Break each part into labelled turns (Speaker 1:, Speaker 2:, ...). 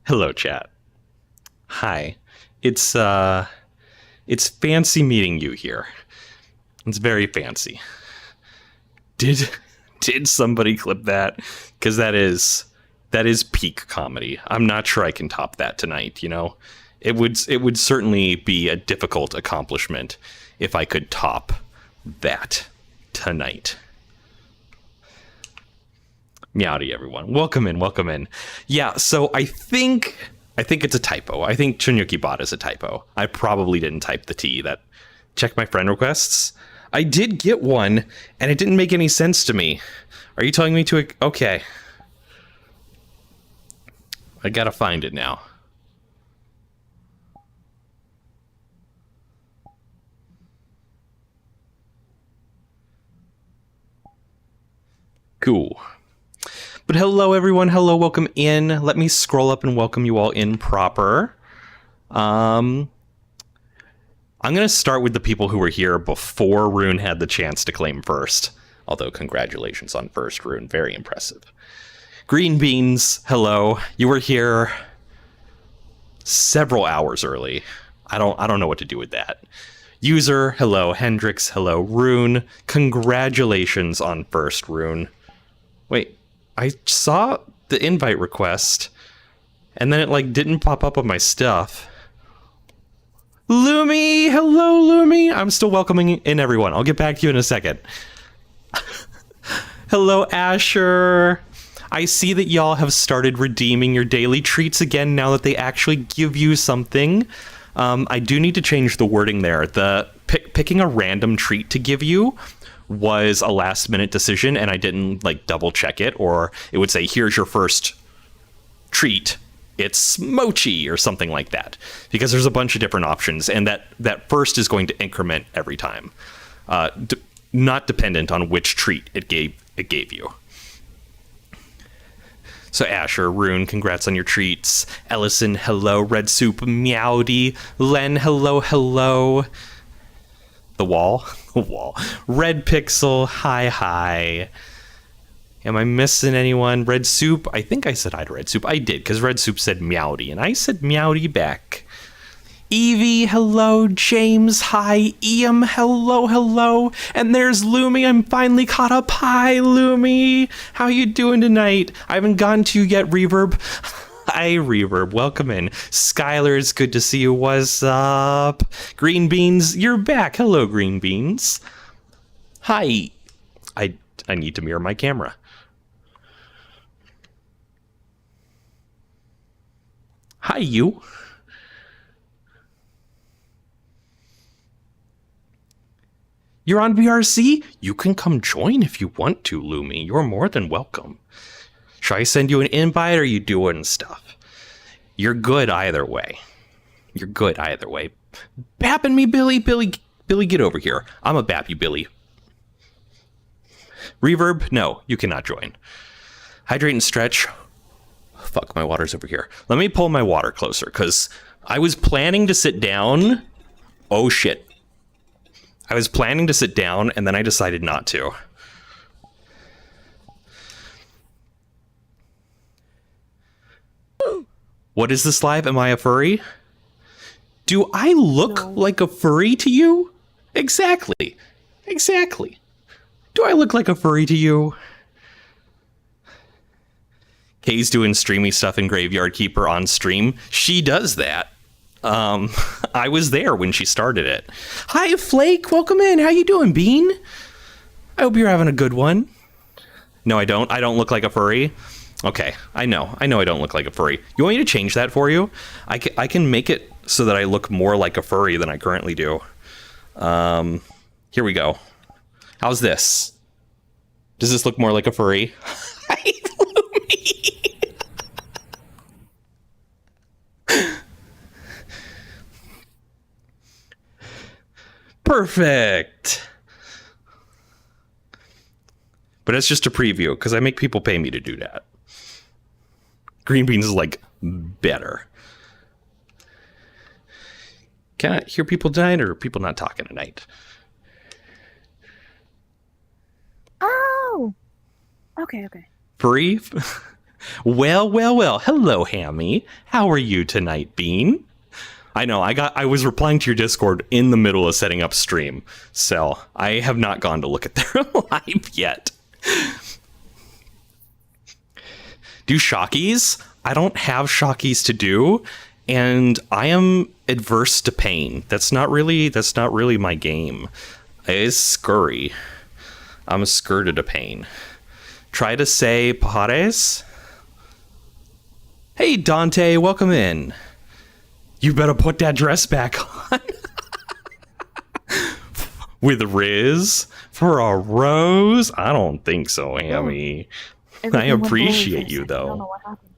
Speaker 1: Hello, chat. Hi. It's fancy meeting you here. It's very fancy. Did somebody clip that? Because that is peak comedy. I'm not sure I can top that tonight, you know? It would certainly be a difficult accomplishment if I could top that tonight. Meowdy, everyone. Welcome in. Yeah, so I think it's a typo. I think Chunyuki bot is a typo. I probably didn't type the T. Check my friend requests. I did get one, and it didn't make any sense to me. Are you telling me to... Okay. I gotta find it now. Cool. But hello, everyone. Hello, welcome in. Let me scroll up and welcome you all in proper. I'm going to start with the people who were here before Rune had the chance to claim first. Although, congratulations on first, Rune. Very impressive. Green Beans, hello. You were here several hours early. I don't know what to do with that. User, hello. Hendrix, hello. Rune, congratulations on first, Rune. Wait. I saw the invite request, and then it didn't pop up on my stuff. Lumi! Hello, Lumi! I'm still welcoming in everyone. I'll get back to you in a second. Hello, Asher! I see that y'all have started redeeming your daily treats again now that they actually give you something. I do need to change the wording there. The picking a random treat to give you was a last minute decision, and I didn't double check it, or it would say, here's your first treat. It's mochi or something like that, because there's a bunch of different options, and that first is going to increment every time, not dependent on which treat it gave you. So Asher, Rune, congrats on your treats. Ellison, hello. Red Soup, Meowdy. Len, hello. The wall. Red Pixel, hi. Am I missing anyone? Red Soup, I think I said hi to Red Soup. I did, because Red Soup said Meowdy, and I said Meowdy back. Evie, hello. James, hi. Iam, hello. And there's Lumi. I'm finally caught up. Hi, Lumi. How you doing tonight? I haven't gotten to you yet, Reverb. Hi, Reverb. Welcome in. Skylar, it's good to see you. What's up? Green Beans, you're back. Hello, Green Beans. Hi. I need to mirror my camera. Hi, you. You're on VRC? You can come join if you want to, Lumi. You're more than welcome. Should I send you an invite, or are you doing stuff? You're good either way. Bapping me, Billy, get over here. I'm a bap you, Billy. Reverb, no, you cannot join. Hydrate and stretch. Fuck, my water's over here. Let me pull my water closer, because I was planning to sit down. Oh, shit. I was planning to sit down, and then I decided not to. What is this live? Am I a furry? Do I look like a furry to you? Exactly. Do I look like a furry to you? Kay's doing streamy stuff in Graveyard Keeper on stream. She does that. I was there when she started it. Hi, Flake. Welcome in. How you doing, Bean? I hope you're having a good one. No, I don't. I don't look like a furry. Okay, I know I don't look like a furry. You want me to change that for you? I can make it so that I look more like a furry than I currently do. Here we go. How's this? Does this look more like a furry? Perfect. But it's just a preview, because I make people pay me to do that. Green Beans is better. Can I hear people tonight, or are people not talking tonight?
Speaker 2: Oh! Okay.
Speaker 1: Free? Well. Hello, Hammy. How are you tonight, Bean? I know, I was replying to your Discord in the middle of setting up stream, so I have not gone to look at their live yet. Do shockies? I don't have shockies to do, and I am adverse to pain. That's not really my game. It's scurry. I'm skirted to pain. Try to say pajares. Hey, Dante, welcome in. You better put that dress back on. With Riz for a rose? I don't think so, Hammy. I appreciate you, though. I don't know what happened.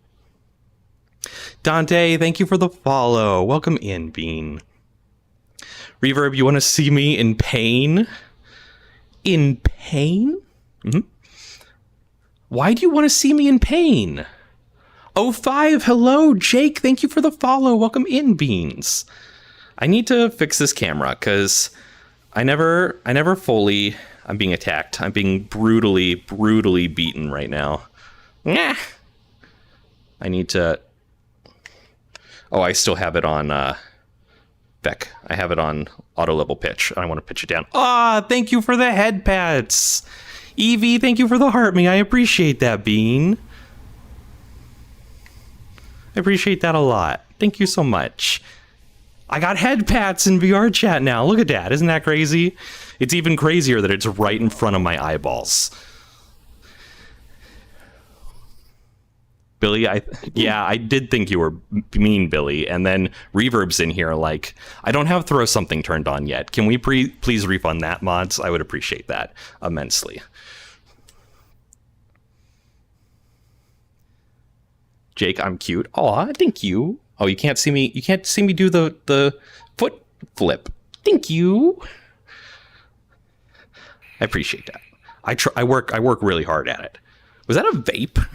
Speaker 1: Dante, thank you for the follow. Welcome in, Bean. Reverb, you want to see me in pain? In pain? Mm-hmm. Why do you want to see me in pain? 05, hello, Jake. Thank you for the follow. Welcome in, Beans. I need to fix this camera because I never fully. I'm being attacked. I'm being brutally beaten right now. Nah. I need to. Oh, I still have it on Beck. I have it on auto level pitch. I want to pitch it down. Ah, thank you for the head pats. Evie, thank you for the heart me. I appreciate that, Bean. I appreciate that a lot. Thank you so much. I got head pats in VRChat now. Look at that. Isn't that crazy? It's even crazier that it's right in front of my eyeballs. Billy, I did think you were mean, Billy. And then Reverb's in here like, I don't have throw something turned on yet. Can we please refund that, mods? I would appreciate that immensely. Jake, I'm cute. Aw, thank you. Oh, you can't see me. You can't see me do the foot flip. Thank you. I appreciate that. I work really hard at it. Was that a vape?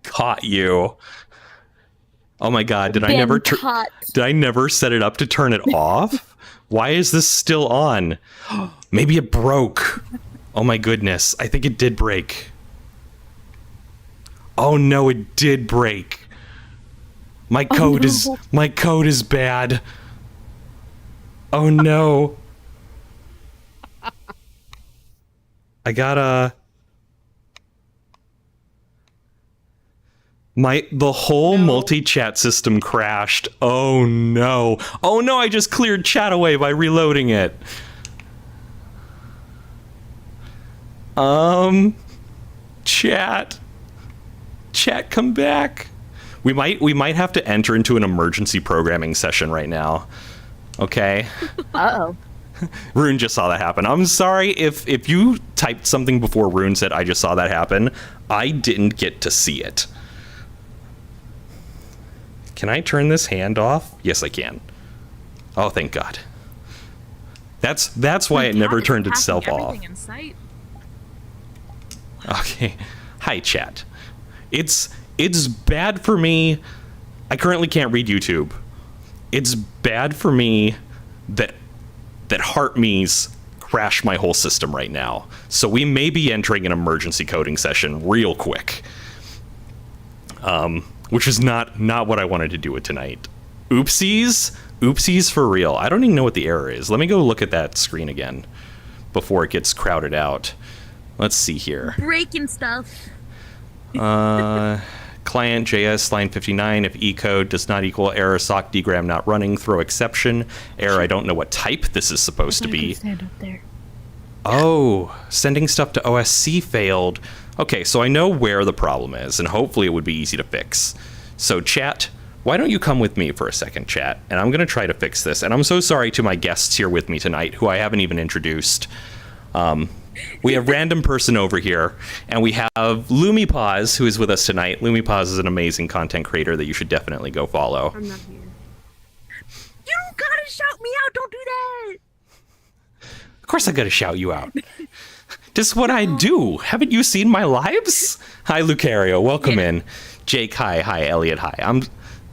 Speaker 1: Caught you. Oh my god, did I never set it up to turn it off? Why is this still on? Maybe it broke. Oh my goodness, I think it did break. Oh no, it did break. My code is bad. Oh no. I gotta the whole multi-chat system crashed. Oh no. Oh no, I just cleared chat away by reloading it. Chat, come back. We might have to enter into an emergency programming session right now. Okay.
Speaker 2: Uh-oh.
Speaker 1: Rune just saw that happen. I'm sorry if you typed something before Rune said I just saw that happen. I didn't get to see it. Can I turn this hand off? Yes, I can. Oh, thank God. That's why it never turned itself off.
Speaker 2: In sight.
Speaker 1: Okay. Hi, chat. It's bad for me. I currently can't read YouTube. It's bad for me that heart me's crash my whole system right now. So we may be entering an emergency coding session real quick. Which is not what I wanted to do with tonight. Oopsies for real. I don't even know what the error is. Let me go look at that screen again before it gets crowded out. Let's see here.
Speaker 2: Breaking stuff.
Speaker 1: Client JS line 59. If eCode does not equal error, sock dgram not running, throw exception. Error, I don't know what type this is supposed to be.
Speaker 2: Stand up there.
Speaker 1: Oh, sending stuff to OSC failed. Okay, so I know where the problem is, and hopefully it would be easy to fix. So chat, why don't you come with me for a second, chat? And I'm going to try to fix this. And I'm so sorry to my guests here with me tonight, who I haven't even introduced. We have Random Person over here, and we have LumiPaws, who is with us tonight. LumiPaws is an amazing content creator that you should definitely go follow.
Speaker 2: I'm not here. You don't gotta shout me out. Don't do that.
Speaker 1: Of course I gotta shout you out. This is what I do. Haven't you seen my lives? Hi, Lucario. Welcome in. Jake, hi. Elliot, hi. I'm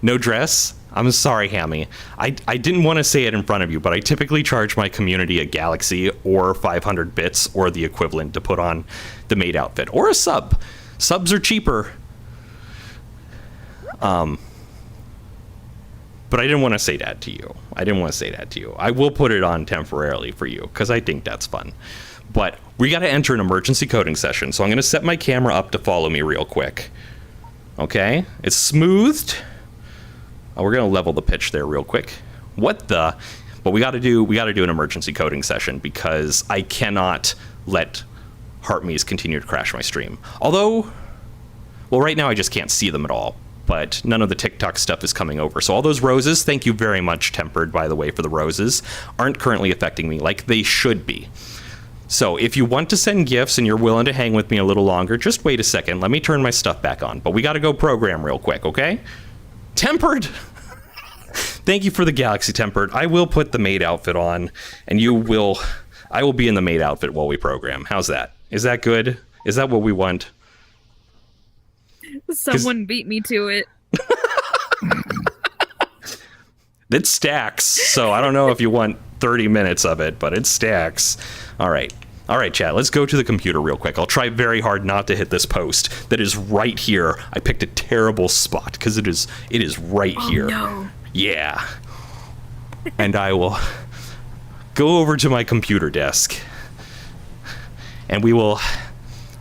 Speaker 1: no dress. I'm sorry, Hammy. I didn't want to say it in front of you, but I typically charge my community a galaxy or 500 bits or the equivalent to put on the maid outfit. Or a sub. Subs are cheaper. But I didn't want to say that to you. I will put it on temporarily for you, because I think that's fun. But we got to enter an emergency coding session, so I'm going to set my camera up to follow me real quick. Okay? It's smoothed. Oh, we're going to level the pitch there real quick. What the? But we got to do an emergency coding session, because I cannot let Heartme's continue to crash my stream. Although, well, right now I just can't see them at all. But none of the TikTok stuff is coming over. So all those roses, thank you very much, Tempered, by the way, for the roses, aren't currently affecting me like they should be. So if you want to send gifts and you're willing to hang with me a little longer, just wait a second. Let me turn my stuff back on. But we got to go program real quick, okay? Tempered! Thank you for the galaxy, Tempered. I will put the maid outfit on, and I will be in the maid outfit while we program. How's that? Is that good? Is that what we want?
Speaker 2: Someone beat me to it.
Speaker 1: It stacks, so I don't know if you want 30 minutes of it, but it stacks. All right, chat, let's go to the computer real quick. I'll try very hard not to hit this post that is right here. I picked a terrible spot, because it is right here.
Speaker 2: No.
Speaker 1: Yeah. And I will go over to my computer desk, and we will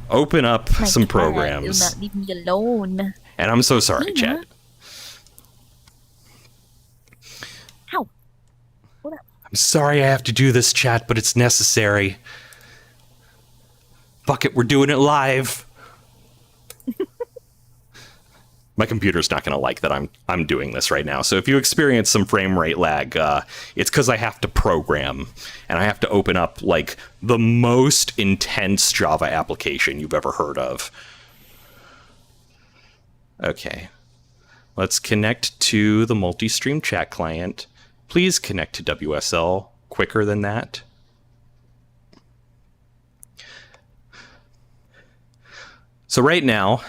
Speaker 1: open up some programs.
Speaker 2: Do not leave me alone.
Speaker 1: And I'm so sorry, chat.
Speaker 2: Ow.
Speaker 1: I'm sorry I have to do this, chat, but it's necessary. Fuck it, we're doing it live. My computer's not going to like that I'm doing this right now. So if you experience some frame rate lag, it's because I have to program, and I have to open up like the most intense Java application you've ever heard of. Okay. Let's connect to the multi-stream chat client. Please connect to WSL quicker than that. So right now,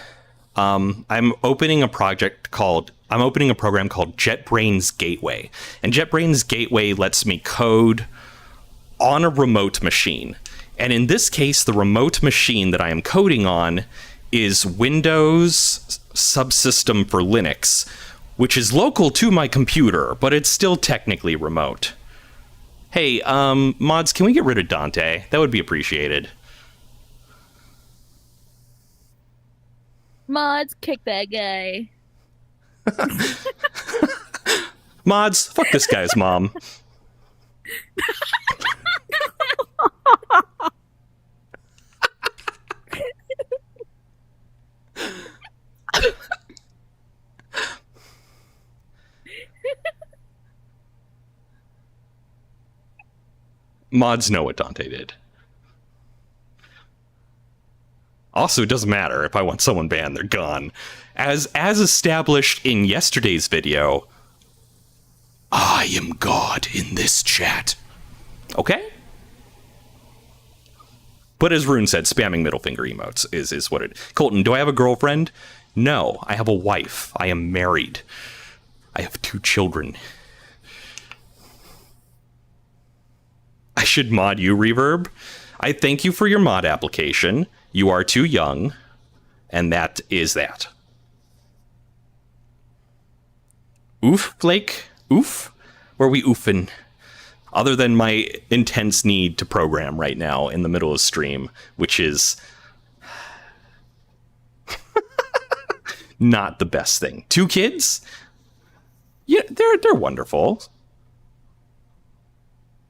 Speaker 1: I'm opening a program called JetBrains Gateway. And JetBrains Gateway lets me code on a remote machine. And in this case, the remote machine that I am coding on is Windows subsystem for Linux, which is local to my computer, but it's still technically remote. Hey, mods, can we get rid of Dante? That would be appreciated.
Speaker 2: Mods, kick that guy.
Speaker 1: Mods, fuck this guy's mom. Mods know what Dante did. Also, it doesn't matter if I want someone banned, they're gone. As established in yesterday's video, I am God in this chat. Okay? But as Rune said, spamming middle finger emotes is what it... Colton, do I have a girlfriend? No, I have a wife. I am married. I have 2 children. I should mod you, Reverb. I thank you for your mod application. You are too young, and that is that. Oof, Blake? Oof? Where are we oofing? Other than my intense need to program right now in the middle of stream, which is not the best thing. 2 kids? Yeah, they're wonderful.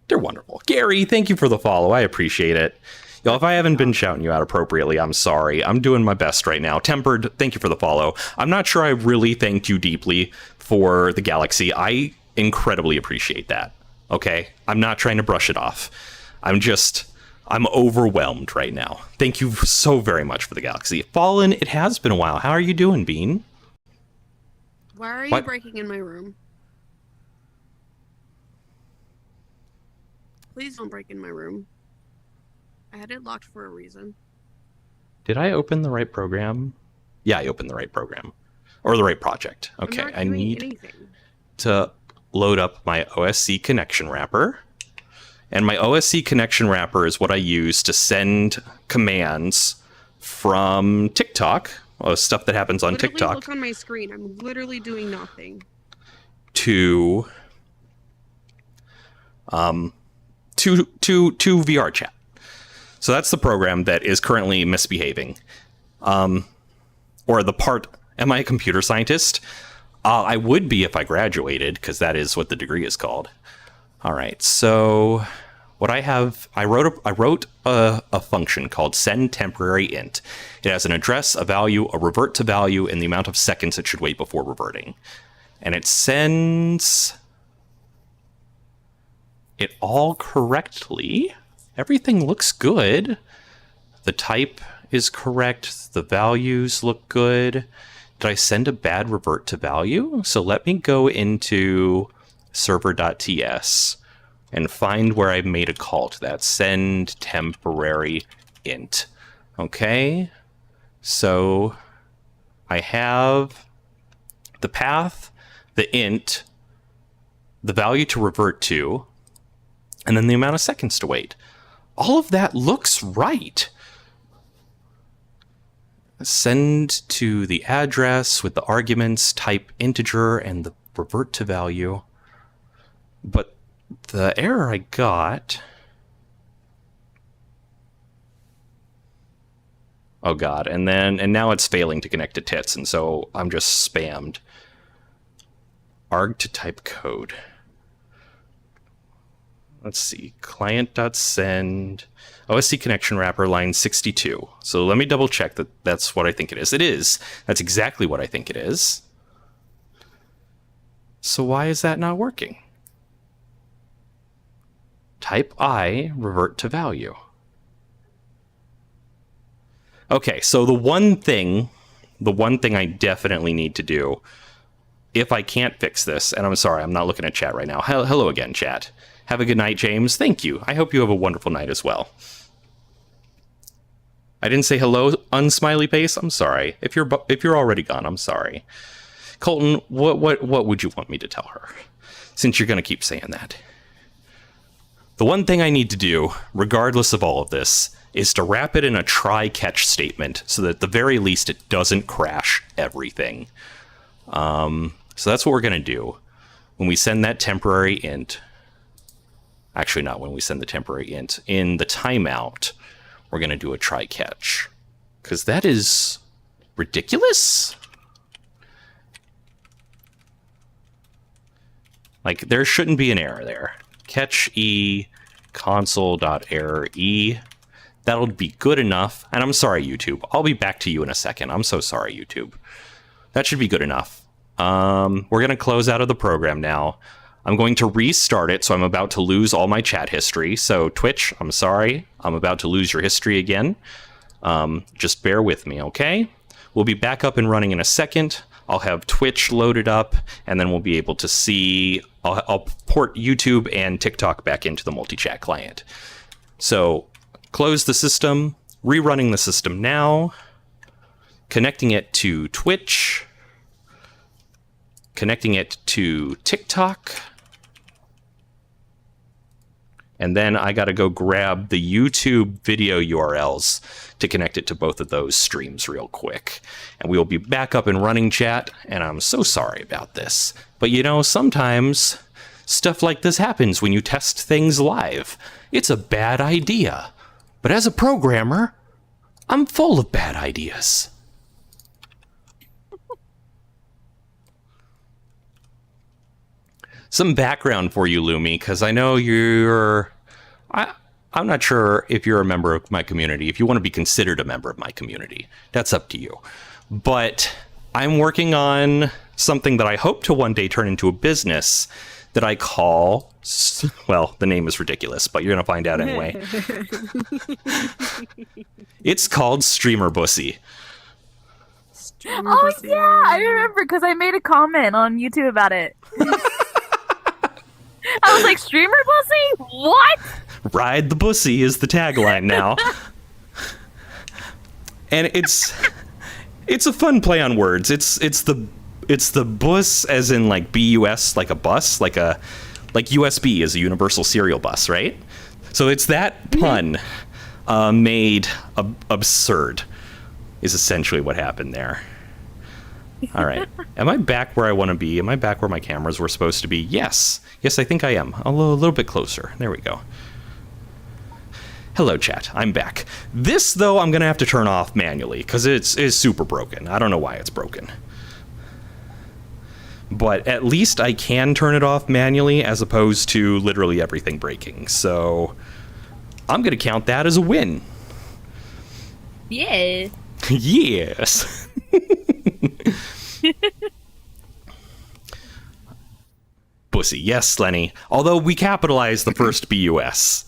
Speaker 1: They're wonderful. Gary, thank you for the follow. I appreciate it. Y'all, if I haven't been shouting you out appropriately, I'm sorry. I'm doing my best right now. Tempered, thank you for the follow. I'm not sure I really thanked you deeply for the galaxy. I incredibly appreciate that. Okay? I'm not trying to brush it off. I'm overwhelmed right now. Thank you so very much for the galaxy. Fallen, it has been a while. How are you doing, Bean?
Speaker 3: Why are you breaking in my room? Please don't break in my room. I had it locked for a reason.
Speaker 1: Did I open the right program? Yeah, I opened the right program. Or the right project. Okay, I need...
Speaker 3: anything.
Speaker 1: to load up my OSC connection wrapper. And my OSC connection wrapper is what I use to send commands from TikTok, stuff that happens on
Speaker 3: Literally
Speaker 1: TikTok,
Speaker 3: look on my screen. I'm literally doing nothing.
Speaker 1: to VRChat. So that's the program that is currently misbehaving. Or the part, am I a computer scientist? I would be if I graduated, because that is what the degree is called. All right, so what I have, I wrote a function called send temporary int. It has an address, a value, a revert to value, and the amount of seconds it should wait before reverting. And it sends it all correctly. Everything looks good. The type is correct. The values look good. Did I send a bad revert to value? So let me go into server.ts and find where I made a call to that. Send temporary int. Okay. So I have the path, the int, the value to revert to, and then the amount of seconds to wait. All of that looks right. Send to the address with the arguments, type integer, and the revert to value. But the error I got... Oh god, and now it's failing to connect to tits, and so I'm just spammed. Arg to type code. Let's see, client.send, OSC connection wrapper, line 62. So let me double check that that's what I think it is. It is. That's exactly what I think it is. So why is that not working? Type I, revert to value. Okay, so the one thing I definitely need to do, if I can't fix this, and I'm sorry, I'm not looking at chat right now. Hello again, chat. Have a good night, James. Thank you. I hope you have a wonderful night as well. I didn't say hello, unsmiley face. I'm sorry. If you're already gone, I'm sorry. Colton, what would you want me to tell her? Since you're going to keep saying that. The one thing I need to do, regardless of all of this, is to wrap it in a try-catch statement so that at the very least it doesn't crash everything. So that's what we're going to do. When we send that temporary int, actually not when we send the temporary int, in the timeout, we're going to do a try-catch. Because that is ridiculous. Like, there shouldn't be an error there. Catch E, console.error E. That'll be good enough. And I'm sorry, YouTube. I'll be back to you in a second. I'm so sorry, YouTube. That should be good enough. We're going to close out of the program now. I'm going to restart it, so I'm about to lose all my chat history. So Twitch, I'm sorry. I'm about to lose your history again. Just bear with me, okay? We'll be back up and running in a second. I'll have Twitch loaded up, and then we'll be able to see... I'll port YouTube and TikTok back into the multi-chat client. So, close the system, rerunning the system now, connecting it to Twitch, connecting it to TikTok, and then I gotta go grab the YouTube video URLs to connect it to both of those streams real quick. And we will be back up and running, chat, and I'm so sorry about this. But you know, sometimes stuff like this happens when you test things live. It's a bad idea. But as a programmer, I'm full of bad ideas. Some background for you, Lumi, because I know you're... I'm not sure if you're a member of my community, if you want to be considered a member of my community. That's up to you. But I'm working on something that I hope to one day turn into a business that I call... Well, the name is ridiculous, but you're going to find out anyway. It's called Streamer Bussy.
Speaker 2: Oh, yeah, I remember because I made a comment on YouTube about it. I was like, streamer pussy? What?
Speaker 1: Ride the Bussy is the tagline now. And it's a fun play on words. It's the the bus as in like bus, like a bus, like USB is a universal serial bus, right? So it's that pun made absurd is essentially what happened there. All right. Am I back where I want to be? Am I back where my cameras were supposed to be? Yes. Yes, I think I am. A little bit closer. There we go. Hello, chat. I'm back. This, though, I'm going to have to turn off manually because it's super broken. I don't know why it's broken. But at least I can turn it off manually as opposed to literally everything breaking. So I'm going to count that as a win.
Speaker 2: Yeah.
Speaker 1: Yes. Bussy. Yes, Lenny. Although we capitalized the first BUS.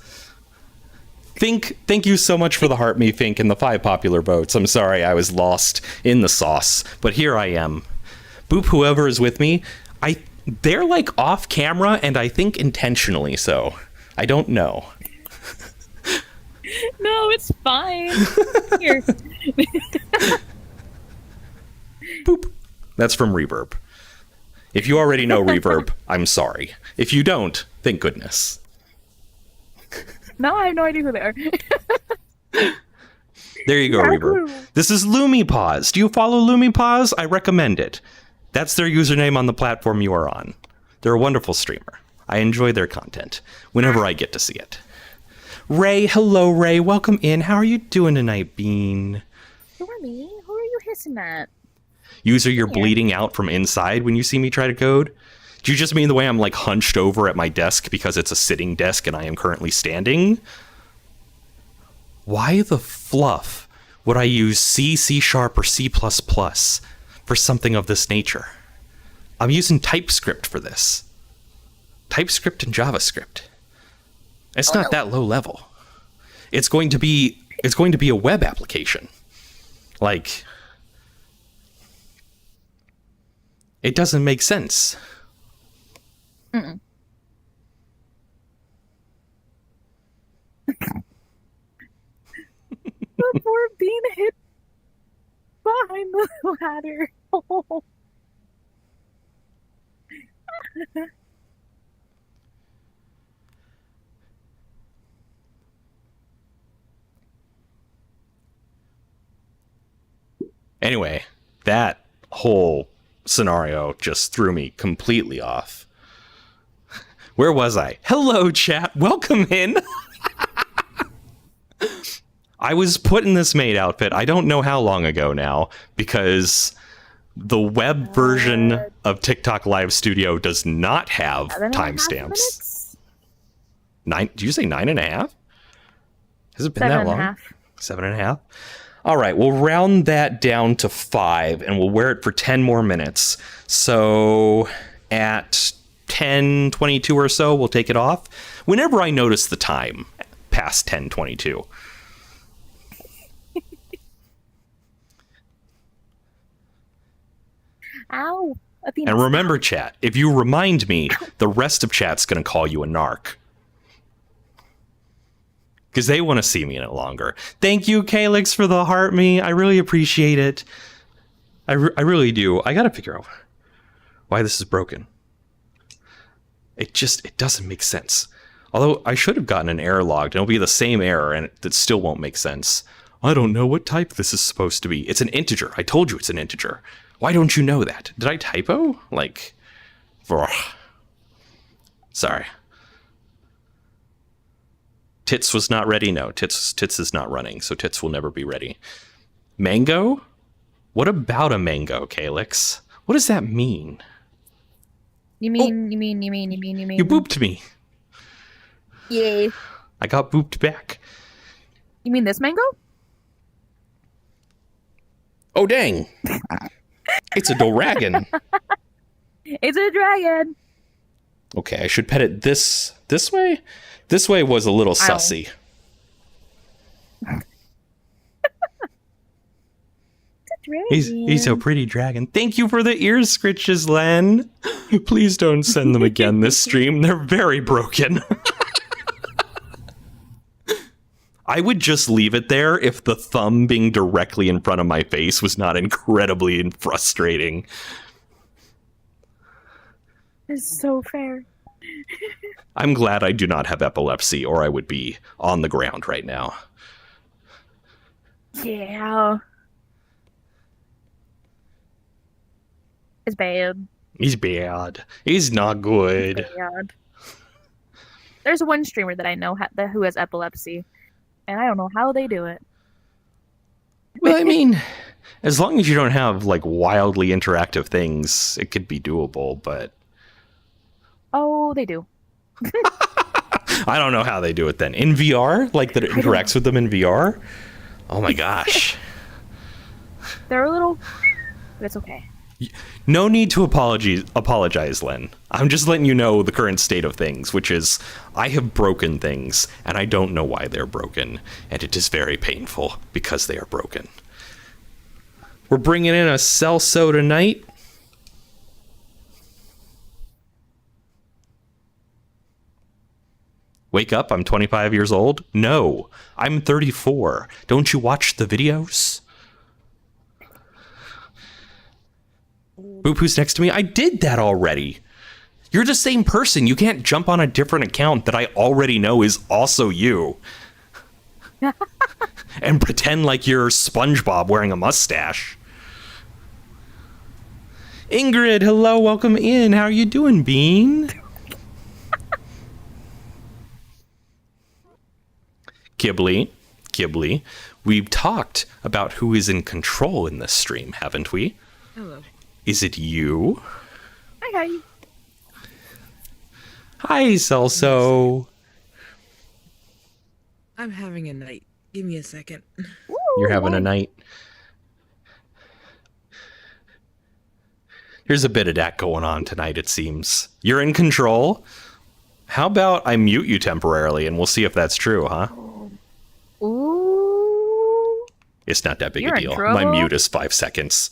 Speaker 1: Thank you so much for the heart me Fink and the 5 popular votes. I'm sorry I was lost in the sauce, but here I am. Boop whoever is with me. They're like off camera and I think intentionally so. I don't know.
Speaker 2: No, it's fine. Here.
Speaker 1: Boop. That's from Reverb. If you already know Reverb, I'm sorry. If you don't, thank goodness.
Speaker 2: No, I have no idea who they are.
Speaker 1: There you go, Reverb. This is LumiPaws. Do you follow LumiPaws? I recommend it. That's their username on the platform you are on. They're a wonderful streamer. I enjoy their content whenever I get to see it. Ray, hello, Ray. Welcome in. How are you doing tonight, Bean?
Speaker 2: Who are me? Who are you hissing at?
Speaker 1: User, you're bleeding out from inside when you see me try to code? Do you just mean the way I'm like hunched over at my desk because it's a sitting desk and I am currently standing? Why the fluff would I use C, C# or C++ for something of this nature? I'm using TypeScript for this. TypeScript and JavaScript. It's not that low level. It's going to be a web application. Like, it doesn't make sense.
Speaker 2: Mm-mm. Before being hit behind the ladder. Oh.
Speaker 1: Anyway, that whole scenario just threw me completely off. Where was I? Hello, chat. Welcome in. I was put in this maid outfit, I don't know how long ago now, because the web version of TikTok Live Studio does not have timestamps. 9? Did you say 9.5? Has it been that long?
Speaker 2: 7.5.
Speaker 1: 7.5? All right, we'll round that down to 5, and we'll wear it for 10 more minutes. So at 10:22 or so, we'll take it off. Whenever I notice the time past 10:22.
Speaker 2: Ow. Athena,
Speaker 1: And remember, chat, if you remind me, the rest of chat's going to call you a narc. Because they want to see me in it longer. Thank you, Calyx, for the heart me. I really appreciate it. I really do. I got to figure out why this is broken. It doesn't make sense. Although I should have gotten an error logged. It'll be the same error, and it still won't make sense. I don't know what type this is supposed to be. It's an integer. I told you it's an integer. Why don't you know that? Did I typo? Like, sorry. Tits was not ready. No, Tits is not running, so Tits will never be ready. Mango? What about a mango, Calyx? What does that mean?
Speaker 2: You mean.
Speaker 1: You booped me.
Speaker 2: Yeah.
Speaker 1: I got booped back.
Speaker 2: You mean this mango?
Speaker 1: Oh, dang. It's a dragon.
Speaker 2: It's a dragon.
Speaker 1: Okay, I should pet it this way? This way was a little sussy. He's a pretty dragon. Thank you for the ear scritches, Len. Please don't send them again this stream. They're very broken. I would just leave it there if the thumb being directly in front of my face was not incredibly frustrating.
Speaker 2: It's so fair.
Speaker 1: I'm glad I do not have epilepsy, or I would be on the ground right now.
Speaker 2: Yeah. It's bad.
Speaker 1: He's bad. He's not good.
Speaker 2: Bad. There's one streamer that I know who has epilepsy, and I don't know how they do it.
Speaker 1: Well, I mean, as long as you don't have, like, wildly interactive things, it could be doable, but...
Speaker 2: Oh, they do.
Speaker 1: I don't know how they do it then. In VR? Like, that it interacts with them in VR? Oh my gosh.
Speaker 2: They're a little... But it's okay.
Speaker 1: No need to apologize, Len. I'm just letting you know the current state of things, which is I have broken things, and I don't know why they're broken, and it is very painful because they are broken. We're bringing in a Saltzo tonight. Wake up, I'm 25 years old? No, I'm 34. Don't you watch the videos? Boop, who's next to me? I did that already. You're the same person. You can't jump on a different account that I already know is also you. And pretend like you're SpongeBob wearing a mustache. Ingrid, hello, welcome in. How are you doing, Bean? Kibble, we've talked about who is in control in this stream, haven't we?
Speaker 3: Hello.
Speaker 1: Is it you?
Speaker 2: Hi.
Speaker 1: Hi, Saltzo.
Speaker 3: I'm having a night. Give me a second.
Speaker 2: Woo,
Speaker 1: You're having a night. There's a bit of that going on tonight, it seems. You're in control? How about I mute you temporarily and we'll see if that's true, huh?
Speaker 2: Ooh.
Speaker 1: It's not that big
Speaker 2: You're
Speaker 1: a
Speaker 2: in
Speaker 1: deal.
Speaker 2: trouble.
Speaker 1: My mute is 5 seconds.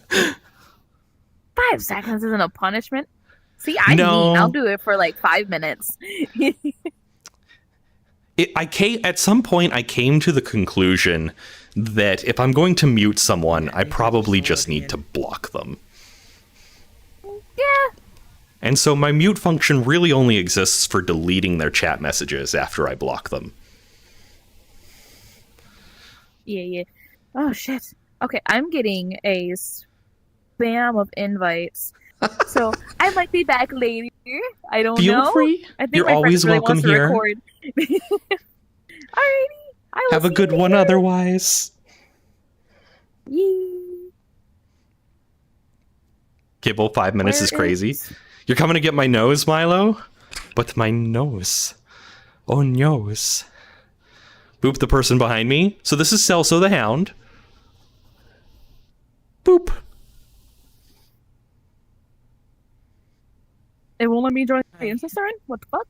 Speaker 2: 5 seconds isn't a punishment. See, I'm
Speaker 1: No.
Speaker 2: mean. I'll do it for like 5 minutes.
Speaker 1: At some point, I came to the conclusion that if I'm going to mute someone, I probably just need to block them.
Speaker 2: Yeah.
Speaker 1: And so my mute function really only exists for deleting their chat messages after I block them.
Speaker 2: Yeah. Oh, shit. Okay, I'm getting a spam of invites. So I might be back later. I don't
Speaker 1: Feel
Speaker 2: know.
Speaker 1: free.
Speaker 2: I think
Speaker 1: You're
Speaker 2: my
Speaker 1: always
Speaker 2: friend really
Speaker 1: welcome
Speaker 2: wants to
Speaker 1: here.
Speaker 2: record. Alrighty. I will
Speaker 1: Have a
Speaker 2: see
Speaker 1: good
Speaker 2: you
Speaker 1: one
Speaker 2: later.
Speaker 1: otherwise.
Speaker 2: Yee.
Speaker 1: Kibble, 5 minutes
Speaker 2: Where
Speaker 1: is crazy.
Speaker 2: is-
Speaker 1: You're coming to get my nose, Milo? But my nose. Oh, nose. Boop, the person behind me. So this is Saltzo the Hound. Boop.
Speaker 2: It won't let me join the Insta story? What the fuck?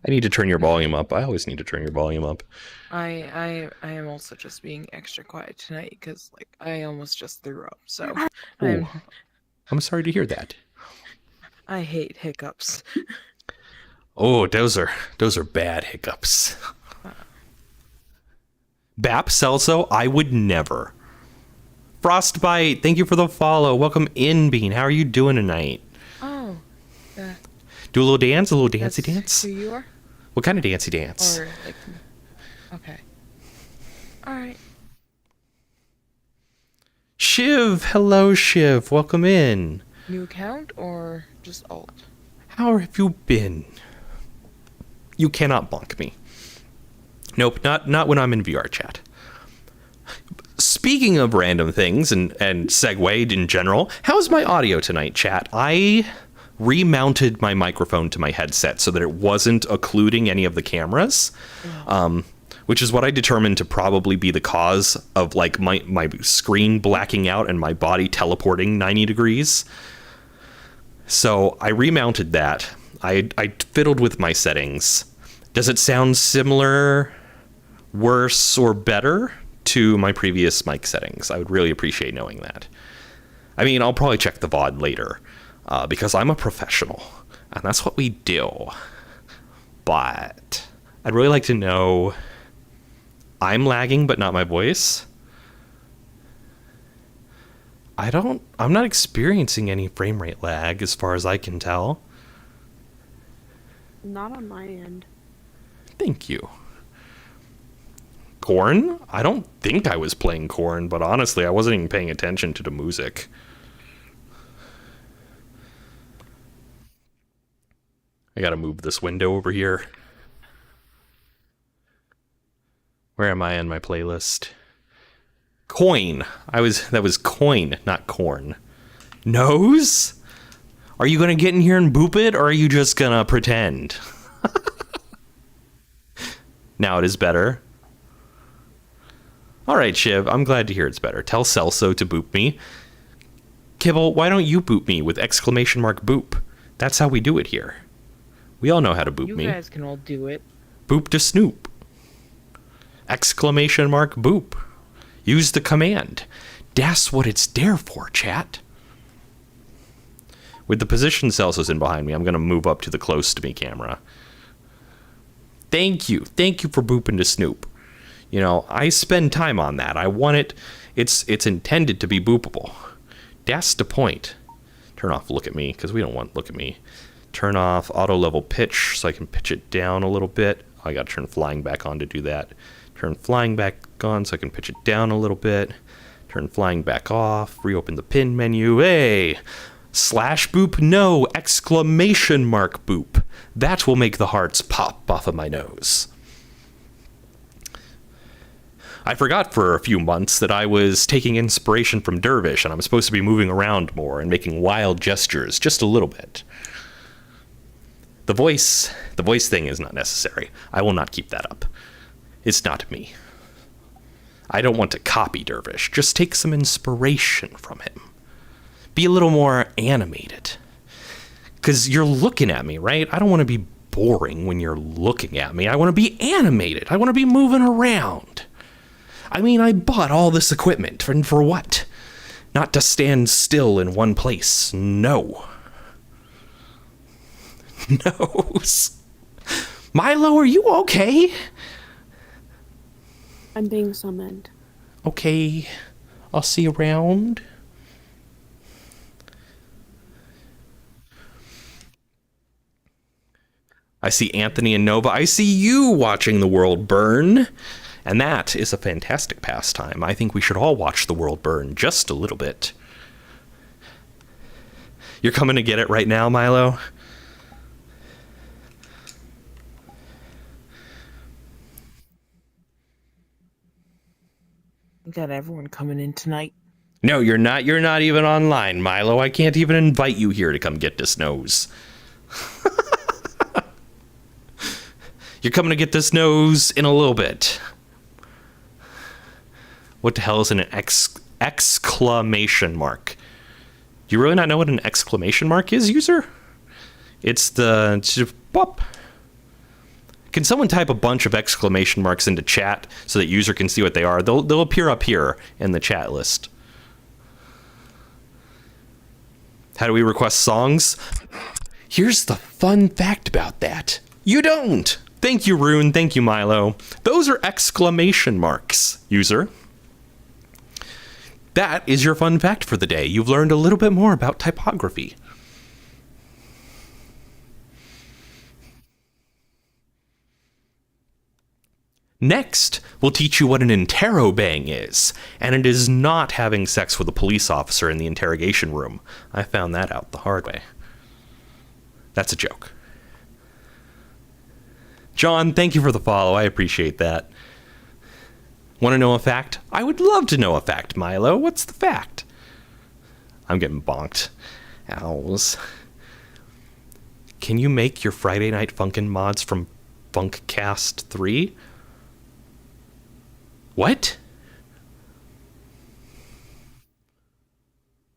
Speaker 1: I need to turn your volume up. I always need to turn your volume up.
Speaker 3: I am also just being extra quiet tonight because like I almost just threw up. So
Speaker 1: Ooh, I'm sorry to hear that.
Speaker 3: I hate hiccups.
Speaker 1: Oh, those are bad hiccups. Bap, Saltzo, I would never. Frostbite, thank you for the follow. Welcome in, Bean. How are you doing tonight?
Speaker 3: Oh,
Speaker 1: Do a little dance, a little dancey
Speaker 3: that's
Speaker 1: dance.
Speaker 3: who you are?
Speaker 1: What kind of dancey dance?
Speaker 3: Or like, okay, all right.
Speaker 1: Shiv, hello Shiv, welcome in.
Speaker 3: New account or just alt?
Speaker 1: How have you been? You cannot bonk me. Nope, not when I'm in VRChat. Speaking of random things and segued in general, how's my audio tonight, chat? I remounted my microphone to my headset so that it wasn't occluding any of the cameras, which is what I determined to probably be the cause of like my screen blacking out and my body teleporting 90 degrees. So I remounted that. I fiddled with my settings. Does it sound similar, worse, or better to my previous mic settings? I would really appreciate knowing that. I mean, I'll probably check the VOD later, because I'm a professional, and that's what we do. But I'd really like to know, I'm lagging, but not my voice. I'm not experiencing any frame rate lag as far as I can tell.
Speaker 4: Not on my end.
Speaker 1: Thank you. Corn? I don't think I was playing Corn, but honestly, I wasn't even paying attention to the music. I gotta move this window over here. Where am I on my playlist? Coin. That was coin, not corn. Nose? Are you gonna get in here and boop it, or are you just gonna pretend? Now it is better. Alright, Shiv, I'm glad to hear it's better. Tell Saltzo to boop me. Kibble, why don't you boop me with exclamation mark boop? That's how we do it here. We all know how to boop me.
Speaker 3: You guys can all do it.
Speaker 1: Boop to Snoop. Exclamation mark boop. Use the command. That's what it's there for, chat. With the position Saltzo's in behind me, I'm going to move up to the close to me camera. Thank you. Thank you for booping to Snoop. You know, I spend time on that. I want it. It's intended to be boopable. That's the point. Turn off look at me, because we don't want look at me. Turn off auto level pitch so I can pitch it down a little bit. I got to turn flying back on to do that. Turn flying back on so I can pitch it down a little bit. Turn flying back off. Reopen the pin menu. Hey! Slash boop, no! Exclamation mark boop. That will make the hearts pop off of my nose. I forgot for a few months that I was taking inspiration from Dervish and I'm supposed to be moving around more and making wild gestures just a little bit. The voice thing is not necessary. I will not keep that up. It's not me. I don't want to copy Dervish. Just take some inspiration from him. Be a little more animated. Because you're looking at me, right? I don't want to be boring when you're looking at me. I want to be animated. I want to be moving around. I mean, I bought all this equipment, and for what? Not to stand still in one place. No. Nose. Milo, are you okay?
Speaker 4: I'm being summoned.
Speaker 1: Okay. I'll see you around. I see Anthony and Nova. I see you watching the world burn. And that is a fantastic pastime. I think we should all watch the world burn just a little bit. You're coming to get it right now, Milo?
Speaker 3: We got everyone coming in tonight.
Speaker 1: No, you're not. You're not even online, Milo. I can't even invite you here to come get this nose. You're coming to get this nose in a little bit. What the hell is an exclamation mark? Do you really not know what an exclamation mark is, user? It's pop. Can someone type a bunch of exclamation marks into chat so that user can see what they are? They'll appear up here in the chat list. How do we request songs? Here's the fun fact about that. You don't. Thank you, Rune. Thank you, Milo. Those are exclamation marks, user. That is your fun fact for the day. You've learned a little bit more about typography. Next, we'll teach you what an interrobang is, and it is not having sex with a police officer in the interrogation room. I found that out the hard way. That's a joke. John, thank you for the follow. I appreciate that. Want to know a fact? I would love to know a fact, Milo. What's the fact? I'm getting bonked. Owls. Can you make your Friday Night Funkin' mods from Funkcast 3? What?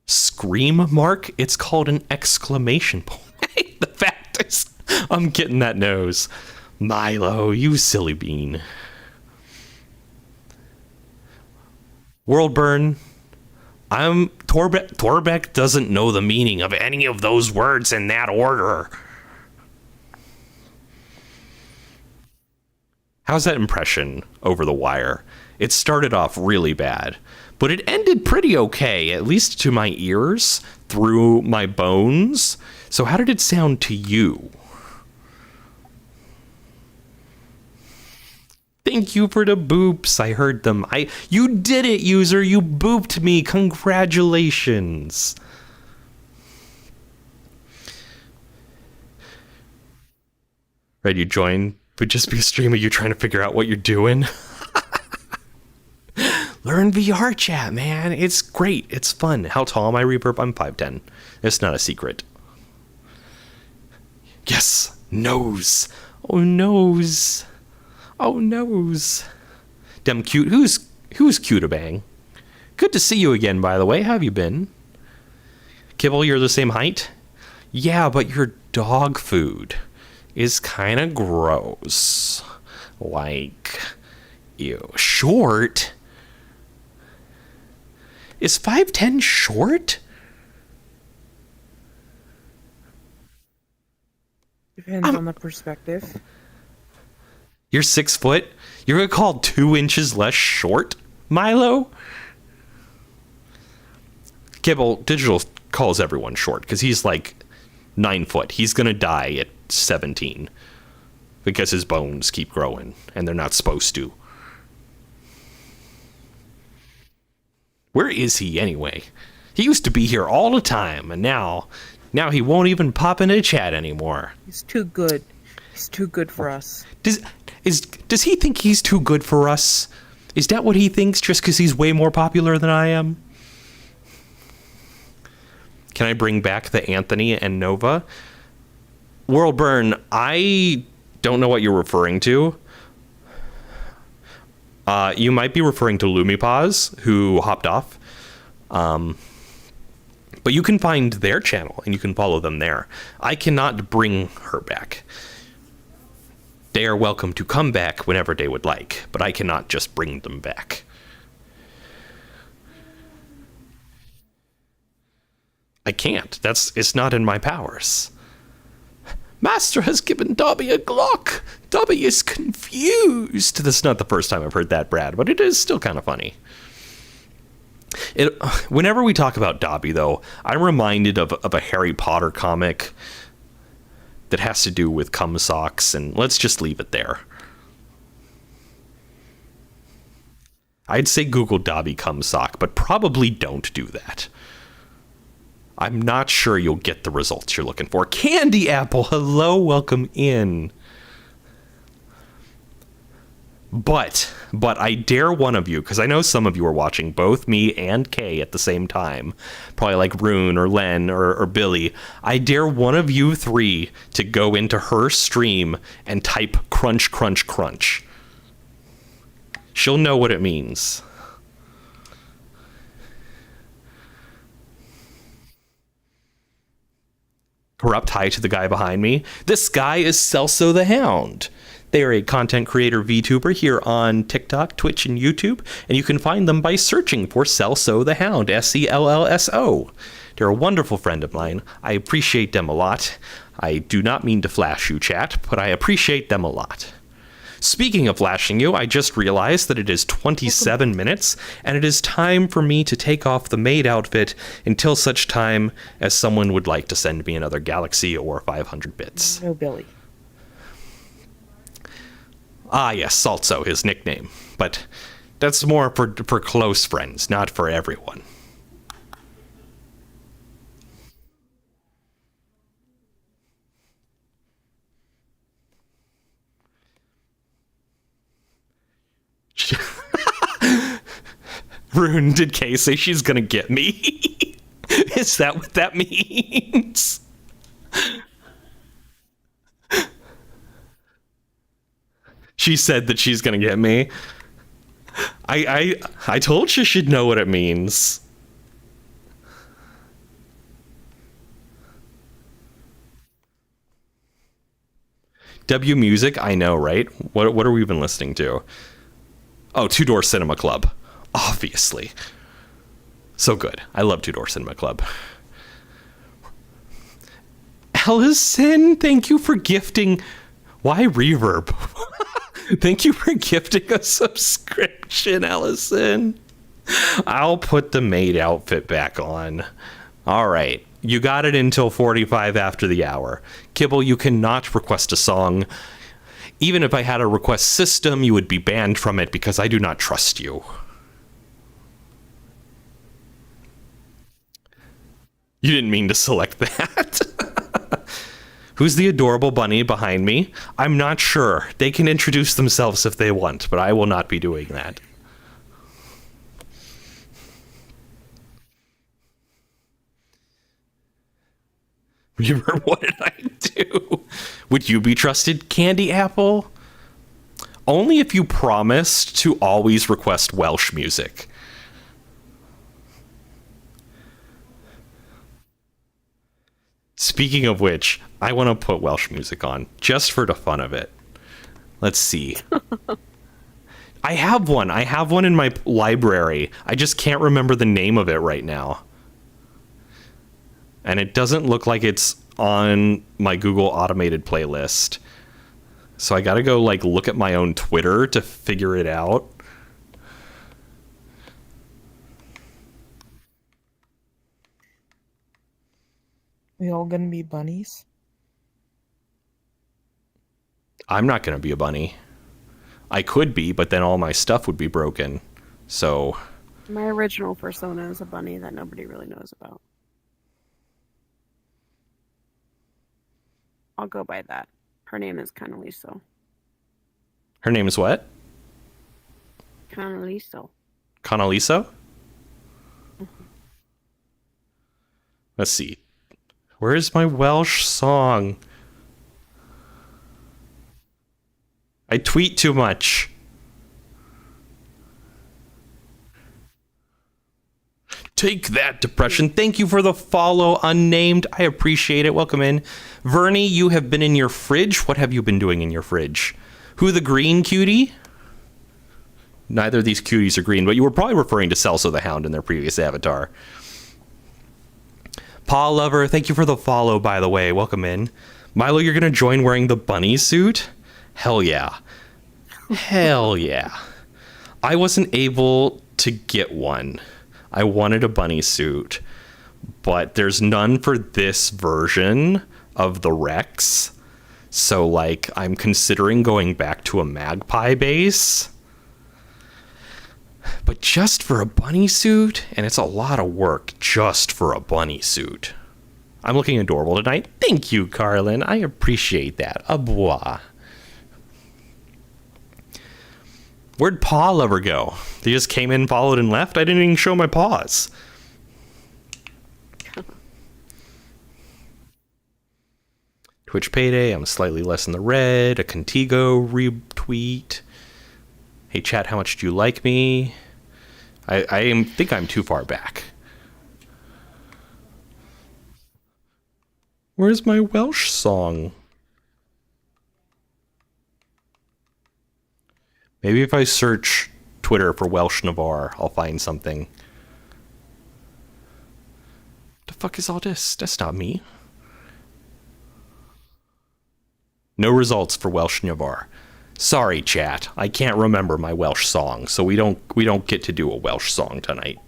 Speaker 1: Scream mark? It's called an exclamation point. The fact is, I'm getting that nose. Milo, you silly bean. World burn. Torbeck doesn't know the meaning of any of those words in that order. How's that impression over the wire? It started off really bad, but it ended pretty okay, at least to my ears, through my bones. So how did it sound to you? Thank you for the boops. I heard them. You did it, user. You booped me. Congratulations. Right, you join, but just be a stream of you trying to figure out what you're doing. Learn VRChat, man. It's great. It's fun. How tall am I, Reverb? I'm 5'10". It's not a secret. Yes. Nose. Oh, nose. Oh, nose. Dem cute. Who's cute a bang? Good to see you again, by the way. How have you been? Kibble, you're the same height? Yeah, but your dog food is kind of gross. Like, ew. Short? Is 5'10" short?
Speaker 3: Depends on the perspective.
Speaker 1: You're 6 foot? You're gonna call 2 inches less short, Milo? Kibble, Digital calls everyone short because he's like 9 foot. He's gonna die at 17 because his bones keep growing and they're not supposed to. Where is he anyway? He used to be here all the time, and now he won't even pop into chat anymore.
Speaker 3: He's too good. He's too good for us.
Speaker 1: Does he think he's too good for us? Is that what he thinks just because he's way more popular than I am? Can I bring back the Anthony and Nova? Worldburn, I don't know what you're referring to. You might be referring to Lumipaz, who hopped off. But you can find their channel, and you can follow them there. I cannot bring her back. They are welcome to come back whenever they would like, but I cannot just bring them back. I can't. It's not in my powers. Master has given Dobby a Glock. Dobby is confused. That's not the first time I've heard that, Brad, but it is still kind of funny. Whenever we talk about Dobby, though, I'm reminded of a Harry Potter comic that has to do with cum socks, and let's just leave it there. I'd say Google Dobby cum sock, but probably don't do that. I'm not sure you'll get the results you're looking for. Candy Apple, hello, welcome in. But I dare one of you, because I know some of you are watching both me and Kay at the same time, probably like Rune or Len or Billy. I dare one of you three to go into her stream and type crunch, crunch, crunch. She'll know what it means. Corrupt hi to the guy behind me. This guy is Saltzo the Hound. They are a content creator VTuber here on TikTok, Twitch, and YouTube, and you can find them by searching for Saltzo the Hound, Cellso. They're a wonderful friend of mine. I appreciate them a lot. I do not mean to flash you, chat, but I appreciate them a lot. Speaking of flashing you, I just realized that it is 27 minutes, and it is time for me to take off the maid outfit until such time as someone would like to send me another galaxy or 500 bits.
Speaker 3: No, Billy.
Speaker 1: Ah, yes, Saltzo, his nickname. But that's more for close friends, not for everyone. Rune, did Kay say she's gonna get me? Is that what that means? She said that she's gonna get me. I told you she'd know what it means. W Music, I know, right? What are we even listening to? Oh, Two Door Cinema Club. Obviously. So good. I love Two Door Cinema Club. Allison, thank you for gifting. Why Reverb? Thank you for gifting a subscription, Ellison. I'll put the maid outfit back on. All right. You got it until 45 after the hour. Kibble, you cannot request a song. Even if I had a request system, you would be banned from it because I do not trust you. You didn't mean to select that. Who's the adorable bunny behind me? I'm not sure. They can introduce themselves if they want, but I will not be doing that. Reverb, what did I do? Would you be trusted, Candy Apple? Only if you promised to always request Welsh music. Speaking of which, I want to put Welsh music on, just for the fun of it. Let's see. I have one. I have one in my library. I just can't remember the name of it right now. And it doesn't look like it's on my Google automated playlist. So I gotta go look at my own Twitter to figure it out.
Speaker 3: We all gonna be bunnies?
Speaker 1: I'm not gonna be a bunny. I could be, but then all my stuff would be broken. So
Speaker 4: My original persona is a bunny that nobody really knows about. I'll go by that. Her name is Canaliso.
Speaker 1: her name is what?
Speaker 4: Canaliso.
Speaker 1: Conaliso? Let's see. Where's my Welsh song? I tweet too much. Take that, depression. Thank you for the follow, unnamed. I appreciate it. Welcome in. Vernie, you have been in your fridge. What have you been doing in your fridge? Who the green cutie? Neither of these cuties are green, but you were probably referring to Saltzo the Hound in their previous avatar. Paw Lover, thank you for the follow, by the way. Welcome in. Milo, you're going to join wearing the bunny suit? Hell yeah. Hell yeah. I wasn't able to get one. I wanted a bunny suit, but there's none for this version of the Rex. So, I'm considering going back to a magpie base. But just for a bunny suit, and it's a lot of work just for a bunny suit. I'm looking adorable tonight. Thank you, Carlin. I appreciate that. Au revoir. Where'd Paw Lover go? They just came in, followed, and left? I didn't even show my paws. Twitch payday, I'm slightly less in the red. A Contigo retweet. Hey, chat, how much do you like me? I think I'm too far back. Where's my Welsh song? Maybe if I search Twitter for Welsh Navarre, I'll find something. The fuck is all this? That's not me. No results for Welsh Navarre. Sorry, chat. I can't remember my Welsh song, so we don't get to do a Welsh song tonight.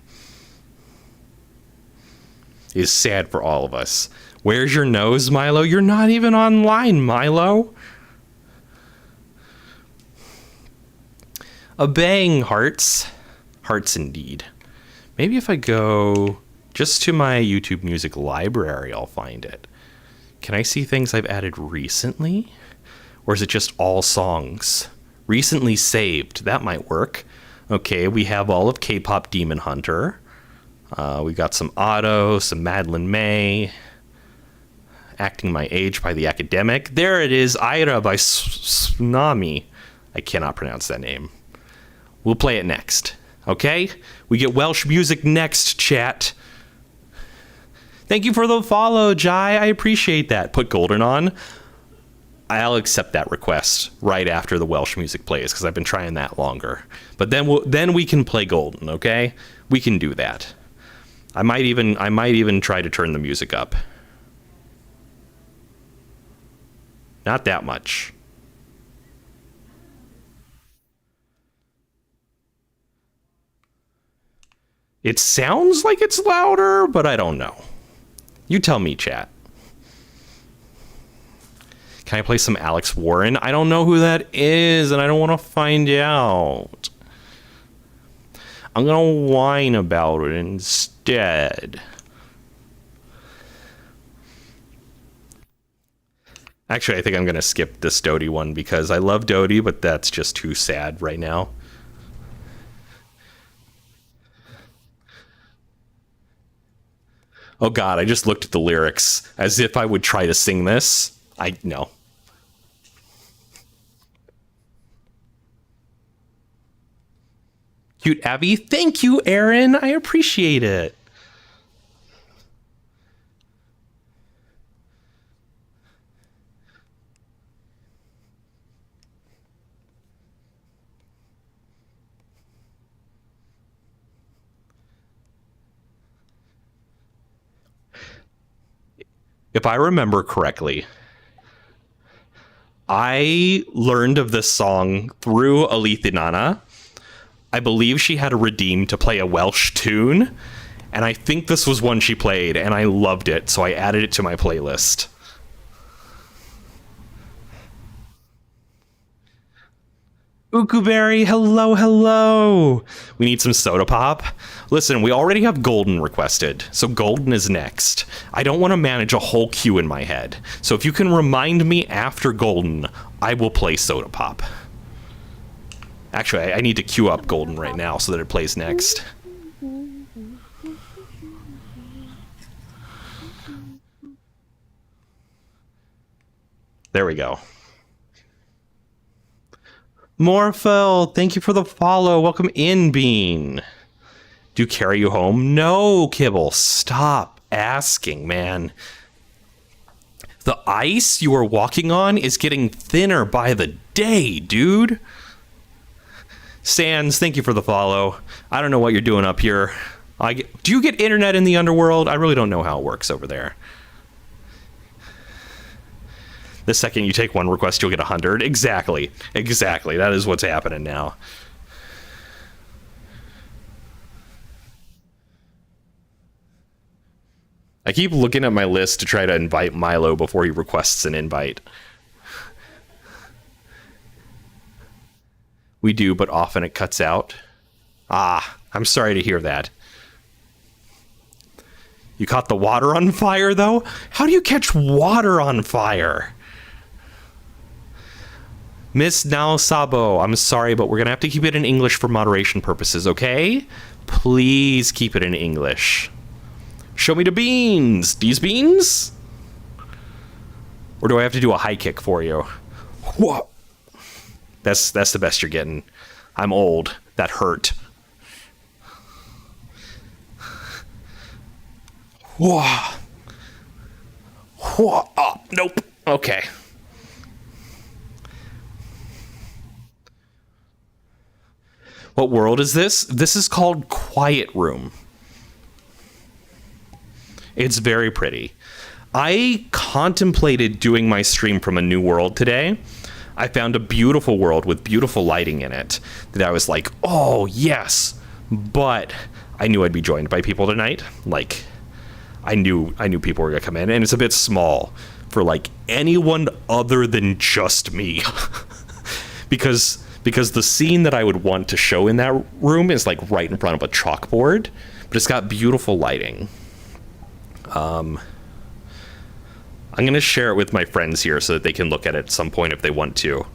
Speaker 1: It's sad for all of us. Where's your nose, Milo? You're not even online, Milo. A bang, hearts. Hearts indeed. Maybe if I go just to my YouTube music library, I'll find it. Can I see things I've added recently? Or is it just all songs? Recently saved. That might work. Okay, we have all of K-Pop Demon Hunter. We got some Otto, some Madeline May. Acting My Age by The Academic. There it is. Ira by Tsunami. I cannot pronounce that name. We'll play it next. Okay? We get Welsh music next, chat. Thank you for the follow, Jai. I appreciate that. Put Golden on. I'll accept that request right after the Welsh music plays because I've been trying that longer. But then we can play Golden, okay? We can do that. I might even try to turn the music up. Not that much. It sounds like it's louder, but I don't know. You tell me, chat. Can I play some Alex Warren? I don't know who that is, and I don't want to find out. I'm going to whine about it instead. Actually, I think I'm going to skip this Dodie one because I love Dodie, but that's just too sad right now. Oh God, I just looked at the lyrics as if I would try to sing this. No. Cute Abby, thank you, Aaron. I appreciate it. If I remember correctly, I learned of this song through Alithinana. I believe she had a redeem to play a Welsh tune, and I think this was one she played, and I loved it, so I added it to my playlist. Ukuberry, hello. We need some soda pop. Listen, we already have Golden requested, so Golden is next. I don't want to manage a whole queue in my head, so if you can remind me after Golden, I will play soda pop. Actually, I need to queue up Golden right now so that it plays next. There we go. Morphel, thank you for the follow. Welcome in, Bean. Do you carry you home? No, Kibble. Stop asking, man. The ice you are walking on is getting thinner by the day, dude. Sans, thank you for the follow. I don't know what you're doing up here. Do you get internet in the underworld? I really don't know how it works over there. The second you take one request, you'll get 100. Exactly. That is what's happening now. I keep looking at my list to try to invite Milo before he requests an invite. We do, but often it cuts out. Ah, I'm sorry to hear that. You caught the water on fire, though? How do you catch water on fire? Miss Now Sabo, I'm sorry, but we're going to have to keep it in English for moderation purposes, okay? Please keep it in English. Show me the beans. These beans? Or do I have to do a high kick for you? Whoa. That's the best you're getting. I'm old. That hurt. Whoa. Whoa. Oh, nope. Okay. What world is this? This is called Quiet Room. It's very pretty. I contemplated doing my stream from a new world today. I found a beautiful world with beautiful lighting in it that I was like, oh, yes. But I knew I'd be joined by people tonight. Like, I knew people were going to come in, and it's a bit small for, like, anyone other than just me. because the scene that I would want to show in that room is, like, right in front of a chalkboard, but it's got beautiful lighting. I'm going to share it with my friends here so that they can look at it at some point if they want to.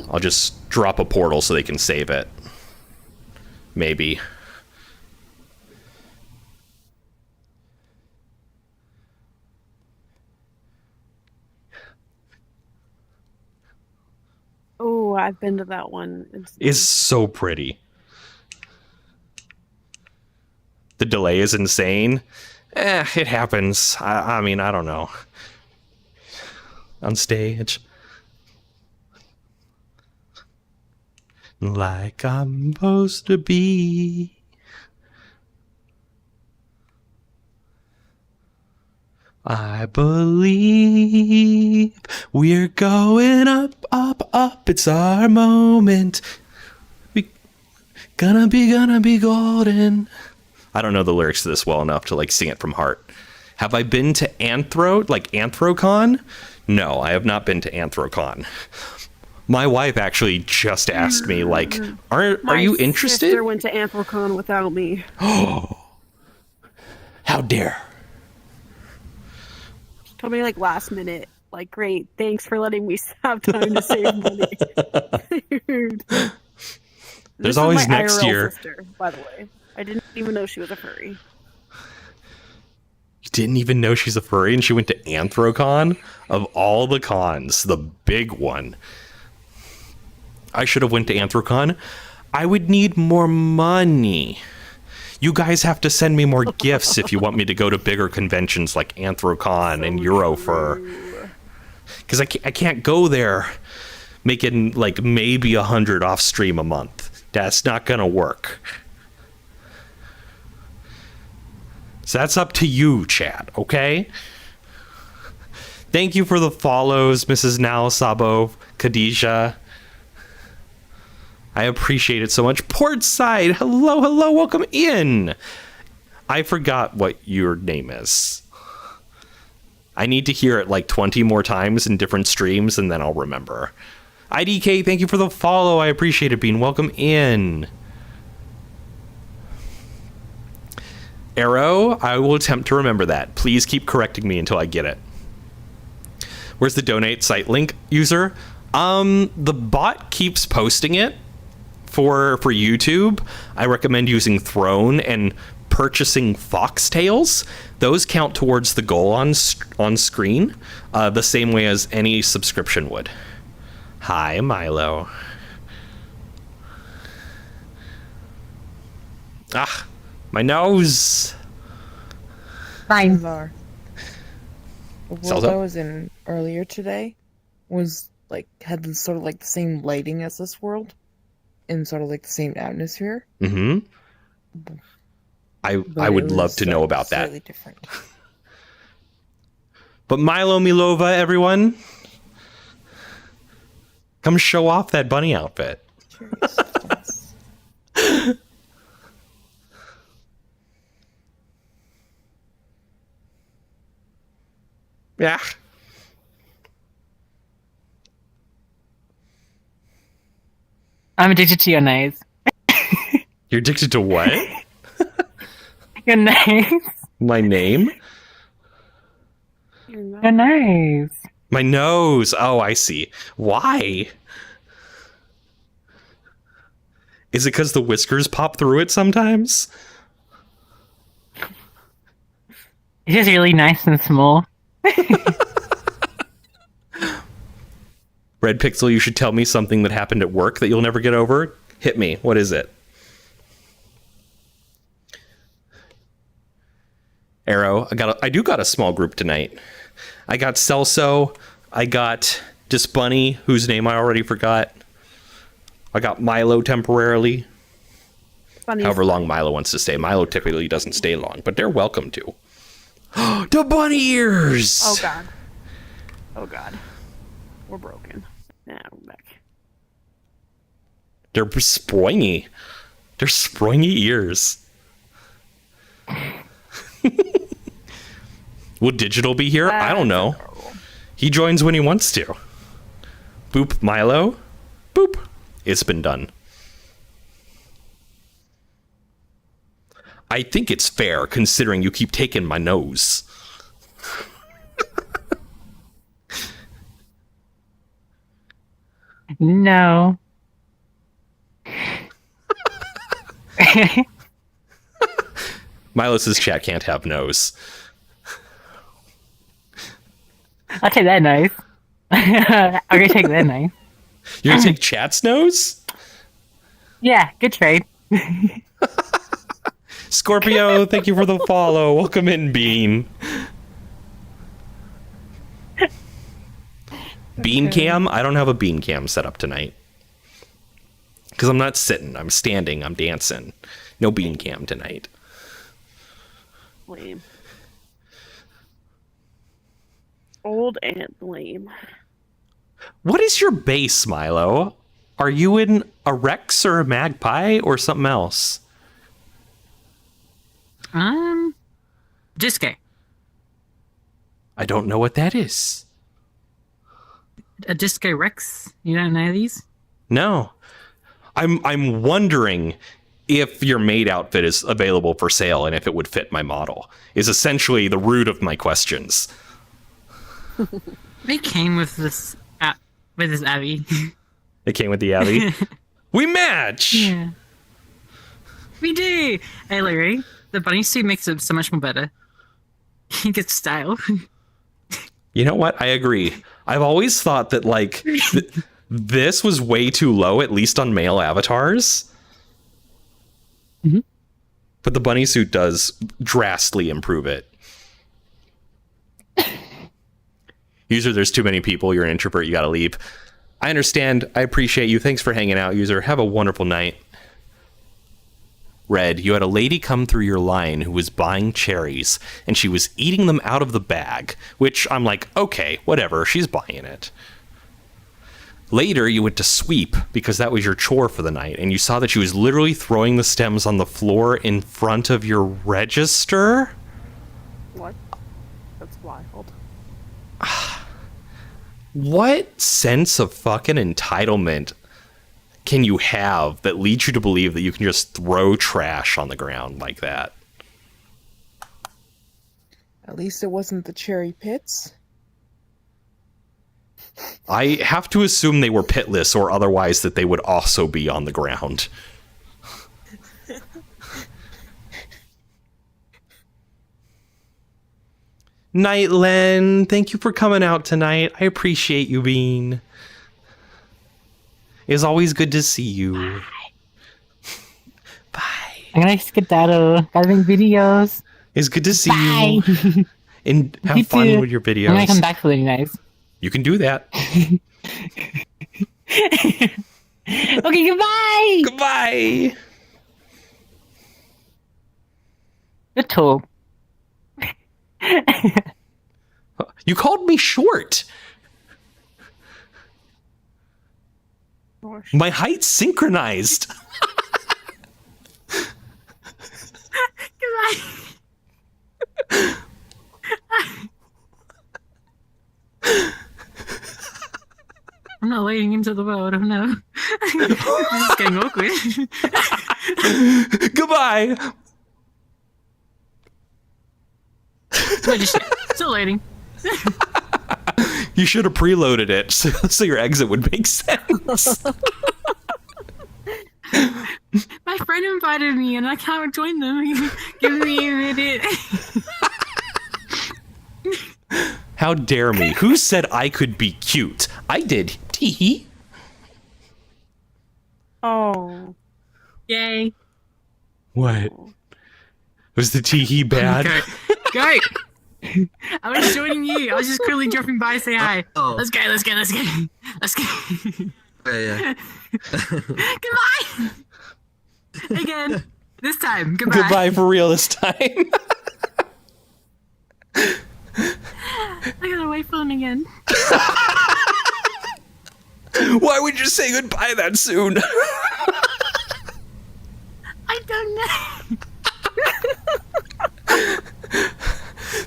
Speaker 1: I'll just drop a portal so they can save it. Maybe.
Speaker 4: Oh, I've been to that one.
Speaker 1: It's so pretty. The delay is insane. It happens. I mean, I don't know. On stage. Like I'm supposed to be. I believe we're going up, up, up. It's our moment. We gonna be golden. I don't know the lyrics to this well enough to like sing it from heart. Have I been to Anthrocon? No, I have not been to Anthrocon. My wife actually just asked me, like, are you interested?
Speaker 4: My sister went to Anthrocon without me.
Speaker 1: Oh, how dare!
Speaker 4: She told me like last minute, like, great, thanks for letting me have time to save money. Dude.
Speaker 1: There's always
Speaker 4: my
Speaker 1: next
Speaker 4: IRL
Speaker 1: year.
Speaker 4: Sister, by the way, I didn't even know she was a furry.
Speaker 1: You didn't even know she's a furry, and she went to Anthrocon? Of all the cons, the big one. I should have went to Anthrocon. I would need more money. You guys have to send me more gifts if you want me to go to bigger conventions like Anthrocon and Eurofur. Because I can't go there making like maybe 100 off stream a month. That's not gonna work. So that's up to you, chat, okay? Thank you for the follows, Mrs. Nal, Sabo, Khadijah. I appreciate it so much. Portside, hello, welcome in. I forgot what your name is. I need to hear it like 20 more times in different streams, and then I'll remember. IDK, thank you for the follow. I appreciate it, Bean. Welcome in. Arrow, I will attempt to remember that. Please keep correcting me until I get it. Where's the donate site link, user? The bot keeps posting it for YouTube. I recommend using Throne and purchasing foxtails. Those count towards the goal on screen, the same way as any subscription would. Hi, Milo. Ah, my nose.
Speaker 3: Fine. The world
Speaker 1: Saltzo?
Speaker 3: I was in earlier today was like had sort of like the same lighting as this world, and sort of like the same atmosphere.
Speaker 1: Mm-hmm. I would love to know about that.
Speaker 3: Slightly different.
Speaker 1: But Milo Milova, everyone, come show off that bunny outfit.
Speaker 3: Yes.
Speaker 1: Yeah.
Speaker 5: I'm addicted to your nose.
Speaker 1: You're addicted to what?
Speaker 5: Your nose.
Speaker 1: My name?
Speaker 5: Your nose.
Speaker 1: My nose. Oh, I see. Why? Is it because the whiskers pop through it sometimes?
Speaker 5: It is really nice and small.
Speaker 1: Red Pixel, you should tell me something that happened at work that you'll never get over. Hit me. What is it? Arrow, I do got a small group tonight. I got Saltzo. I got Disbunny, whose name I already forgot. I got Milo temporarily. However long Milo wants to stay. Milo typically doesn't stay long, but they're welcome to. The bunny ears!
Speaker 4: Oh god. Oh god. We're broken. Nah, we're back.
Speaker 1: They're springy. They're springy ears. Will Digital be here? I don't know. He joins when he wants to. Boop, Milo. Boop. It's been done. I think it's fair, considering you keep taking my nose.
Speaker 5: No.
Speaker 1: Milo says chat can't have nose.
Speaker 5: I'll take that nose. I'm gonna take that nose.
Speaker 1: You're gonna take chat's nose?
Speaker 5: Yeah, good trade.
Speaker 1: Scorpio, thank you for the follow. Welcome in, Bean. Bean cam? I don't have a bean cam set up tonight. Because I'm not sitting, I'm standing, I'm dancing. No bean cam tonight.
Speaker 4: Lame. Old and lame.
Speaker 1: What is your base, Milo? Are you in a Rex or a Magpie or something else?
Speaker 5: Disco.
Speaker 1: I don't know what that is.
Speaker 5: A Disco Rex. You don't know these?
Speaker 1: No. I'm wondering if your maid outfit is available for sale and if it would fit my model. Is essentially the root of my questions.
Speaker 5: They came with this Abby.
Speaker 1: It came with the Abby. We match!
Speaker 5: Yeah. We do! Hey, Larry, the bunny suit makes it so much more better. He gets style.
Speaker 1: You know what? I agree. I've always thought that, like, this was way too low, at least on male avatars.
Speaker 5: Mm-hmm.
Speaker 1: But the bunny suit does drastically improve it. User, there's too many people. You're an introvert. You gotta leave. I understand. I appreciate you. Thanks for hanging out, user. Have a wonderful night. Red, you had a lady come through your line who was buying cherries, and she was eating them out of the bag, which I'm like, okay, whatever, she's buying it. Later, you went to sweep, because that was your chore for the night, and you saw that she was literally throwing the stems on the floor in front of your register?
Speaker 4: What? That's wild.
Speaker 1: What sense of fucking entitlement can you have that leads you to believe that you can just throw trash on the ground like that?
Speaker 3: At least it wasn't the cherry pits.
Speaker 1: I have to assume they were pitless, or otherwise that they would also be on the ground. Night, Len. Thank you for coming out tonight. I appreciate you, Bean. It's always good to see you. Bye.
Speaker 5: I'm gonna skedaddle. Gotta make videos.
Speaker 1: It's good to see
Speaker 5: Bye.
Speaker 1: you. And have
Speaker 5: You
Speaker 1: fun
Speaker 5: too.
Speaker 1: with your videos.
Speaker 5: I'm gonna come back for the nice.
Speaker 1: You can do that.
Speaker 5: Okay, goodbye.
Speaker 1: Goodbye.
Speaker 5: Good talk.
Speaker 1: You called me short.
Speaker 4: Gosh.
Speaker 1: My height's synchronized.
Speaker 5: Goodbye. I'm not wading into the world. Oh no. This is getting awkward.
Speaker 1: Goodbye.
Speaker 5: Wait, just still waiting.
Speaker 1: You should have preloaded it so your exit would make sense.
Speaker 5: My friend invited me and I can't join them. Give me a minute.
Speaker 1: How dare me? Who said I could be cute? I did. Tee.
Speaker 4: Oh.
Speaker 5: Yay.
Speaker 1: What? Was the tee bad?
Speaker 5: Go. I was joining you. I was just quickly dropping by to say hi.
Speaker 6: Oh.
Speaker 5: Let's go. Let's go.
Speaker 6: Yeah.
Speaker 5: Goodbye. Again. This time. Goodbye.
Speaker 1: Goodbye for real this time.
Speaker 5: I gotta wait for them again.
Speaker 1: Why would you say goodbye that soon?
Speaker 5: I don't know.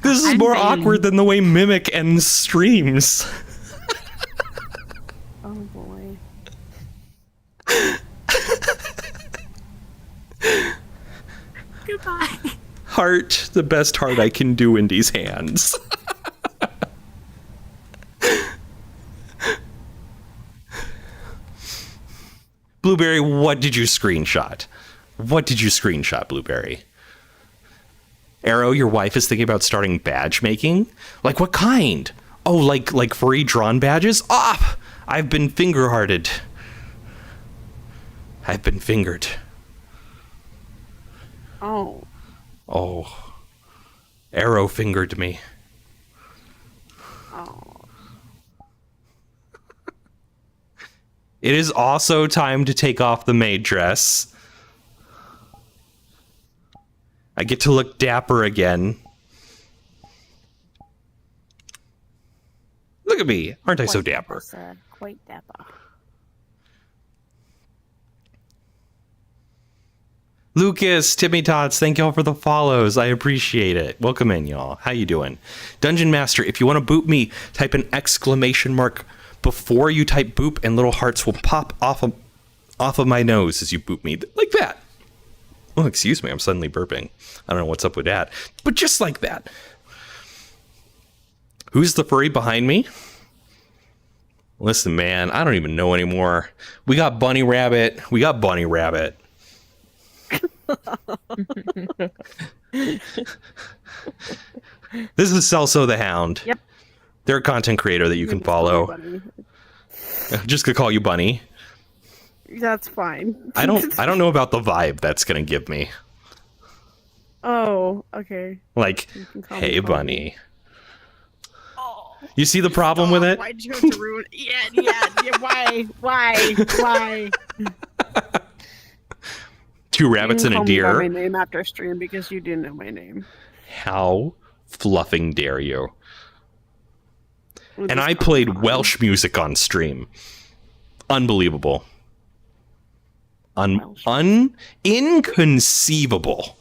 Speaker 1: This is
Speaker 5: I'm
Speaker 1: more
Speaker 5: waiting.
Speaker 1: awkward than the way Mimic ends streams.
Speaker 4: Oh boy.
Speaker 5: Goodbye.
Speaker 1: Heart, the best heart I can do in these hands. Blueberry, what did you screenshot? What did you screenshot, Blueberry? Arrow, your wife is thinking about starting badge making? Like what kind? Oh, like furry drawn badges? Ah! I've been finger-hearted. I've been fingered.
Speaker 4: Oh.
Speaker 1: Oh. Arrow fingered me.
Speaker 4: Oh.
Speaker 1: It is also time to take off the maid dress. I get to look dapper again. Look at me. Aren't I so dapper?
Speaker 4: Sir. Quite dapper.
Speaker 1: Lucas, Timmy Tots, thank y'all for the follows. I appreciate it. Welcome in, y'all. How you doing? Dungeon Master, if you want to boop me, type an exclamation mark before you type boop, and little hearts will pop off of my nose as you boop me. Like that. Oh, excuse me, I'm suddenly burping. I don't know what's up with that. But just like that. Who's the furry behind me? Listen, man, I don't even know anymore. We got Bunny Rabbit. This is Saltzo the Hound.
Speaker 4: Yep.
Speaker 1: They're a content creator that you can follow. Just gonna call you Bunny.
Speaker 4: That's fine.
Speaker 1: I don't know about the vibe that's gonna give me.
Speaker 4: Oh, okay.
Speaker 1: Like,
Speaker 4: You can call
Speaker 1: hey,
Speaker 4: me
Speaker 1: Bunny. You see the problem with it?
Speaker 4: Why'd you have to ruin it? Yeah. Why?
Speaker 1: Two rabbits and a
Speaker 4: Call me by
Speaker 1: deer.
Speaker 4: my name after stream because you didn't know my name.
Speaker 1: How fluffing dare you?
Speaker 4: We'll
Speaker 1: And
Speaker 4: just
Speaker 1: I
Speaker 4: call
Speaker 1: played
Speaker 4: me
Speaker 1: Welsh music on stream. Unbelievable. Inconceivable.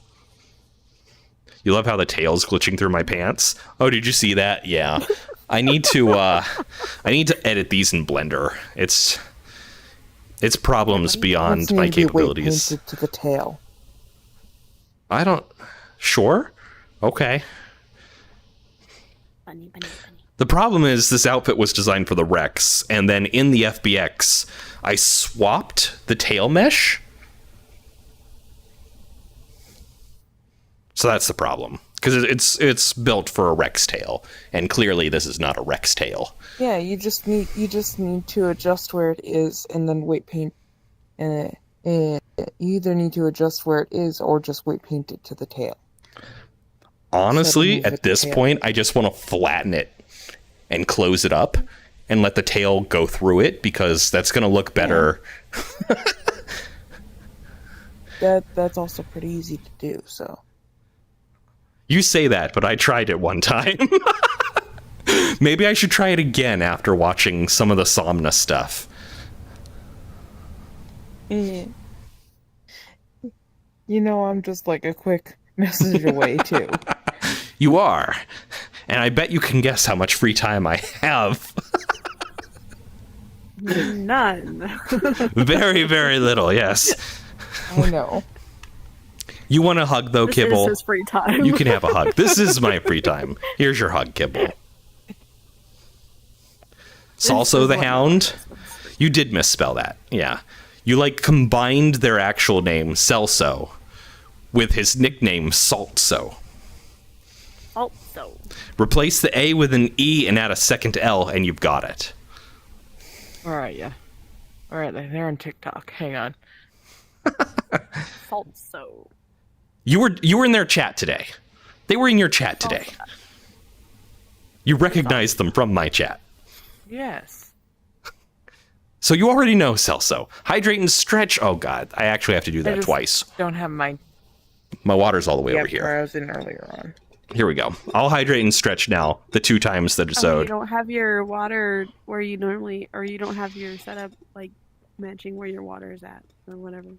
Speaker 1: You love how the tail's glitching through my pants? Oh, did you see that? Yeah. I need to edit these in Blender. It's problems beyond
Speaker 3: What's
Speaker 1: my
Speaker 3: needed to be weight
Speaker 1: capabilities.
Speaker 3: painted to the tail.
Speaker 1: I don't. Sure. Okay.
Speaker 4: Bunny.
Speaker 1: The problem is this outfit was designed for the Rex, and then in the FBX, I swapped the tail mesh. So that's the problem, because it's built for a Rex tail, and clearly this is not a Rex tail.
Speaker 3: Yeah, you just need to adjust where it is and then weight paint. And you either need to adjust where it is or just weight paint it to the tail.
Speaker 1: Honestly,
Speaker 3: move
Speaker 1: at
Speaker 3: the
Speaker 1: this
Speaker 3: tail.
Speaker 1: point, I just want to flatten it and close it up and let the tail go through it, because that's going to look better.
Speaker 3: That's also pretty easy to do. So
Speaker 1: You say that, but I tried it one time. Maybe I should try it again after watching some of the Somna stuff.
Speaker 3: you know, I'm just like a quick message away too.
Speaker 1: You are. And I bet you can guess how much free time I have.
Speaker 4: None.
Speaker 1: Very, very little, yes.
Speaker 3: I know.
Speaker 1: You want a hug, though,
Speaker 4: This
Speaker 1: Kibble?
Speaker 4: is his free time.
Speaker 1: You can have a hug. This is my free time. Here's your hug, Kibble. Saltzo the Hound. You did misspell that. Yeah. You, like, combined their actual name, Saltzo, with his nickname, Saltzo.
Speaker 4: Also.
Speaker 1: Replace the A with an E and add a second L, and you've got it.
Speaker 3: Alright, yeah. Alright, they're on TikTok. Hang on.
Speaker 4: Saltzo.
Speaker 1: You were in their chat today. They were in your chat today. You recognized them from my chat.
Speaker 3: Yes.
Speaker 1: So you already know Saltzo. Hydrate and stretch. Oh, God. I actually have to do
Speaker 3: I
Speaker 1: that
Speaker 3: just
Speaker 1: twice.
Speaker 3: don't have my
Speaker 1: My water's all the way over
Speaker 3: where
Speaker 1: here.
Speaker 3: I was in earlier on.
Speaker 1: Here we go. I'll hydrate and stretch now, the 2 times that it's
Speaker 4: Oh, you
Speaker 1: owed.
Speaker 4: don't have your water where you normally, or you don't have your setup like matching where your water is at, or whatever.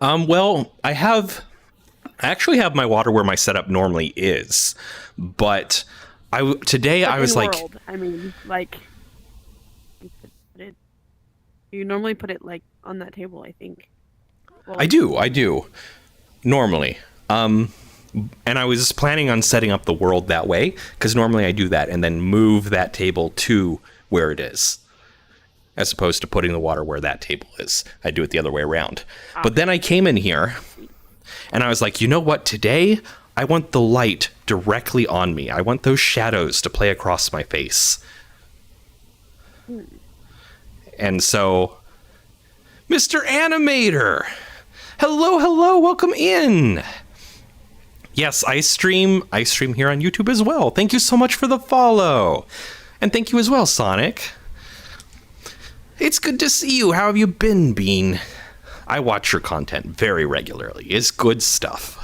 Speaker 1: Well, I actually have my water where my setup normally is, but today
Speaker 4: But
Speaker 1: I was
Speaker 4: in
Speaker 1: like,
Speaker 4: world, I mean, like, you normally put it like on that table, I think. Well,
Speaker 1: I do, normally. And I was planning on setting up the world that way, because normally I do that and then move that table to where it is, as opposed to putting the water where that table is. I do it the other way around. But then I came in here, and I was like, you know what? Today, I want the light directly on me. I want those shadows to play across my face. And so, Mr. Animator, hello, welcome in. Yes, I stream here on YouTube as well. Thank you so much for the follow. And thank you as well, Sonic. It's good to see you. How have you been, Bean? I watch your content very regularly. It's good stuff.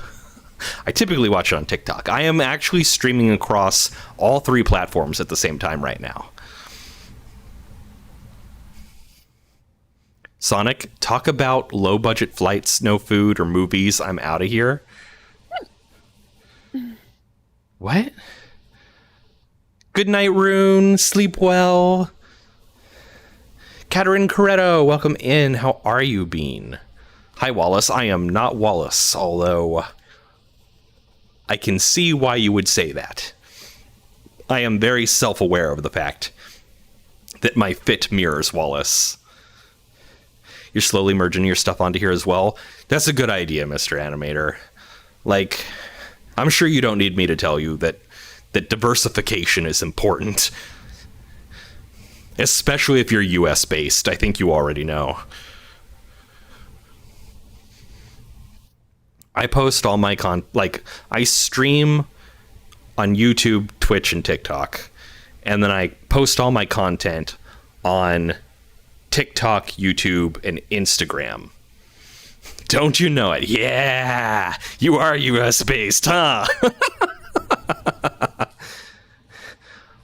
Speaker 1: I typically watch it on TikTok. I am actually streaming across all 3 platforms at the same time right now. Sonic, talk about low budget flights, no food, or movies. I'm out of here. What? Good night, Rune. Sleep well. Katerin Corretto, welcome in. How are you, Bean? Hi, Wallace. I am not Wallace, although I can see why you would say that. I am very self-aware of the fact that my fit mirrors Wallace. You're slowly merging your stuff onto here as well. That's a good idea, Mr. Animator. Like, I'm sure you don't need me to tell you that diversification is important. Especially if you're US based. I think you already know. I post all my I stream on YouTube, Twitch, and TikTok. And then I post all my content on TikTok, YouTube, and Instagram. Don't you know it? Yeah! You are US based, huh?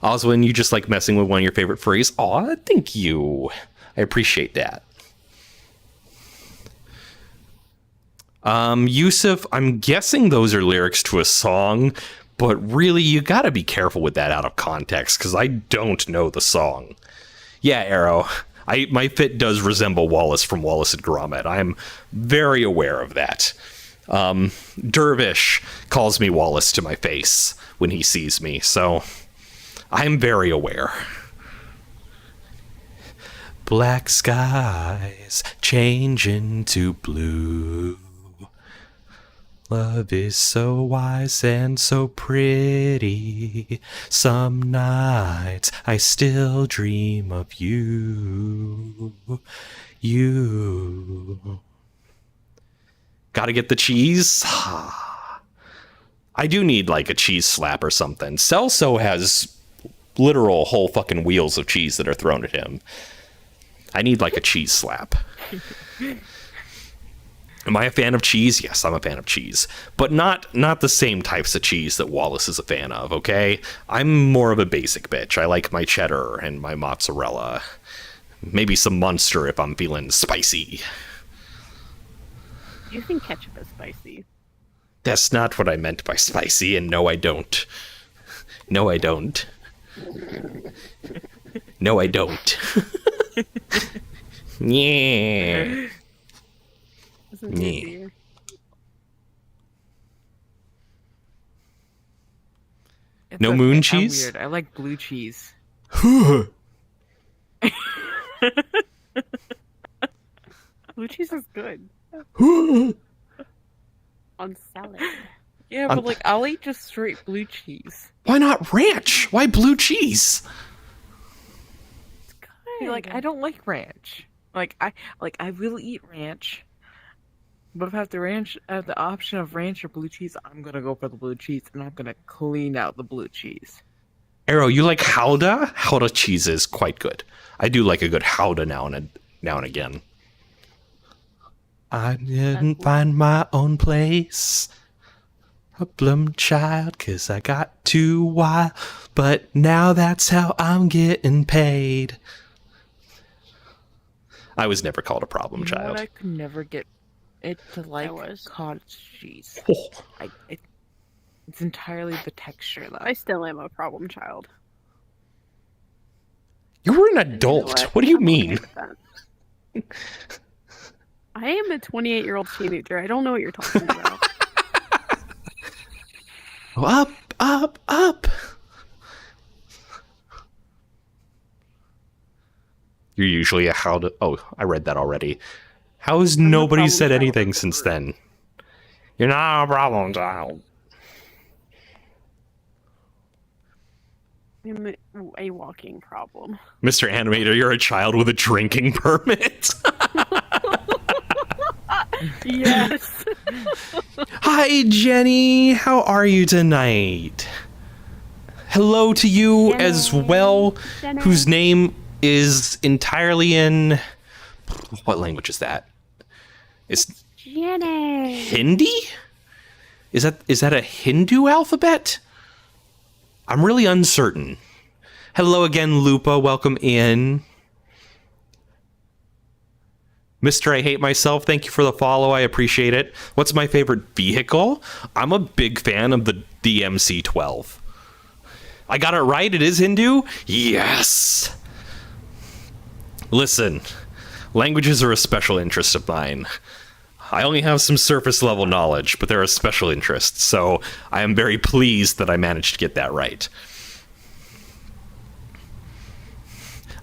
Speaker 1: Also, when you just like messing with one of your favorite furries. Aw, thank you. I appreciate that. Yusuf, I'm guessing those are lyrics to a song, but really you gotta be careful with that out of context, because I don't know the song. Yeah, Arrow. My fit does resemble Wallace from Wallace and Gromit. I'm very aware of that. Dervish calls me Wallace to my face when he sees me, so I'm very aware. Black skies change into blue. Love is so wise and so pretty. Some nights I still dream of you. You. Gotta get the cheese? I do need like a cheese slap or something. Saltzo has literal whole fucking wheels of cheese that are thrown at him. I need like a cheese slap. Am I a fan of cheese? Yes, I'm a fan of cheese. But not the same types of cheese that Wallace is a fan of, okay? I'm more of a basic bitch. I like my cheddar and my mozzarella. Maybe some Munster if I'm feeling spicy.
Speaker 4: You think ketchup is spicy?
Speaker 1: That's not what I meant by spicy, and no, I don't. No, I don't. No, I don't. Yeah. Yeah.
Speaker 3: It's
Speaker 1: No
Speaker 3: okay,
Speaker 1: moon
Speaker 3: I'm
Speaker 1: cheese?
Speaker 3: weird. I like blue cheese.
Speaker 4: Blue cheese is good. On salad.
Speaker 3: Yeah, but like I'll eat just straight blue cheese.
Speaker 1: Why not ranch? Why blue cheese?
Speaker 3: It's good. Like I don't like ranch. I will eat ranch. But if I have the option of ranch or blue cheese, I'm gonna go for the blue cheese, and I'm gonna clean out the blue cheese.
Speaker 1: Arrow, you like Gouda? Gouda cheese is quite good. I do like a good Gouda now and again. I didn't find my own place. Problem child, 'cause I got too wild. But now that's how I'm getting paid. I was never called a problem
Speaker 3: You know
Speaker 1: child.
Speaker 3: what? I could never get it to like
Speaker 4: was.
Speaker 3: cottage cheese.
Speaker 1: Oh.
Speaker 3: It's entirely the texture, though.
Speaker 4: I still am a problem child.
Speaker 1: You're an
Speaker 4: And you know
Speaker 1: adult. What do you
Speaker 4: I'm
Speaker 1: mean?
Speaker 4: okay with that. I am a 28-year-old teenager. I don't know what you're talking about.
Speaker 1: Up, up, up. You're usually a how to... Oh, I read that already. How has nobody
Speaker 4: problem
Speaker 1: said
Speaker 4: child.
Speaker 1: anything since then? You're not a problem child.
Speaker 4: I'm a walking problem.
Speaker 1: Mr. Animator, you're a child with a drinking permit.
Speaker 4: Yes.
Speaker 1: Hi, Jenny. How are you tonight? Hello to you as well,
Speaker 4: Jenny.
Speaker 1: whose name is entirely in... What language is that? It's
Speaker 4: Jenny.
Speaker 1: Hindi? Is that a Hindu alphabet? I'm really uncertain. Hello again, Lupa. Welcome in. Mr. I Hate Myself, thank you for the follow. I appreciate it. What's my favorite vehicle? I'm a big fan of the DMC-12. I got it right? It is Hindu? Yes! Listen, languages are a special interest of mine. I only have some surface level knowledge, but they're a special interest, so I am very pleased that I managed to get that right.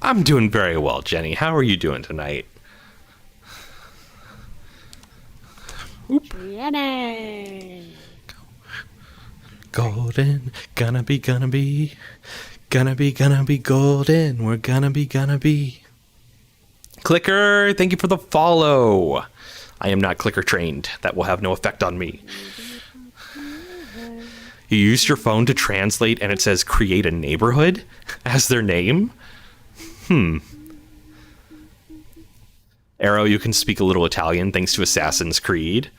Speaker 1: I'm doing very well, Jenny. How are you doing tonight?
Speaker 4: Jenny.
Speaker 1: Golden, gonna be golden. We're gonna be. Clicker, thank you for the follow. I am not clicker trained. That will have no effect on me. You used your phone to translate and it says create a neighborhood as their name? Arrow, you can speak a little Italian thanks to Assassin's Creed.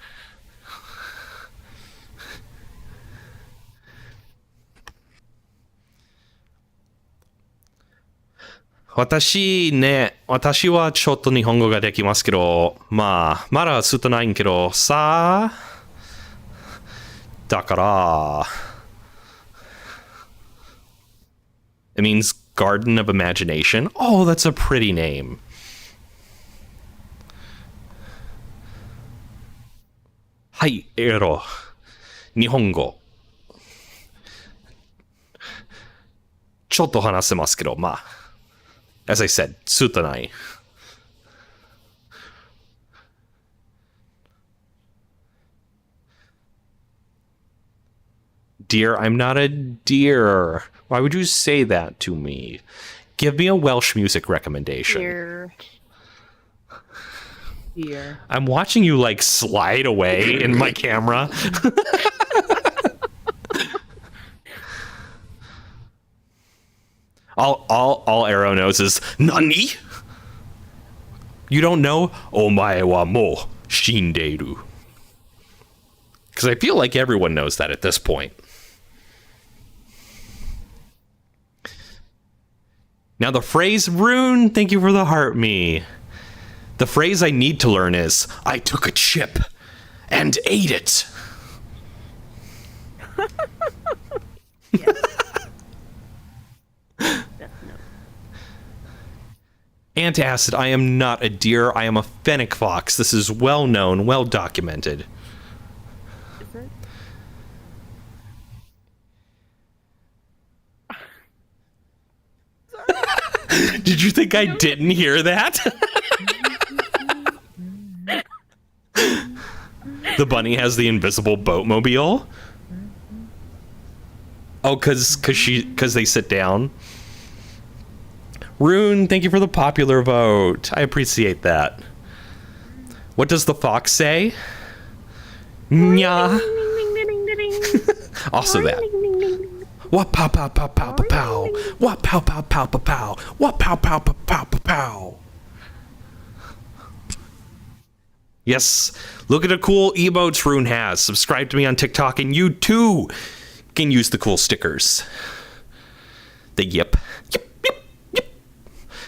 Speaker 1: Watashi wa chotto nihongo ga dekimasu kedo, mada suto nai kedo sa. Dakara. It means Garden of Imagination. Oh, that's a pretty name. Hai, ero. Nihongo. Chotto hanasemasu kedo, as I said, sutanai. Dear, I'm not a deer. Why would you say that to me? Give me a Welsh music recommendation.
Speaker 3: Dear.
Speaker 1: I'm watching you like slide away in my camera. All Arrow knows is Nani? You don't know? Omae wa mo shinderu. Because I feel like everyone knows that at this point. Now the phrase Rune, thank you for the heart me. The phrase I need to learn is I took a chip and ate it. Antacid, I am not a deer. I am a fennec fox. This is well known, well documented.
Speaker 4: Is it?
Speaker 1: Did you think I didn't hear that? The bunny has the invisible boatmobile. Oh, cause they sit down. Rune, thank you for the popular vote. I appreciate that. What does the fox say? Nya. Also that. What pow pow pow pow pow pow. What pow pow pow pow pow. What pow pow pow pow pow pow. Yes, look at the cool emotes Rune has. Subscribe to me on TikTok and you too can use the cool stickers. The yip.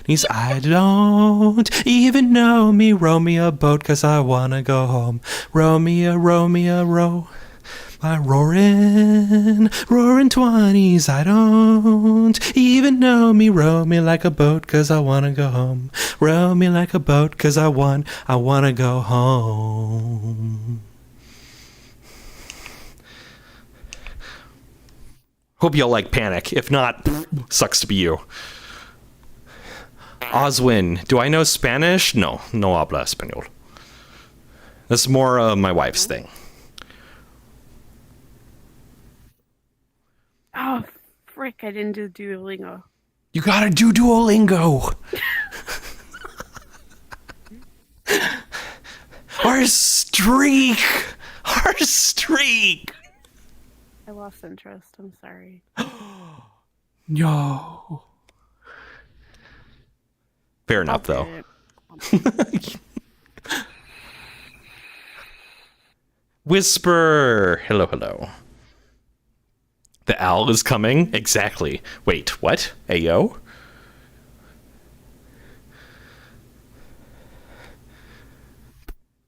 Speaker 1: He's, I don't even know me. Row me a boat cause I wanna go home. Row me a row. My roaring 20s. I don't even know me. Row me like a boat cause I wanna go home. Row me like a boat cause I wanna go home. Hope y'all like Panic. If not, sucks to be you. Oswin, do I know Spanish? No habla español. That's more my wife's thing.
Speaker 4: Oh, frick, I didn't do Duolingo.
Speaker 1: You gotta do Duolingo. Our streak.
Speaker 4: I lost interest. I'm sorry.
Speaker 1: No. Fair enough, though. Whisper. Hello. The owl is coming? Exactly. Wait, what? Ayo?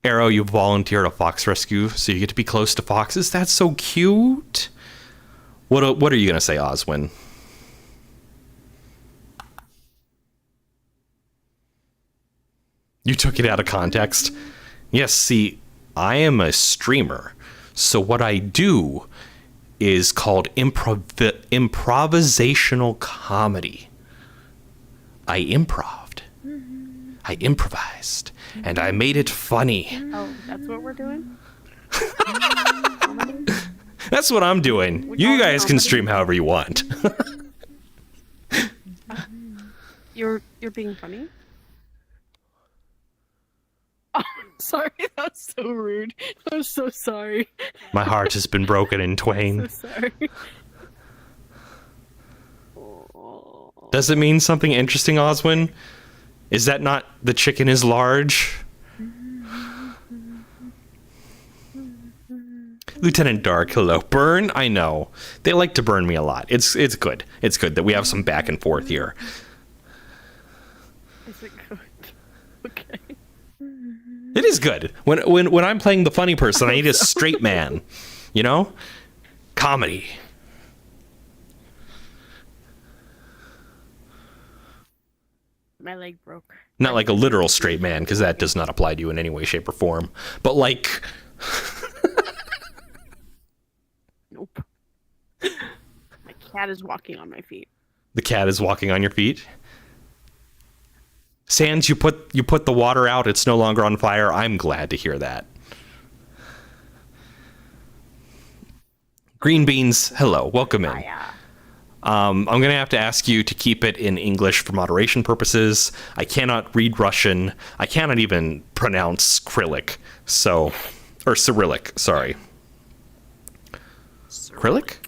Speaker 1: Arrow, you volunteered a fox rescue, so you get to be close to foxes. That's so cute. What are you going to say, Oswin? You took it out of context. Yes, see, I am a streamer. So what I do is called improvisational comedy. I improved. I improvised. And I made it funny.
Speaker 4: Oh, that's what we're doing?
Speaker 1: That's what I'm doing. You guys can stream however you want.
Speaker 4: You're being funny? Oh, sorry, that was so rude. I'm so sorry.
Speaker 1: My heart has been broken in twain.
Speaker 4: So sorry.
Speaker 1: Does it mean something interesting, Oswin? Is that not the chicken is large? Lieutenant Dark, hello. Burn? I know. They like to burn me a lot. It's good. It's good that we have some back and forth here.
Speaker 4: Is it good? Okay.
Speaker 1: It is good. When I'm playing the funny person, I need a straight man. You know? Comedy.
Speaker 4: My leg broke.
Speaker 1: Not like a literal straight man, because that does not apply to you in any way, shape, or form. But like...
Speaker 4: Nope. My cat is walking on my feet.
Speaker 1: The cat is walking on your feet. Sans, you put the water out. It's no longer on fire. I'm glad to hear that. Green Beans, hello. Welcome in. I'm going to have to ask you to keep it in English for moderation purposes. I cannot read Russian. I cannot even pronounce Cyrillic. Or Cyrillic, sorry. Cyrillic?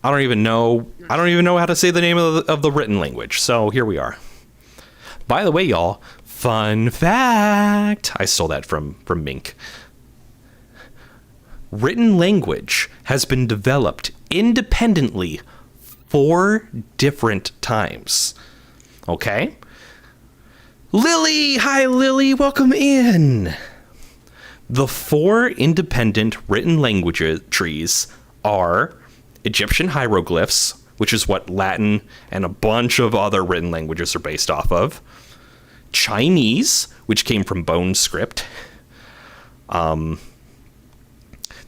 Speaker 1: I don't even know how to say the name of the written language. So here we are. By the way, y'all, fun fact. I stole that from Mink. Written language has been developed independently 4 different times. Okay? Lily! Hi, Lily! Welcome in! The 4 independent written language trees are Egyptian hieroglyphs, which is what Latin and a bunch of other written languages are based off of. Chinese, which came from bone script.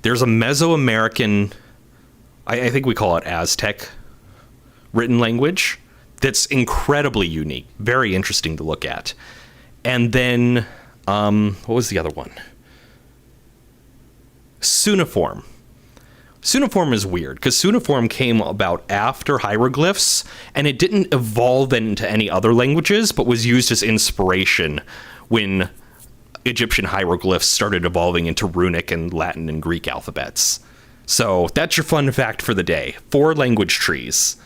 Speaker 1: There's a Mesoamerican, I think we call it Aztec, written language that's incredibly unique, very interesting to look at. And then, what was the other one? Cuneiform. Cuneiform is weird because cuneiform came about after hieroglyphs, and it didn't evolve into any other languages, but was used as inspiration when Egyptian hieroglyphs started evolving into runic and Latin and Greek alphabets. So that's your fun fact for the day. 4 language trees.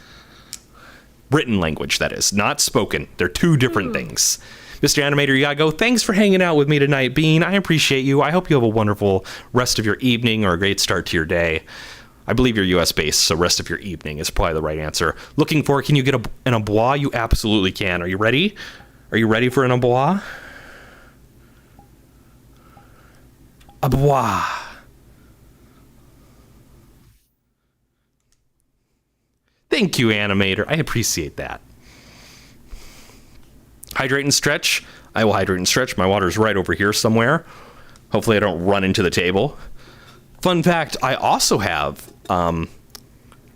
Speaker 1: Written language, that is, not spoken. They're 2 different things. Mr. Animator, you gotta go. Thanks for hanging out with me tonight, Bean. I appreciate you. I hope you have a wonderful rest of your evening or a great start to your day. I believe you're US based, so rest of your evening is probably the right answer. Looking for, can you get an abois? You absolutely can. Are you ready? Are you ready for an abois? Abois. Thank you, Animator. I appreciate that. Hydrate and stretch. I will hydrate and stretch. My water's right over here somewhere. Hopefully I don't run into the table. Fun fact, I also have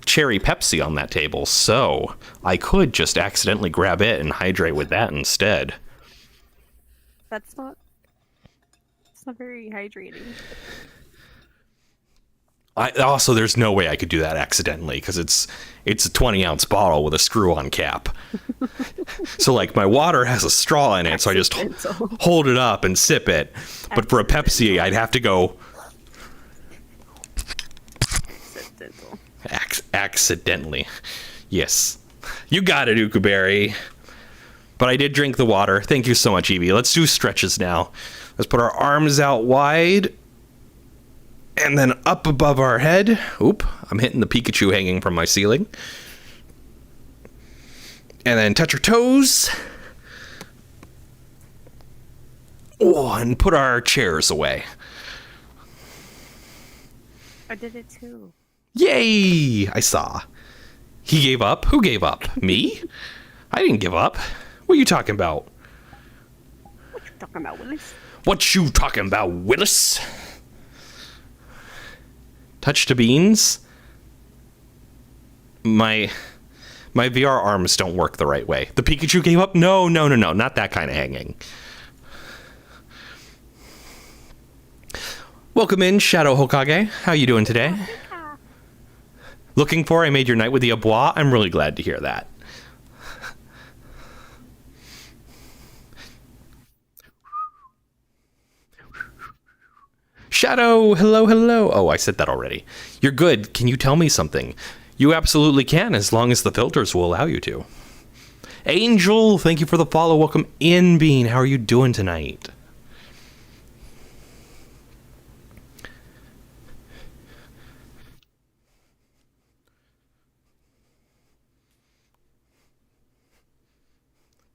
Speaker 1: cherry Pepsi on that table, so I could just accidentally grab it and hydrate with that instead.
Speaker 4: It's not very hydrating.
Speaker 1: There's no way I could do that accidentally because it's a 20-ounce bottle with a screw-on cap. So like my water has a straw in it, so I just hold it up and sip it. But for a Pepsi, I'd have to go accidentally. Yes, you got it, Ukuberry. But I did drink the water. Thank you so much, Evie. Let's do stretches now. Let's put our arms out wide. And then up above our head. Oop, I'm hitting the Pikachu hanging from my ceiling. And then touch your toes. Oh, and put our chairs away.
Speaker 4: I did it too.
Speaker 1: Yay! I saw. He gave up? Who gave up? Me? I didn't give up. What are you talking about?
Speaker 4: What you talking about, Willis?
Speaker 1: What you talking about, Willis? Touch to beans? My VR arms don't work the right way. The Pikachu gave up? No, not that kind of hanging. Welcome in, Shadow Hokage. How you doing today? Looking for I made your night with the abois? I'm really glad to hear that. Shadow, hello. Oh, I said that already. You're good. Can you tell me something? You absolutely can, as long as the filters will allow you to. Angel, thank you for the follow. Welcome in, Bean. How are you doing tonight?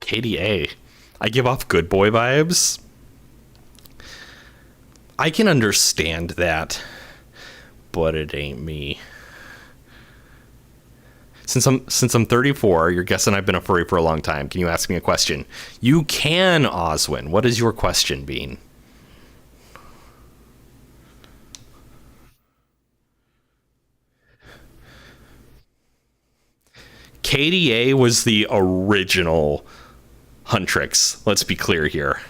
Speaker 1: KDA. I give off good boy vibes. I can understand that, but it ain't me. Since I'm 34, you're guessing I've been a furry for a long time. Can you ask me a question? You can, Oswin. What is your question, Bean? KDA was the original Huntrix. Let's be clear here.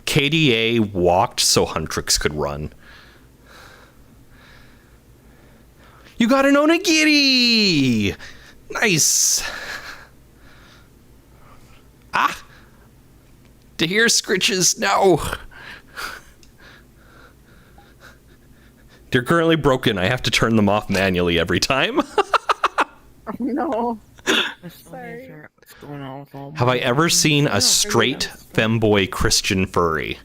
Speaker 1: KDA walked so Huntrix could run. You got an onigiri! Nice! Ah! To hear scritches, no! They're currently broken. I have to turn them off manually every time.
Speaker 4: Oh no.
Speaker 3: Sorry. What's going on with all
Speaker 1: Have I ever seen a straight femboy Christian furry?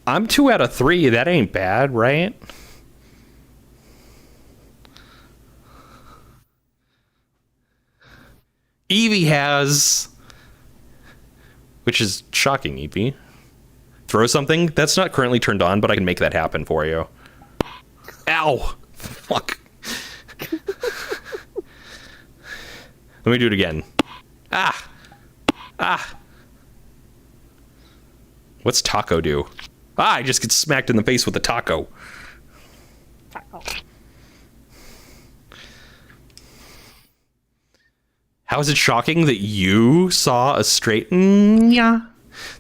Speaker 1: I'm 2 out of 3. That ain't bad, right? Evie has, which is shocking, Evie. Throw something? That's not currently turned on, but I can make that happen for you. Ow! Fuck. Let me do it again. Ah! Ah! What's taco do? Ah, I just get smacked in the face with a taco.
Speaker 4: Taco.
Speaker 1: How is it shocking that you saw a straight... yeah.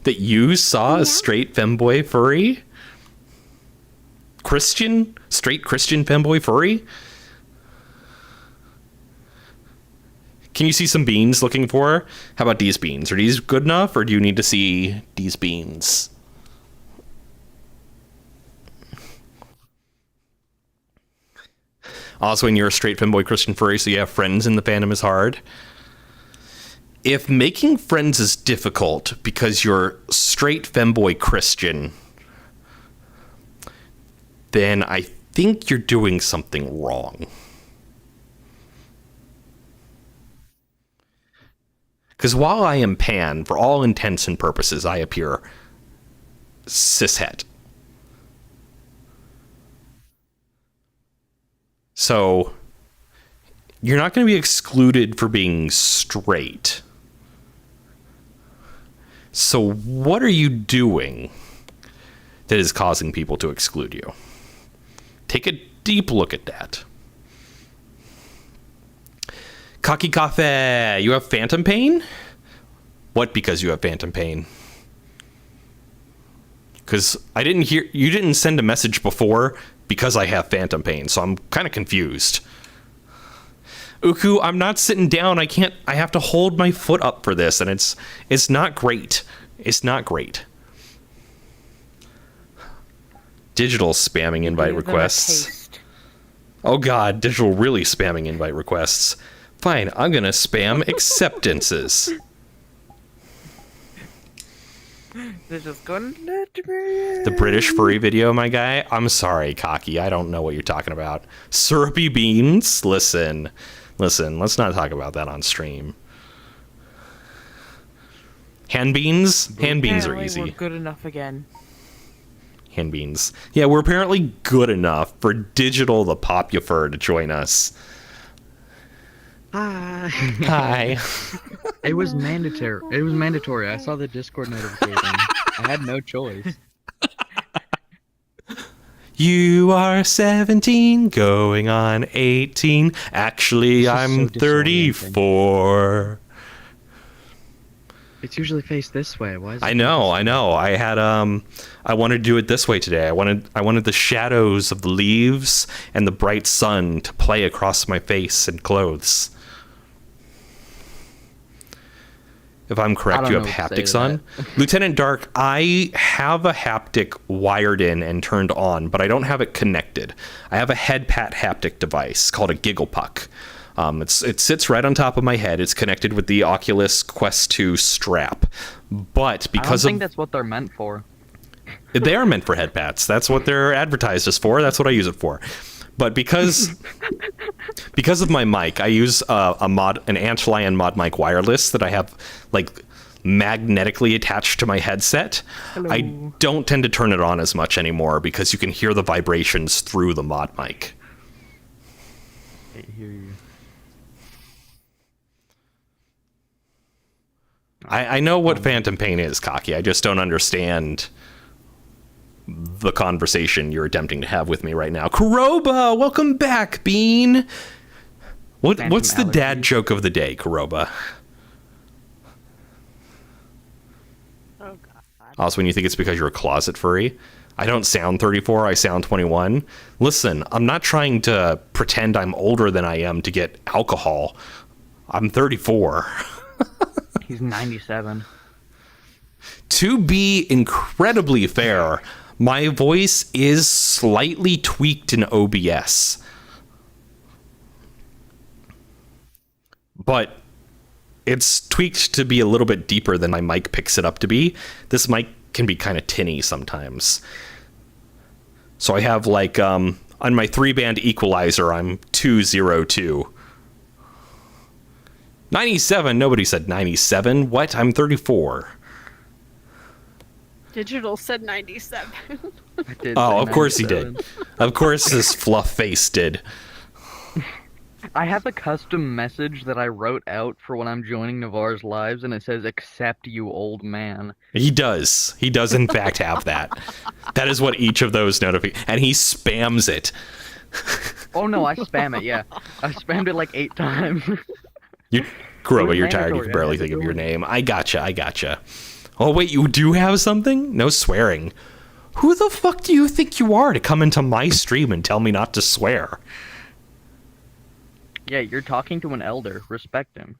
Speaker 1: That you saw a straight femboy furry? Christian? Straight Christian femboy furry? Can you see some beans looking for? How about these beans? Are these good enough, or do you need to see these beans? Also, when you're a straight femboy Christian furry, so you have friends in the fandom is hard. If making friends is difficult because you're straight femboy Christian, then I think you're doing something wrong. Because while I am pan, for all intents and purposes, I appear cishet. So, you're not going to be excluded for being straight. So, what are you doing that is causing people to exclude you? Take a deep look at that. Kaki Cafe, you have phantom pain? What, because you have phantom pain? Because I didn't hear, you didn't send a message before because I have phantom pain, so I'm kind of confused. Uku, I'm not sitting down. I have to hold my foot up for this, and it's not great. It's not great. Digital spamming invite requests. Oh god, digital really spamming invite requests. Fine, I'm gonna spam acceptances.
Speaker 3: They're just going, let me in.
Speaker 1: The British furry video, my guy? I'm sorry, Cocky. I don't know what you're talking about. Syrupy beans? Listen, let's not talk about that on stream. Hand beans? Hand beans are
Speaker 3: Apparently we're
Speaker 1: easy.
Speaker 3: good enough again.
Speaker 1: Hand beans. Yeah, we're apparently good enough for Digital the Popular to join us.
Speaker 6: Hi.
Speaker 1: Hi.
Speaker 6: It was mandatory. It was mandatory. I saw the Discord notification. I had no choice.
Speaker 1: You are 17, going on 18. Actually,
Speaker 6: This is
Speaker 1: I'm
Speaker 6: so disorienting.
Speaker 1: 34.
Speaker 6: It's usually faced this way. Why is it
Speaker 1: I know. I had I wanted to do it this way today. I wanted the shadows of the leaves and the bright sun to play across my face and clothes. If I'm correct,
Speaker 6: don't
Speaker 1: you have
Speaker 6: know what to
Speaker 1: haptics
Speaker 6: say to
Speaker 1: on. Lieutenant Dark, I have a haptic wired in and turned on, but I don't have it connected. I have a head pat haptic device called a Giggle Puck. It sits right on top of my head. It's connected with the Oculus Quest 2 strap. But
Speaker 6: I don't
Speaker 1: because
Speaker 6: think
Speaker 1: of
Speaker 6: that's what they're meant for.
Speaker 1: they are meant for head pats. That's what they're advertised as for. That's what I use it for. But because of my mic, I use an Antlion Mod Mic wireless that I have like magnetically attached to my headset.
Speaker 3: Hello.
Speaker 1: I don't tend to turn it on as much anymore because you can hear the vibrations through the mod mic.
Speaker 6: I hear you.
Speaker 1: I know what phantom pain is, Cocky. I just don't understand the conversation you're attempting to have with me right now. Kuroba, welcome back, Bean. What's the dad
Speaker 6: allergies.
Speaker 1: joke of the day, Kuroba?
Speaker 4: Oh god.
Speaker 1: Also, when you think it's because you're a closet furry. I don't sound 34, I sound 21. Listen, I'm not trying to pretend I'm older than I am to get alcohol. I'm 34.
Speaker 6: He's 97.
Speaker 1: To be incredibly fair, my voice is slightly tweaked in OBS. But it's tweaked to be a little bit deeper than my mic picks it up to be. This mic can be kind of tinny sometimes. So I have like, on my 3-band equalizer, I'm 202. 97? Nobody said 97. What? I'm 34.
Speaker 4: Digital said 97.
Speaker 6: I did
Speaker 1: Oh,
Speaker 6: say
Speaker 1: of course he
Speaker 6: 97.
Speaker 1: did. Of course this fluff face did.
Speaker 6: I have a custom message that I wrote out for when I'm joining Navarre's lives, and it says, "Accept, you old man."
Speaker 1: He does. He does, in fact, have that. That is what each of those notifications... And he spams it.
Speaker 6: Oh no, I spam it, yeah. I spammed it like 8 times.
Speaker 1: Kuroba, you're tired. You
Speaker 6: mandatory.
Speaker 1: can
Speaker 6: I
Speaker 1: barely
Speaker 6: had to
Speaker 1: think of
Speaker 6: do
Speaker 1: your
Speaker 6: it.
Speaker 1: name. I gotcha. Oh, wait, you do have something? No swearing. Who the fuck do you think you are to come into my stream and tell me not to swear?
Speaker 6: Yeah, you're talking to an elder. Respect him.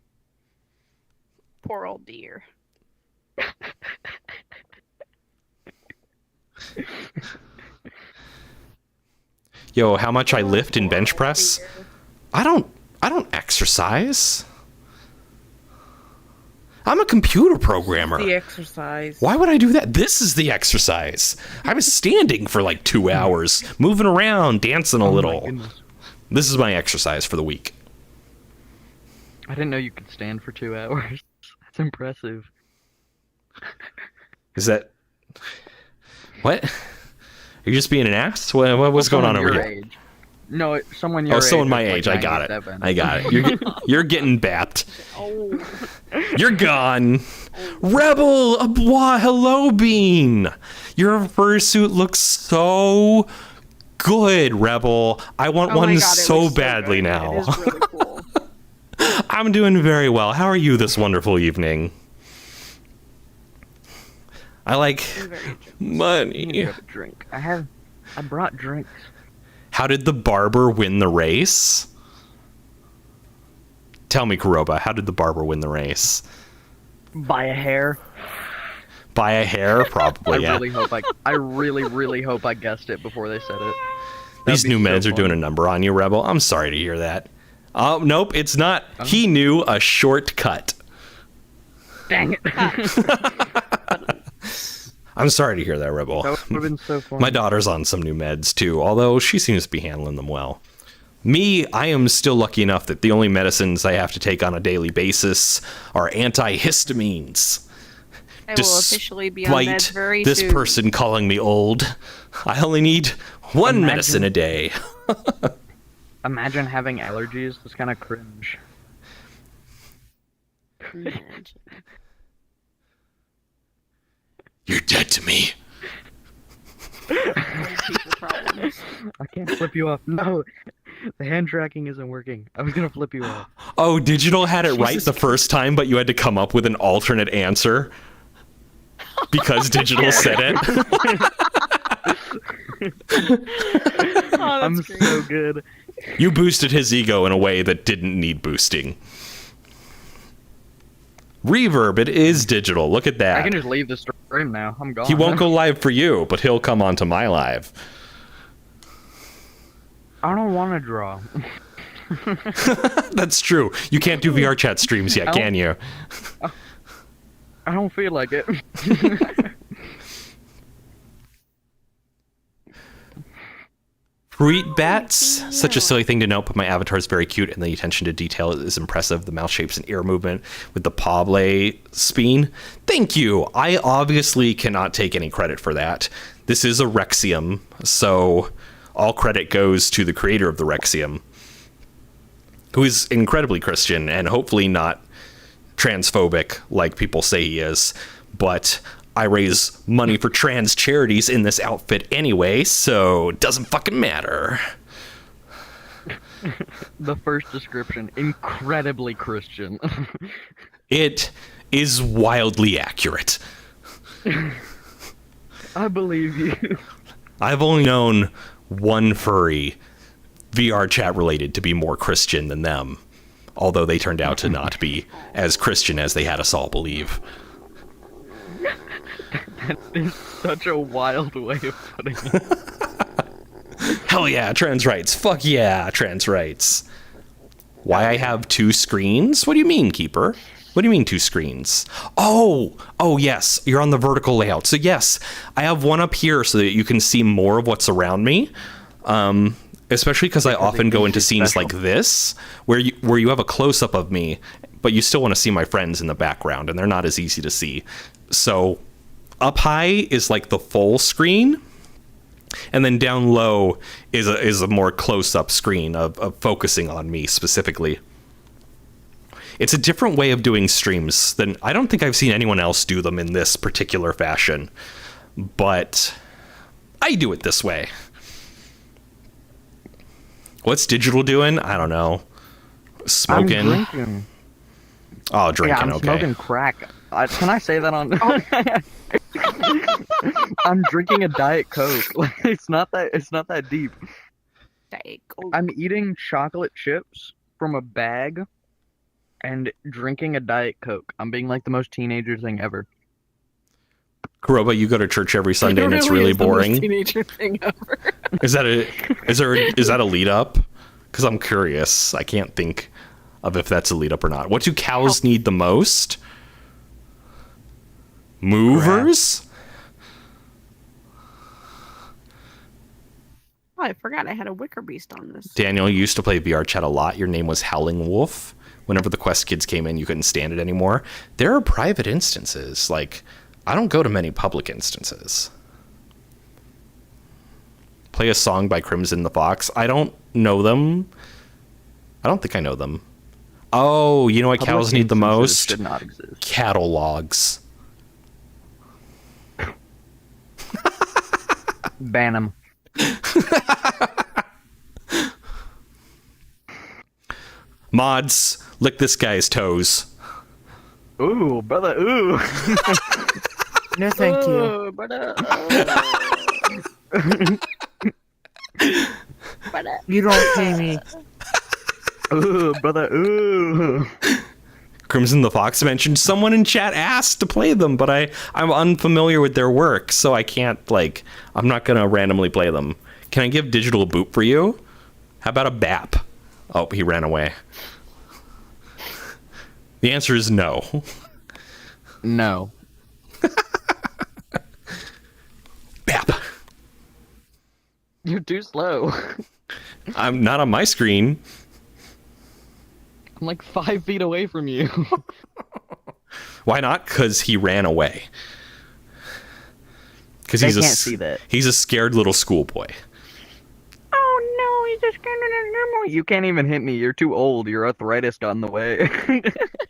Speaker 4: Poor old dear.
Speaker 1: Yo, how much I lift in bench press? I don't exercise. I'm a computer programmer.
Speaker 3: The exercise.
Speaker 1: Why would I do that? This is the exercise. I was standing for like 2 hours, moving around, dancing a
Speaker 6: Oh my
Speaker 1: little.
Speaker 6: goodness.
Speaker 1: This is my exercise for the week.
Speaker 6: I didn't know you could stand for 2 hours. That's impressive.
Speaker 1: Is that... What? Are you just being an ass? What's going on over
Speaker 6: Your
Speaker 1: here?
Speaker 6: age. No, someone your
Speaker 1: Oh,
Speaker 6: age.
Speaker 1: someone my
Speaker 6: is, like,
Speaker 1: age. I got it.
Speaker 6: 97.
Speaker 1: I got it. You're getting bapped.
Speaker 4: Oh.
Speaker 1: You're gone. Rebel, Abois, hello, Bean. Your fursuit looks so good, Rebel. I want
Speaker 4: Oh my
Speaker 1: one
Speaker 4: God, it
Speaker 1: so
Speaker 4: looks
Speaker 1: badly
Speaker 4: good.
Speaker 1: now.
Speaker 4: It is really cool.
Speaker 1: I'm doing very well. How are you this wonderful evening? I like
Speaker 4: I'm very jealous.
Speaker 6: You need
Speaker 1: money.
Speaker 6: to have a drink. I brought drinks.
Speaker 1: How did the barber win the race? Tell me, Kuroba, how did the barber win the race?
Speaker 6: By a hair.
Speaker 1: By a hair? Probably, yeah.
Speaker 6: I really hope I guessed it before they said it.
Speaker 1: These
Speaker 6: That'd be
Speaker 1: new
Speaker 6: so
Speaker 1: meds are doing a
Speaker 6: funny.
Speaker 1: number on you, Rebel. I'm sorry to hear that. Nope, it's not. He knew a shortcut.
Speaker 6: Dang it.
Speaker 1: I'm sorry to hear that, Rebel.
Speaker 6: That would have been so funny.
Speaker 1: My daughter's on some new meds, too, although she seems to be handling them well. Me, I am still lucky enough that the only medicines I have to take on a daily basis are antihistamines.
Speaker 4: I will officially be on meds
Speaker 1: Despite
Speaker 4: very
Speaker 1: this
Speaker 4: soon.
Speaker 1: person calling me old, I only need one
Speaker 6: Imagine-
Speaker 1: medicine a day.
Speaker 6: Imagine having allergies. That's kind of cringe.
Speaker 4: Imagine.
Speaker 1: You're dead to me.
Speaker 4: People problems.
Speaker 6: I can't flip you off. No, the hand tracking isn't working. I was gonna flip you off.
Speaker 1: Oh, Digital had it right the first time, but you had to come up with an alternate answer because Digital said it.
Speaker 4: Oh,
Speaker 6: I'm
Speaker 4: that's great.
Speaker 6: so good.
Speaker 1: You boosted his ego in a way that didn't need boosting. Reverb, it is Digital. Look at
Speaker 6: I
Speaker 1: that.
Speaker 6: can just leave the stream now. I'm gone.
Speaker 1: He won't go live for you, but he'll come onto my live.
Speaker 6: I don't want to draw.
Speaker 1: That's true. You can't do VRChat streams yet, can you?
Speaker 6: I don't feel like it.
Speaker 1: Fruit bats, such a silly thing to note, but my avatar is very cute and the attention to detail is impressive. The mouth shapes and ear movement with the paw blade spine. Thank you. I obviously cannot take any credit for that. This is a Rexium, so all credit goes to the creator of the Rexium, who is incredibly Christian and hopefully not transphobic like people say he is, but I raise money for trans charities in this outfit anyway, so it doesn't fucking matter.
Speaker 6: The first description, incredibly Christian.
Speaker 1: It is wildly accurate.
Speaker 6: I believe you.
Speaker 1: I've only known one furry VRChat related to be more Christian than them, although they turned out to not be as Christian as they had us all believe.
Speaker 6: That is such a wild way of putting it.
Speaker 1: Hell yeah, trans rights. Fuck yeah, trans rights. Why I have two screens? What do you mean, Keeper? What do you mean two screens? Oh, yes, you're on the vertical layout. So yes, I have one up here so that you can see more of what's around me. Especially because I often go into scenes like this, where you have a close-up of me, but you still want to see my friends in the background, and they're not as easy to see. So up high is like the full screen, and then down low is a more close-up screen of focusing on me specifically. It's a different way of doing streams than I don't think I've seen anyone else do them in this particular fashion, but I do it this way. What's Digital doing? I don't know. Smoking?
Speaker 6: I'm drinking.
Speaker 1: Oh, drinking,
Speaker 6: Yeah, I'm
Speaker 1: okay.
Speaker 6: smoking crack. Can I say that on? I'm drinking a Diet Coke. It's not that deep.
Speaker 4: Diet Coke.
Speaker 6: I'm eating chocolate chips from a bag and drinking a Diet Coke. I'm being like the most teenager thing ever.
Speaker 1: Kuroba, you go to church every Sunday and it's really
Speaker 4: is the most
Speaker 1: boring.
Speaker 4: teenager thing ever.
Speaker 1: Is that a lead up? Because I'm curious. I can't think of if that's a lead up or not. What do cows need the most? Movers?
Speaker 4: Oh, I forgot I had a Wicker Beast on this.
Speaker 1: Daniel, you used to play VRChat a lot. Your name was Howling Wolf. Whenever the Quest kids came in, you couldn't stand it anymore. There are private instances. Like, I don't go to many public instances. Play a song by Crimson the Fox. I don't know them. I don't think I know them. Oh, you know what cows need the
Speaker 6: Public
Speaker 1: most?
Speaker 6: instances did not exist.
Speaker 1: Cattle logs.
Speaker 6: Ban them.
Speaker 1: Mods, lick this guy's toes.
Speaker 6: Ooh, brother, ooh.
Speaker 3: No, thank you.
Speaker 4: Oh, brother. Brother.
Speaker 3: You don't pay me.
Speaker 6: Ooh, brother, ooh.
Speaker 1: Crimson the Fox mentioned someone in chat asked to play them, but I'm unfamiliar with their work, so I can't, I'm not going to randomly play them. Can I give Digital a boop for you? How about a bap? Oh, he ran away. The answer is no.
Speaker 6: No.
Speaker 1: Bap.
Speaker 6: You're too slow.
Speaker 1: I'm not on my screen.
Speaker 6: I'm like 5 feet away from you.
Speaker 1: Why not? Because he ran away. Because
Speaker 6: They can't see that.
Speaker 1: He's a scared little schoolboy.
Speaker 6: Oh no, he's just scared of the normal. You can't even hit me. You're too old. Your arthritis got in the way.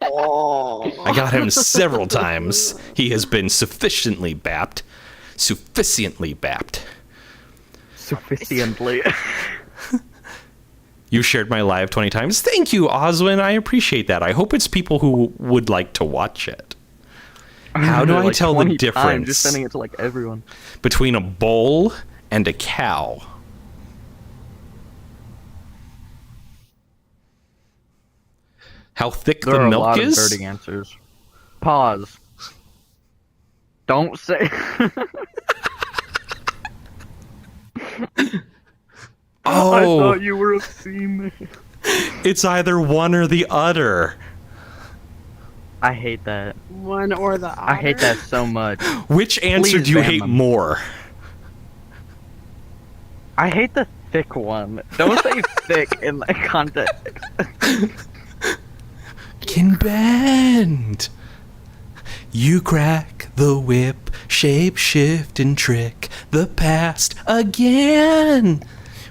Speaker 1: I got him several times. He has been sufficiently bapped. Sufficiently bapped.
Speaker 6: Sufficiently.
Speaker 1: You shared my live 20 times. Thank you, Oswin. I appreciate that. I hope it's people who would like to watch it. How do I
Speaker 6: Like
Speaker 1: tell the
Speaker 6: 20 times,
Speaker 1: difference
Speaker 6: just sending it to like everyone.
Speaker 1: between a bull and a cow? How thick
Speaker 6: There
Speaker 1: the
Speaker 6: are a
Speaker 1: milk
Speaker 6: lot
Speaker 1: is?
Speaker 6: of dirty answers. Pause. Don't say.
Speaker 1: Oh,
Speaker 6: I thought you were a female.
Speaker 1: it's either one or the other.
Speaker 6: I hate that.
Speaker 4: One or the other.
Speaker 6: I hate that so much.
Speaker 1: Which answer
Speaker 6: Please
Speaker 1: do you
Speaker 6: ban
Speaker 1: hate
Speaker 6: them.
Speaker 1: more?
Speaker 6: I hate the thick one. Don't say thick in that context.
Speaker 1: Can bend. You crack the whip, shape shift and trick the past again.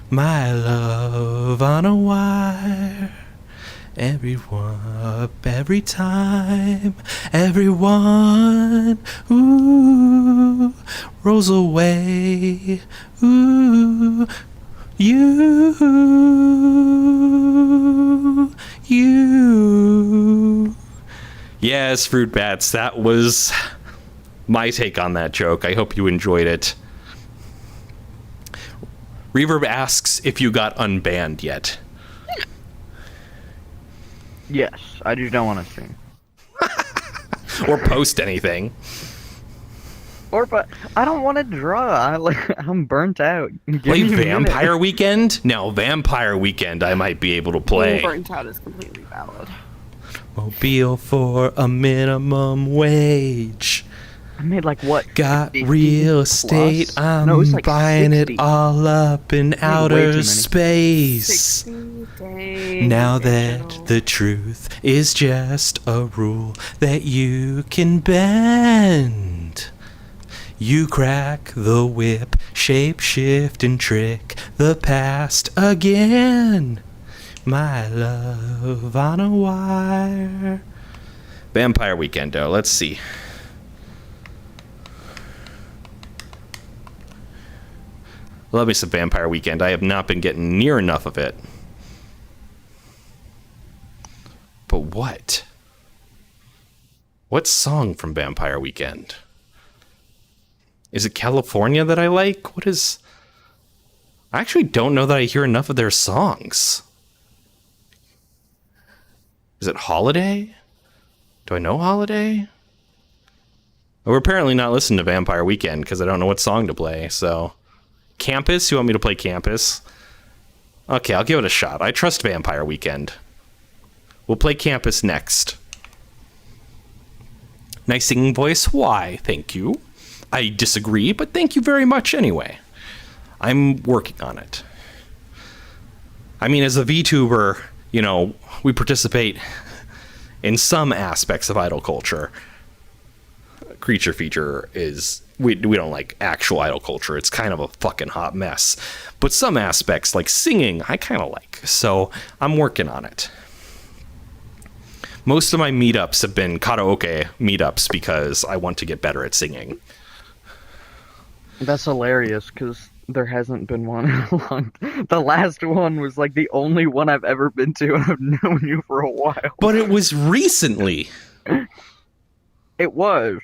Speaker 1: My love on a wire. Everyone up every time. Everyone rolls away. Ooh, you. Yes, Fruit Bats, that was my take on that joke. I hope you enjoyed it. Reverb asks if you got unbanned yet.
Speaker 6: Yes, I just don't want to stream.
Speaker 1: Or post anything.
Speaker 6: But I don't want to draw. I'm burnt out. Give
Speaker 1: Play
Speaker 6: me a minute.
Speaker 1: Vampire Weekend? No, Vampire Weekend I might be able to play.
Speaker 4: Burnt out is completely valid.
Speaker 1: Mobile for a minimum wage.
Speaker 6: I made like what?
Speaker 1: Got
Speaker 6: 50
Speaker 1: real
Speaker 6: plus?
Speaker 1: estate, I'm
Speaker 6: No, it's like
Speaker 1: buying
Speaker 6: 60.
Speaker 1: it all up in
Speaker 6: way too
Speaker 1: outer
Speaker 6: many.
Speaker 1: space.
Speaker 4: 60 days.
Speaker 1: Now that the truth is just a rule that you can bend. You crack the whip, shape shift and trick the past again. My love on a wire. Vampire Weekendo, let's see. Love me some Vampire Weekend. I have not been getting near enough of it. But what? What song from Vampire Weekend? Is it California that I like? What is... I actually don't know that I hear enough of their songs. Is it Holiday? Do I know Holiday? We're apparently not listening to Vampire Weekend because I don't know what song to play, so... Campus? You want me to play Campus? Okay, I'll give it a shot. I trust Vampire Weekend. We'll play Campus next. Nice singing voice. Why? Thank you. I disagree, but thank you very much anyway. I'm working on it. I mean, as a VTuber, you know, we participate in some aspects of idol culture. Creature Feature is... We don't like actual idol culture. It's kind of a fucking hot mess. But some aspects, like singing, I kind of like. So I'm working on it. Most of my meetups have been karaoke meetups because I want to get better at singing.
Speaker 6: That's hilarious because there hasn't been one in a long. The last one was like the only one I've ever been to, and I've known you for a while.
Speaker 1: But it was recently.
Speaker 6: It was.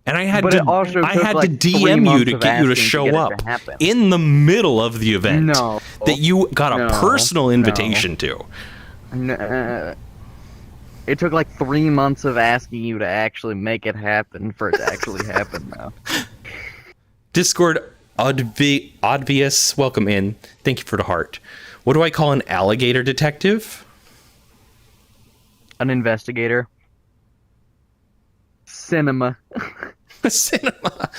Speaker 1: And I had
Speaker 6: But
Speaker 1: to
Speaker 6: it also
Speaker 1: I
Speaker 6: took,
Speaker 1: had
Speaker 6: like,
Speaker 1: to
Speaker 6: 3
Speaker 1: DM you
Speaker 6: months
Speaker 1: to
Speaker 6: of
Speaker 1: get you to
Speaker 6: asking to
Speaker 1: show
Speaker 6: get it
Speaker 1: up
Speaker 6: to happen.
Speaker 1: in the middle of the event
Speaker 6: No.
Speaker 1: that you got a
Speaker 6: No.
Speaker 1: personal
Speaker 6: No.
Speaker 1: invitation to.
Speaker 6: It took like 3 months of asking you to actually make it happen for it to actually happen now.
Speaker 1: Discord Obvious, welcome in. Thank you for the heart. What do I call an alligator detective?
Speaker 6: An investigator. Cinema.
Speaker 1: Cinema.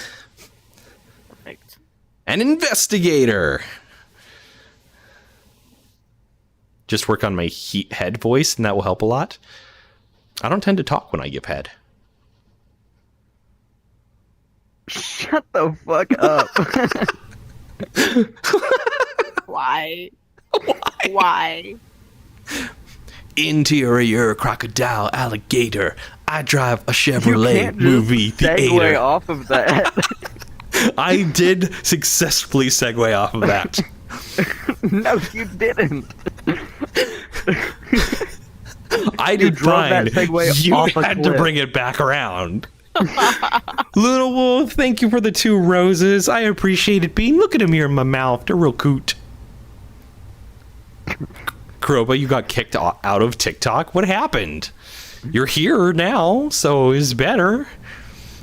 Speaker 4: Perfect.
Speaker 1: An investigator. Just work on my head voice, and that will help a lot. I don't tend to talk when I give head.
Speaker 6: Shut the fuck up.
Speaker 4: Why? Why?
Speaker 1: Interior crocodile alligator. I drive a
Speaker 6: You
Speaker 1: Chevrolet
Speaker 6: can't just
Speaker 1: movie
Speaker 6: segue
Speaker 1: theater.
Speaker 6: off of that.
Speaker 1: I did successfully segue off of that.
Speaker 6: No, you didn't.
Speaker 1: I did
Speaker 6: drove that
Speaker 1: fine.
Speaker 6: segue
Speaker 1: You
Speaker 6: off a
Speaker 1: had to
Speaker 6: cliff.
Speaker 1: bring it back around. Little Wolf, thank you for the 2 roses. I appreciate it, Bean. Look at them here in my mouth. They're real cute. Kuroba, you got kicked out of TikTok. What happened? You're here now, so it's better.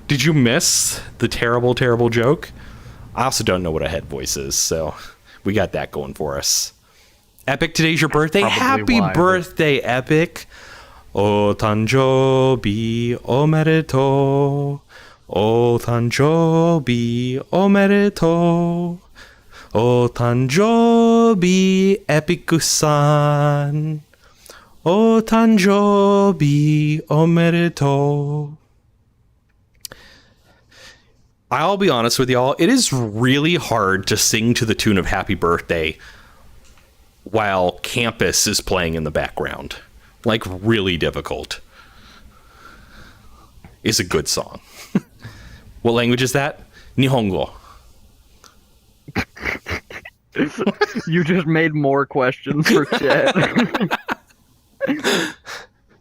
Speaker 1: Did you miss the terrible, terrible joke? I also don't know what a head voice is, so we got that going for us. Epic, today's your birthday.
Speaker 6: Probably
Speaker 1: Happy
Speaker 6: why, but-
Speaker 1: birthday, Epic. O tanjobi omedetou. O tanjobi omedetou. O tanjobi Epic-san. O tanjobi omedetou. I'll be honest with y'all, it is really hard to sing to the tune of Happy Birthday while Campus is playing in the background. Like, really difficult. It's a good song. What language is that? Nihongo.
Speaker 6: You just made more questions for chat.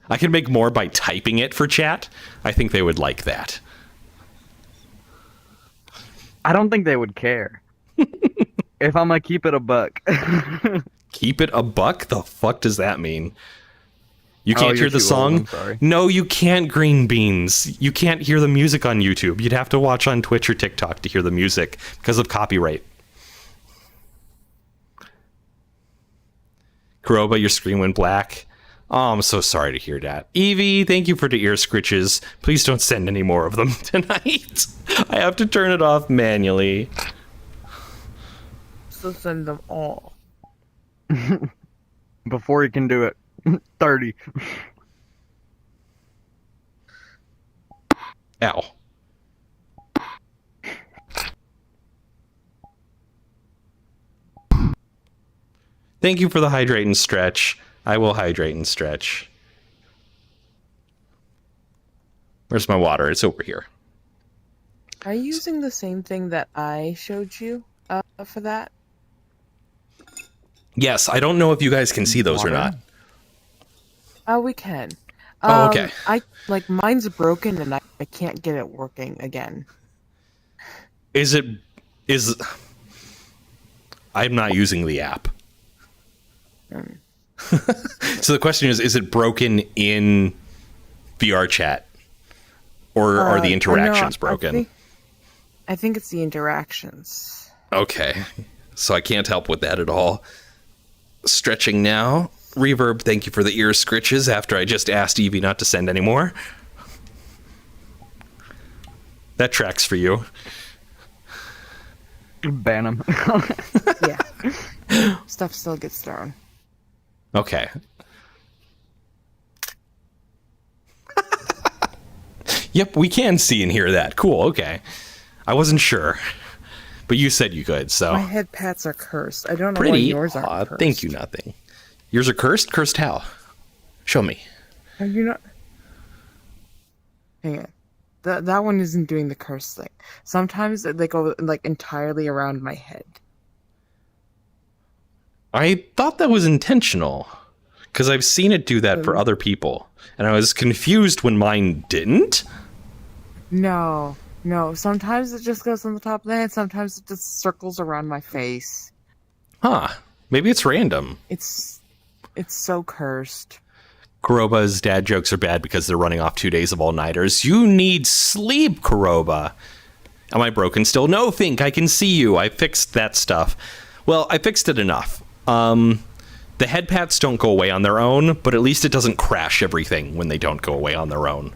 Speaker 1: I can make more by typing it for chat. I think they would like that.
Speaker 6: I don't think they would care. If I'm gonna keep it a buck.
Speaker 1: Keep it a buck? The fuck does that mean? You can't
Speaker 6: you're
Speaker 1: hear the
Speaker 6: too old,
Speaker 1: song?
Speaker 6: I'm sorry.
Speaker 1: No, you can't, Green Beans. You can't hear the music on YouTube. You'd have to watch on Twitch or TikTok to hear the music because of copyright. Kuroba, your screen went black. Oh, I'm so sorry to hear that. Evie, thank you for the ear scritches. Please don't send any more of them tonight. I have to turn it off manually.
Speaker 3: So send them all.
Speaker 6: Before you can do it. 30.
Speaker 1: Ow. Thank you for the hydrate and stretch. I will hydrate and stretch. Where's my water? It's over here.
Speaker 3: Are you using the same thing that I showed you for that?
Speaker 1: Yes, I don't know if you guys can see those or not.
Speaker 3: Oh, we can.
Speaker 1: Oh, okay.
Speaker 3: Mine's broken and I can't get it working again.
Speaker 1: I'm not using the app. So the question is it broken in VRChat? Or are the interactions broken?
Speaker 3: I think it's the interactions.
Speaker 1: Okay. So I can't help with that at all. Stretching now. Reverb, thank you for the ear scritches after I just asked Evie not to send any more. That tracks for you.
Speaker 6: Ban them.
Speaker 3: Yeah. Stuff still gets thrown.
Speaker 1: Okay. Yep, we can see and hear that. Cool, okay. I wasn't sure. But you said you could, so.
Speaker 3: My head pats are cursed. I don't know why
Speaker 1: Pretty.
Speaker 3: yours aren't
Speaker 1: Aw,
Speaker 3: cursed.
Speaker 1: thank you, nothing. Yours are cursed? Cursed how? Show me.
Speaker 3: Are you not? Hang on. That one isn't doing the curse thing. Sometimes they go like entirely around my head.
Speaker 1: I thought that was intentional. Because I've seen it do that for other people. And I was confused when mine didn't.
Speaker 3: No. Sometimes it just goes on the top of the head. Sometimes it just circles around my face.
Speaker 1: Huh. Maybe it's random.
Speaker 3: It's so cursed.
Speaker 1: Kuroba's dad jokes are bad because they're running off 2 days of all-nighters. You need sleep, Kuroba. Am I broken still? No, Fink, I can see you. I fixed that stuff. Well, I fixed it enough. The head pats don't go away on their own, but at least it doesn't crash everything when they don't go away on their own.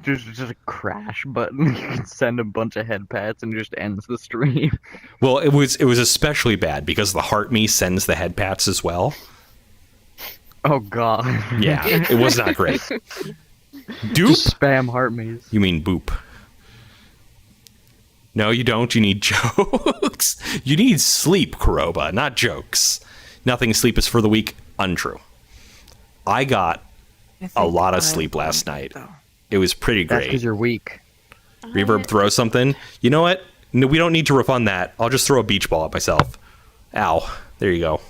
Speaker 6: just a crash button. You can send a bunch of head pats and it just ends the stream.
Speaker 1: Well, it was especially bad because the Heart Me sends the head pats as well.
Speaker 6: Oh god.
Speaker 1: Yeah, it was not great. Doop?
Speaker 6: Just spam heart maze.
Speaker 1: You mean boop. No, you don't. You need jokes. You need sleep, Kuroba, not jokes. Nothing sleep is for the weak. Untrue. I got a lot of sleep last night. It was pretty
Speaker 6: That's
Speaker 1: great.
Speaker 6: because you're weak.
Speaker 1: Reverb, throw something. You know what? No, we don't need to refund that. I'll just throw a beach ball at myself. Ow. There you go.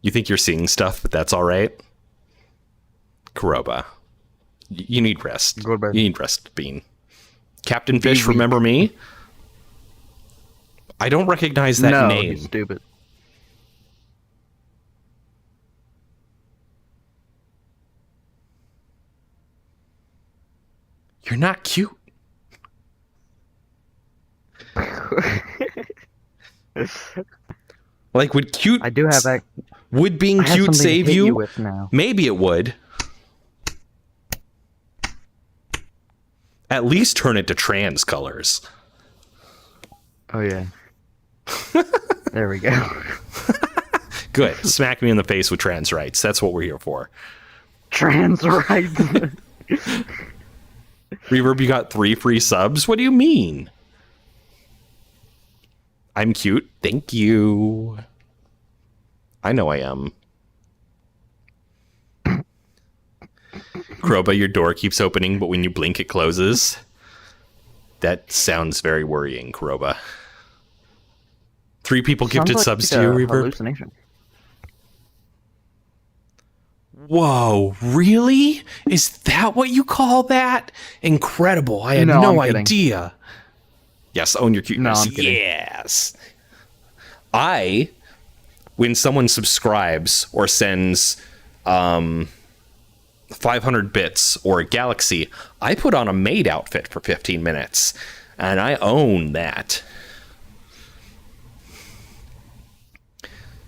Speaker 1: You think you're seeing stuff, but that's all right. Kuroba. You need rest.
Speaker 6: Go to bed.
Speaker 1: You need rest, Bean. Captain Fish, remember me? I don't recognize that
Speaker 6: no,
Speaker 1: name.
Speaker 6: you stupid.
Speaker 1: You're not cute. Like, would cute...
Speaker 6: I do have that.
Speaker 1: Would being
Speaker 6: I have
Speaker 1: cute
Speaker 6: something to
Speaker 1: save
Speaker 6: hit
Speaker 1: you?
Speaker 6: you with now.
Speaker 1: Maybe it would. At least turn it to trans colors.
Speaker 6: Oh yeah. There we go.
Speaker 1: Good. Smack me in the face with trans rights. That's what we're here for.
Speaker 6: Trans rights.
Speaker 1: Reverb, you got 3 free subs? What do you mean? I'm cute. Thank you. I know I am. Kuroba, your door keeps opening, but when you blink, it closes. That sounds very worrying, Kuroba. 3 people gifted
Speaker 6: Sounds
Speaker 1: subs
Speaker 6: like
Speaker 1: to you,
Speaker 6: a
Speaker 1: Reverb.
Speaker 6: hallucination.
Speaker 1: Whoa, really? Is that what you call that? Incredible. I had
Speaker 6: No,
Speaker 1: no
Speaker 6: I'm kidding.
Speaker 1: idea. Yes, own your cuteness.
Speaker 6: No, I'm kidding.
Speaker 1: Yes. When someone subscribes or sends 500 bits or a galaxy, I put on a maid outfit for 15 minutes. And I own that.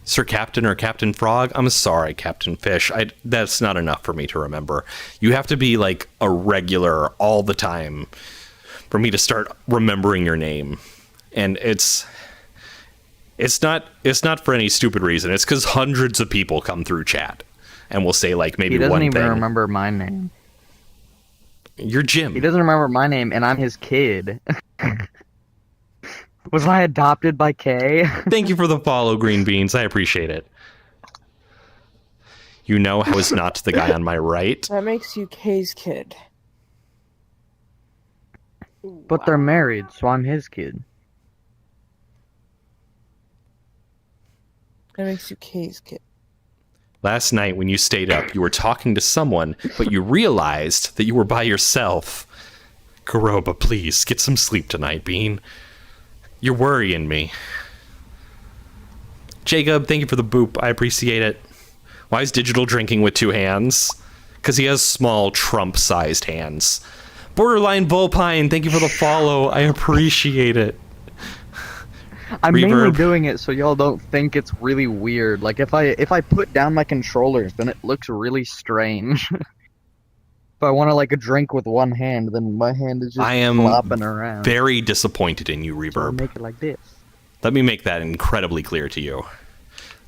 Speaker 1: Sir Captain or Captain Frog? I'm sorry, Captain Fish. That's not enough for me to remember. You have to be like a regular all the time for me to start remembering your name. And it's not for any stupid reason. It's because hundreds of people come through chat and will say like maybe
Speaker 6: He doesn't
Speaker 1: one
Speaker 6: even
Speaker 1: thing.
Speaker 6: remember my name.
Speaker 1: You're Jim.
Speaker 6: He doesn't remember my name, and I'm his kid. Was I adopted by Kay?
Speaker 1: Thank you for the follow, Green Beans. I appreciate it. You know how is not the guy on my right.
Speaker 7: That makes you Kay's kid.
Speaker 6: But they're married, so I'm his kid.
Speaker 7: That makes you Kay's kid.
Speaker 1: Last night when you stayed up, you were talking to someone, but you realized that you were by yourself. Kuroba, please, get some sleep tonight, Bean. You're worrying me. Jacob, thank you for the boop. I appreciate it. Why is Digital drinking with 2 hands? Because he has small Trump-sized hands. Borderline Volpine, thank you for the follow. I appreciate it.
Speaker 6: I'm mainly
Speaker 1: Reverb.
Speaker 6: doing it so y'all don't think it's really weird. Like if I put down my controllers, then it looks really strange. If I want to like a drink with one hand, then my hand is just
Speaker 1: I am
Speaker 6: flopping around.
Speaker 1: very disappointed in you,
Speaker 6: So I
Speaker 1: Reverb.
Speaker 6: make it like this.
Speaker 1: Let me make that incredibly clear to you.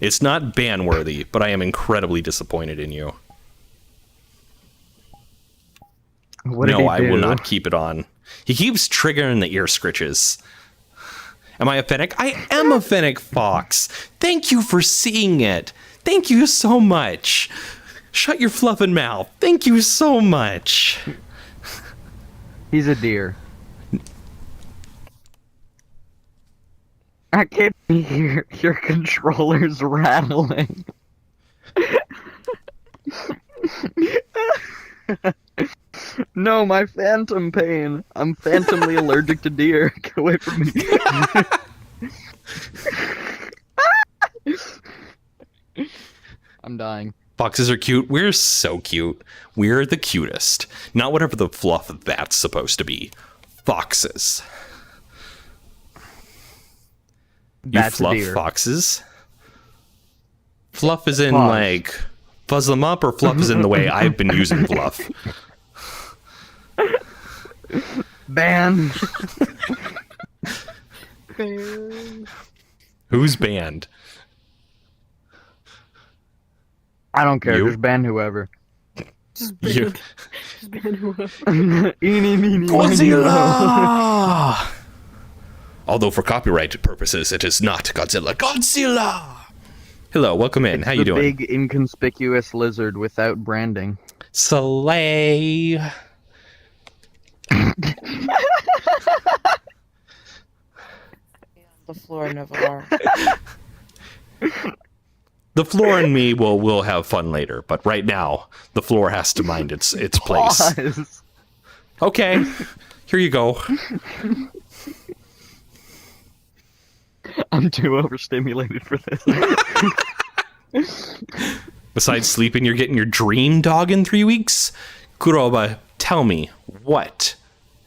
Speaker 1: It's not ban-worthy, but I am incredibly disappointed in you.
Speaker 6: What did
Speaker 1: No,
Speaker 6: he
Speaker 1: I will
Speaker 6: do?
Speaker 1: not keep it on. He keeps triggering the ear scritches. Am I a fennec? I am a fennec fox. Thank you for seeing it. Thank you so much. Shut your fluffing mouth. Thank you so much.
Speaker 6: He's a deer. I can't hear your controllers rattling. No, my phantom pain. I'm phantomly allergic to deer. Get away from me. I'm dying.
Speaker 1: Foxes are cute. We're so cute. We're the cutest. Not whatever the fluff that's supposed to be. Foxes. You
Speaker 6: That's a
Speaker 1: fluff
Speaker 6: deer.
Speaker 1: foxes? Fluff is in
Speaker 6: Pause.
Speaker 1: like fuzz them up, or fluff is in the way I've been using fluff?
Speaker 6: Ban.
Speaker 1: Who's banned?
Speaker 6: I don't care.
Speaker 1: You?
Speaker 6: Just ban whoever.
Speaker 4: Just
Speaker 1: You.
Speaker 4: ban whoever.
Speaker 6: Eeny, meeny, miny, moe.
Speaker 1: Godzilla! Although for copyright purposes, it is not Godzilla. Godzilla! Hello, welcome in. How you
Speaker 6: The
Speaker 1: doing?
Speaker 6: big inconspicuous lizard without branding.
Speaker 1: Slay.
Speaker 7: The floor, Navarre.
Speaker 1: The floor and me will have fun later, but right now, the floor has to mind its place.
Speaker 6: Pause.
Speaker 1: Okay, here you go.
Speaker 6: I'm too overstimulated for this.
Speaker 1: Besides sleeping, you're getting your dream dog in 3 weeks? Kuroba, tell me, what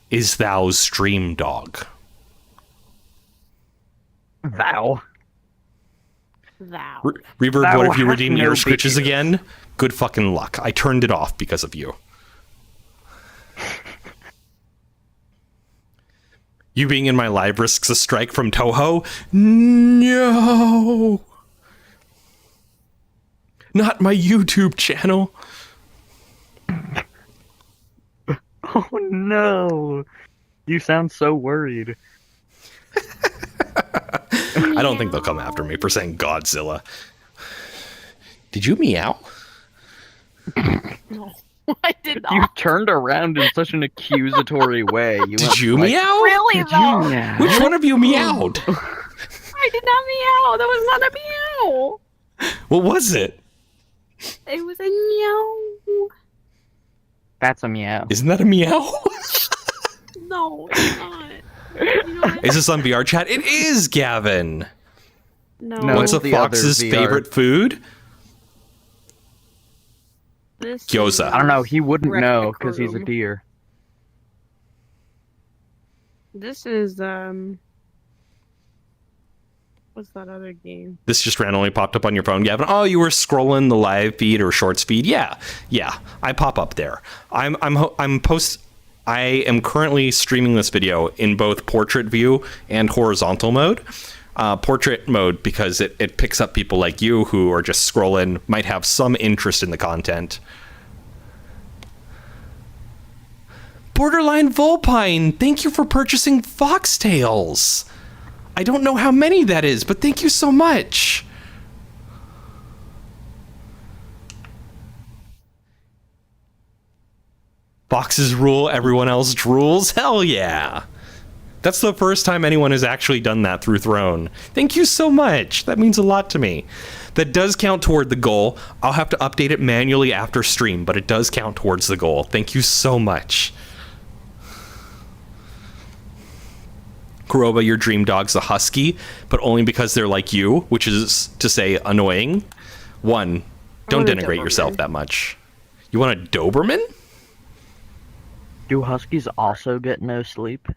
Speaker 1: is thou's dream dog?
Speaker 6: Thou.
Speaker 4: Thou.
Speaker 1: Reverb,
Speaker 6: Thou
Speaker 1: what if you
Speaker 6: hast
Speaker 1: redeem
Speaker 6: no
Speaker 1: your scritches
Speaker 6: beard.
Speaker 1: again? Good fucking luck. I turned it off because of you. You being in my live risks a strike from Toho? No! Not my YouTube channel.
Speaker 6: Oh no. You sound so worried.
Speaker 1: I don't think they'll come after me for saying Godzilla. Did you meow?
Speaker 4: No, I did
Speaker 6: You
Speaker 4: not.
Speaker 6: turned around in such an accusatory way. You
Speaker 1: Did
Speaker 6: went
Speaker 1: you
Speaker 6: like,
Speaker 1: meow?
Speaker 4: Really
Speaker 6: Did
Speaker 4: though?
Speaker 6: you meow?
Speaker 1: Which one of you meowed?
Speaker 4: I did not meow. That was not a meow.
Speaker 1: What was it?
Speaker 4: It was a meow.
Speaker 6: That's a meow.
Speaker 1: Isn't that a meow?
Speaker 4: No, it's not. You know what?
Speaker 1: Is this on VRChat? It is, Gavin.
Speaker 4: No.
Speaker 6: No,
Speaker 1: What's a
Speaker 6: it's the other
Speaker 1: fox's
Speaker 6: VR.
Speaker 1: favorite food?
Speaker 4: This
Speaker 1: Gyoza.
Speaker 4: is-
Speaker 6: I don't know. He wouldn't
Speaker 4: Rec
Speaker 6: know because he's a
Speaker 4: room.
Speaker 6: deer.
Speaker 4: This is what's that other game?
Speaker 1: This just randomly popped up on your phone, Gavin. Oh, you were scrolling the live feed or shorts feed. Yeah. I pop up there. I am currently streaming this video in both portrait view and horizontal mode. Portrait mode because it picks up people like you who are just scrolling, might have some interest in the content. Borderline Vulpine, thank you for purchasing foxtails. I don't know how many that is, but thank you so much. Foxes rule, everyone else drools. Hell yeah. That's the first time anyone has actually done that through Throne. Thank you so much. That means a lot to me. That does count toward the goal. I'll have to update it manually after stream, but it does count towards the goal. Thank you so much. Kuroba, your dream dog's a husky, but only because they're like you, which is to say annoying. One, don't
Speaker 4: want a
Speaker 1: denigrate yourself
Speaker 4: Doberman.
Speaker 1: that much. You want a Doberman?
Speaker 6: Do huskies also get no sleep?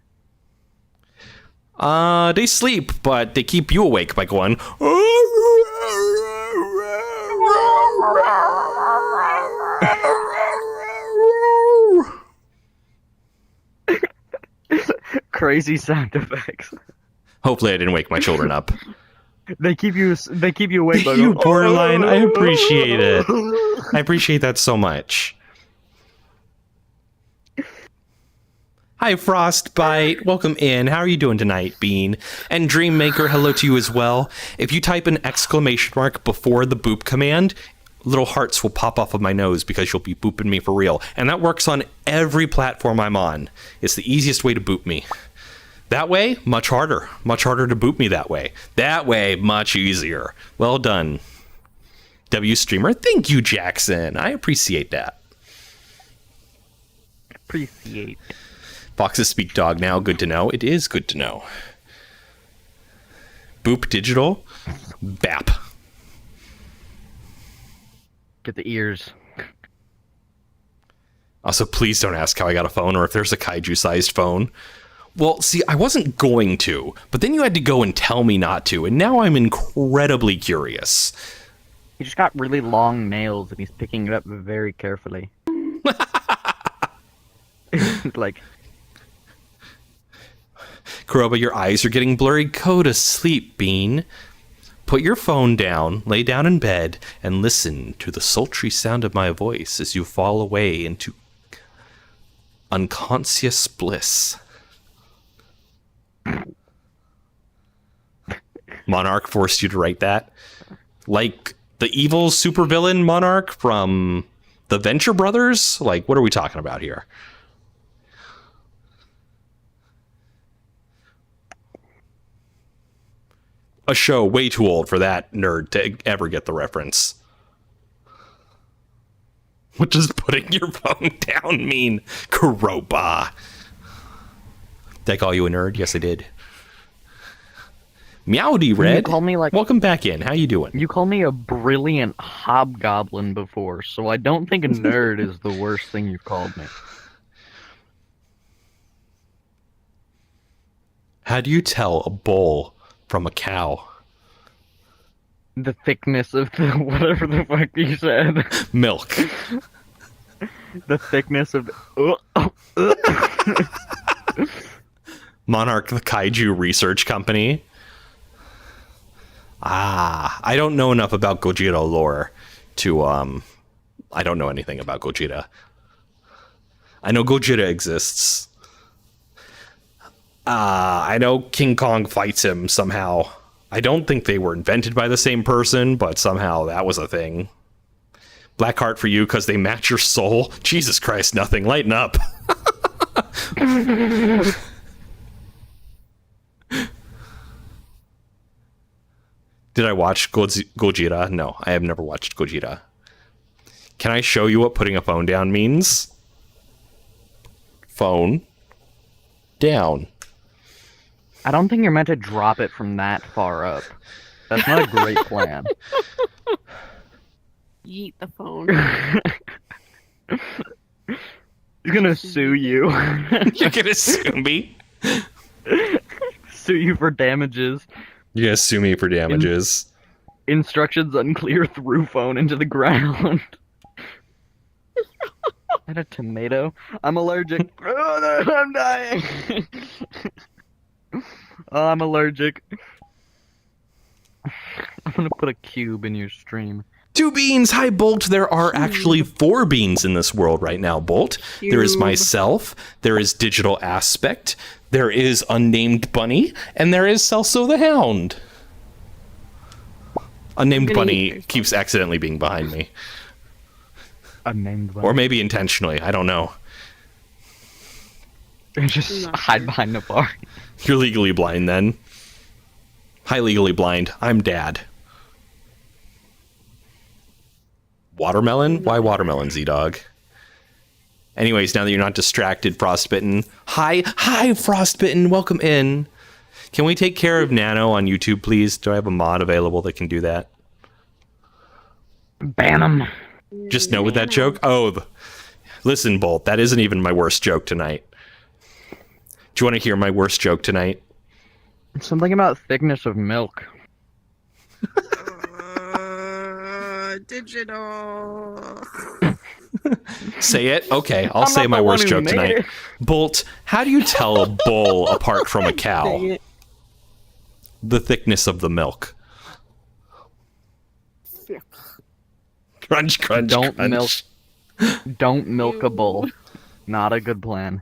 Speaker 1: They sleep, but they keep you awake by going.
Speaker 6: Crazy sound effects.
Speaker 1: Hopefully, I didn't wake my children up.
Speaker 6: They keep you awake.
Speaker 1: Thank you, Borderline. I appreciate it. I appreciate that so much. Hi, Frostbite. Welcome in. How are you doing tonight, Bean? And Dreammaker, hello to you as well. If you type an exclamation mark before the boop command, little hearts will pop off of my nose because you'll be booping me for real. And that works on every platform I'm on. It's the easiest way to boop me. That way, much harder. Much harder to boot me that way. That way, much easier. Well done. W Streamer, thank you, Jackson. I appreciate that.
Speaker 6: Appreciate.
Speaker 1: Foxes speak dog now. Good to know. It is good to know. Boop digital. Bap.
Speaker 6: Get the ears.
Speaker 1: Also, please don't ask how I got a phone or if there's a kaiju-sized phone. Well, see, I wasn't going to, but then you had to go and tell me not to, and now I'm incredibly curious.
Speaker 6: He just got really long nails and he's picking it up very carefully. Like,
Speaker 1: Kuroba, your eyes are getting blurry. Go to sleep, Bean. Put your phone down, lay down in bed, and listen to the sultry sound of my voice as you fall away into unconscious bliss. Monarch forced you to write that? Like the evil supervillain Monarch from the Venture Brothers? Like, what are we talking about here? A show way too old for that nerd to ever get the reference. What does putting your phone down mean, Kuroba? Did I call you a nerd? Yes, I did. Meowdy Red.
Speaker 6: You call me like
Speaker 1: Welcome back in. How you doing?
Speaker 6: you call me a brilliant hobgoblin before, so I don't think a nerd is the worst thing you've called me.
Speaker 1: How do you tell a bull from a cow?
Speaker 6: The thickness of the whatever the fuck you said.
Speaker 1: Milk.
Speaker 6: The thickness of
Speaker 1: Monarch the Kaiju Research Company. I don't know enough about Gojira lore to, I don't know anything about Gojira. I know Gojira exists. I know King Kong fights him somehow. I don't think they were invented by the same person, but somehow that was a thing. Black heart for you because they match your soul. Jesus Christ, nothing. Lighten up. Did I watch Gojira? No, I have never watched Gojira. Can I show you what putting a phone down means? Phone down.
Speaker 6: I don't think you're meant to drop it from that far up. That's not a great plan.
Speaker 4: Yeet the phone.
Speaker 6: He's gonna sue you.
Speaker 1: You're gonna sue me?
Speaker 6: Sue you for damages.
Speaker 1: You're gonna sue me for damages.
Speaker 6: Instructions unclear, threw phone into the ground. And a tomato? I'm allergic. Oh, no, I'm dying. Oh, I'm allergic. I'm gonna put a cube in your stream.
Speaker 1: 2 beans! Hi, Bolt! There are actually 4 beans in this world right now, Bolt. There is
Speaker 4: Cube.
Speaker 1: myself, there is Digital Aspect, there is Unnamed Bunny, and there is Saltzo the Hound. Unnamed
Speaker 4: gonna
Speaker 1: Bunny
Speaker 4: eat
Speaker 1: keeps accidentally being behind me.
Speaker 6: Unnamed one.
Speaker 1: Or maybe intentionally, I don't know.
Speaker 6: Just hide behind the bar.
Speaker 1: You're legally blind then. Hi, legally blind. I'm Dad. Watermelon? Why watermelon, Z-Dog? Anyways, now that you're not distracted, Frostbitten. Hi, Frostbitten. Welcome in. Can we take care of Nano on YouTube, please? Do I have a mod available that can do that?
Speaker 6: Ban him.
Speaker 1: Just know with that joke? Oh, listen, Bolt. That isn't even my worst joke tonight. Do you want to hear my worst joke tonight?
Speaker 6: Something about thickness of milk.
Speaker 4: Digital.
Speaker 1: Say it? Okay, I'll
Speaker 6: I'm
Speaker 1: say
Speaker 6: not
Speaker 1: my
Speaker 6: the
Speaker 1: worst
Speaker 6: one who
Speaker 1: joke
Speaker 6: made
Speaker 1: tonight.
Speaker 6: it.
Speaker 1: Bolt, how do you tell a bull apart from a
Speaker 4: Dang
Speaker 1: cow?
Speaker 4: it.
Speaker 1: The thickness of the milk. Crunch, crunch,
Speaker 6: Don't
Speaker 1: crunch.
Speaker 6: Don't milk a bull. Not a good plan.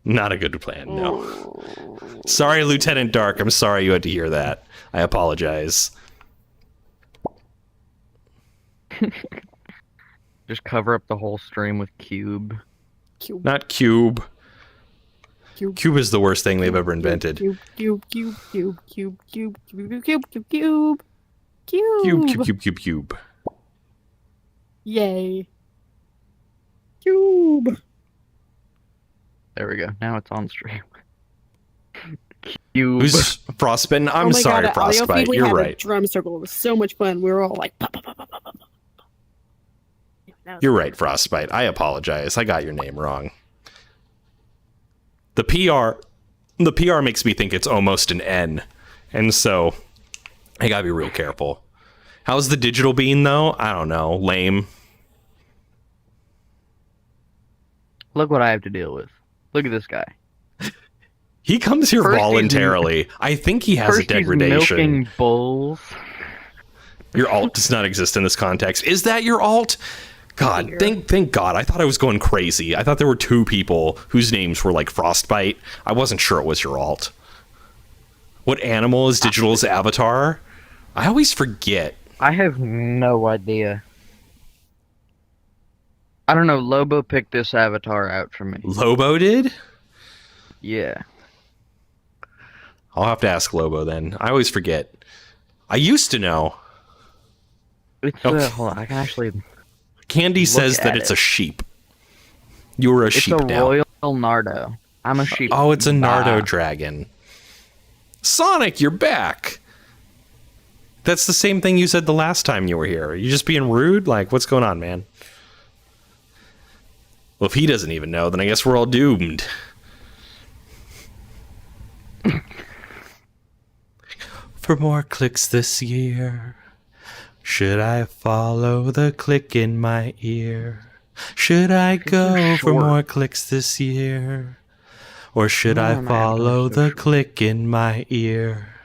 Speaker 1: Not a good plan, no. Sorry, Lieutenant Dark. I'm sorry you had to hear that. I apologize.
Speaker 6: Just cover up the whole stream with cube.
Speaker 4: Cube.
Speaker 1: Not cube.
Speaker 4: Cube.
Speaker 1: Cube is the worst thing they've ever invented.
Speaker 4: Cube. Cube. Cube. Cube. Cube. Cube. Cube. Cube. Cube. Cube.
Speaker 1: Cube, cube, cube, cube, cube.
Speaker 4: Yay. Cube.
Speaker 6: There we go. Now it's on stream. Cube.
Speaker 1: Who's Frostbitten? I'm
Speaker 4: Oh my
Speaker 1: sorry,
Speaker 4: God,
Speaker 1: Frostbite.
Speaker 4: we
Speaker 1: You're
Speaker 4: had a
Speaker 1: right.
Speaker 4: drum circle. It was so much fun. We were all like, pop, pop, pop, pop, pop, pop. That was
Speaker 1: You're right, Frostbite. I apologize. I got your name wrong. The PR makes me think it's almost an N. And so I gotta be real careful. How's the digital bean though? I don't know. Lame.
Speaker 6: Look what I have to deal with. Look at this guy.
Speaker 1: He comes here
Speaker 6: First he's
Speaker 1: voluntarily. I think he has a
Speaker 6: First he's
Speaker 1: degradation.
Speaker 6: milking bulls.
Speaker 1: Your alt does not exist in this context. Is that your alt? God, thank God. I thought I was going crazy. I thought there were two people whose names were like Frostbite. I wasn't sure it was your alt. What animal is Digital's avatar? I always forget.
Speaker 6: I have no idea. I don't know. Lobo picked this avatar out for me.
Speaker 1: Lobo did?
Speaker 6: Yeah.
Speaker 1: I'll have to ask Lobo then. I always forget. I used to know.
Speaker 6: It's
Speaker 1: Okay.
Speaker 6: hold on, I can actually.
Speaker 1: Candy says that
Speaker 6: at
Speaker 1: it's
Speaker 6: it.
Speaker 1: a sheep. You were a
Speaker 6: It's
Speaker 1: sheep
Speaker 6: a
Speaker 1: now.
Speaker 6: royal Nardo. I'm a sheep.
Speaker 1: Oh, it's a Nardo
Speaker 6: Bah.
Speaker 1: dragon. Sonic, you're back. That's the same thing you said the last time you were here. Are you just being rude? Like, what's going on, man? Well, if he doesn't even know, then I guess we're all doomed. For more clicks this year, should I follow the click in my ear? Should I go for
Speaker 6: short.
Speaker 1: more clicks this year? Or should
Speaker 6: No,
Speaker 1: I
Speaker 6: man,
Speaker 1: follow
Speaker 6: those are
Speaker 1: the
Speaker 6: short.
Speaker 1: click in my ear?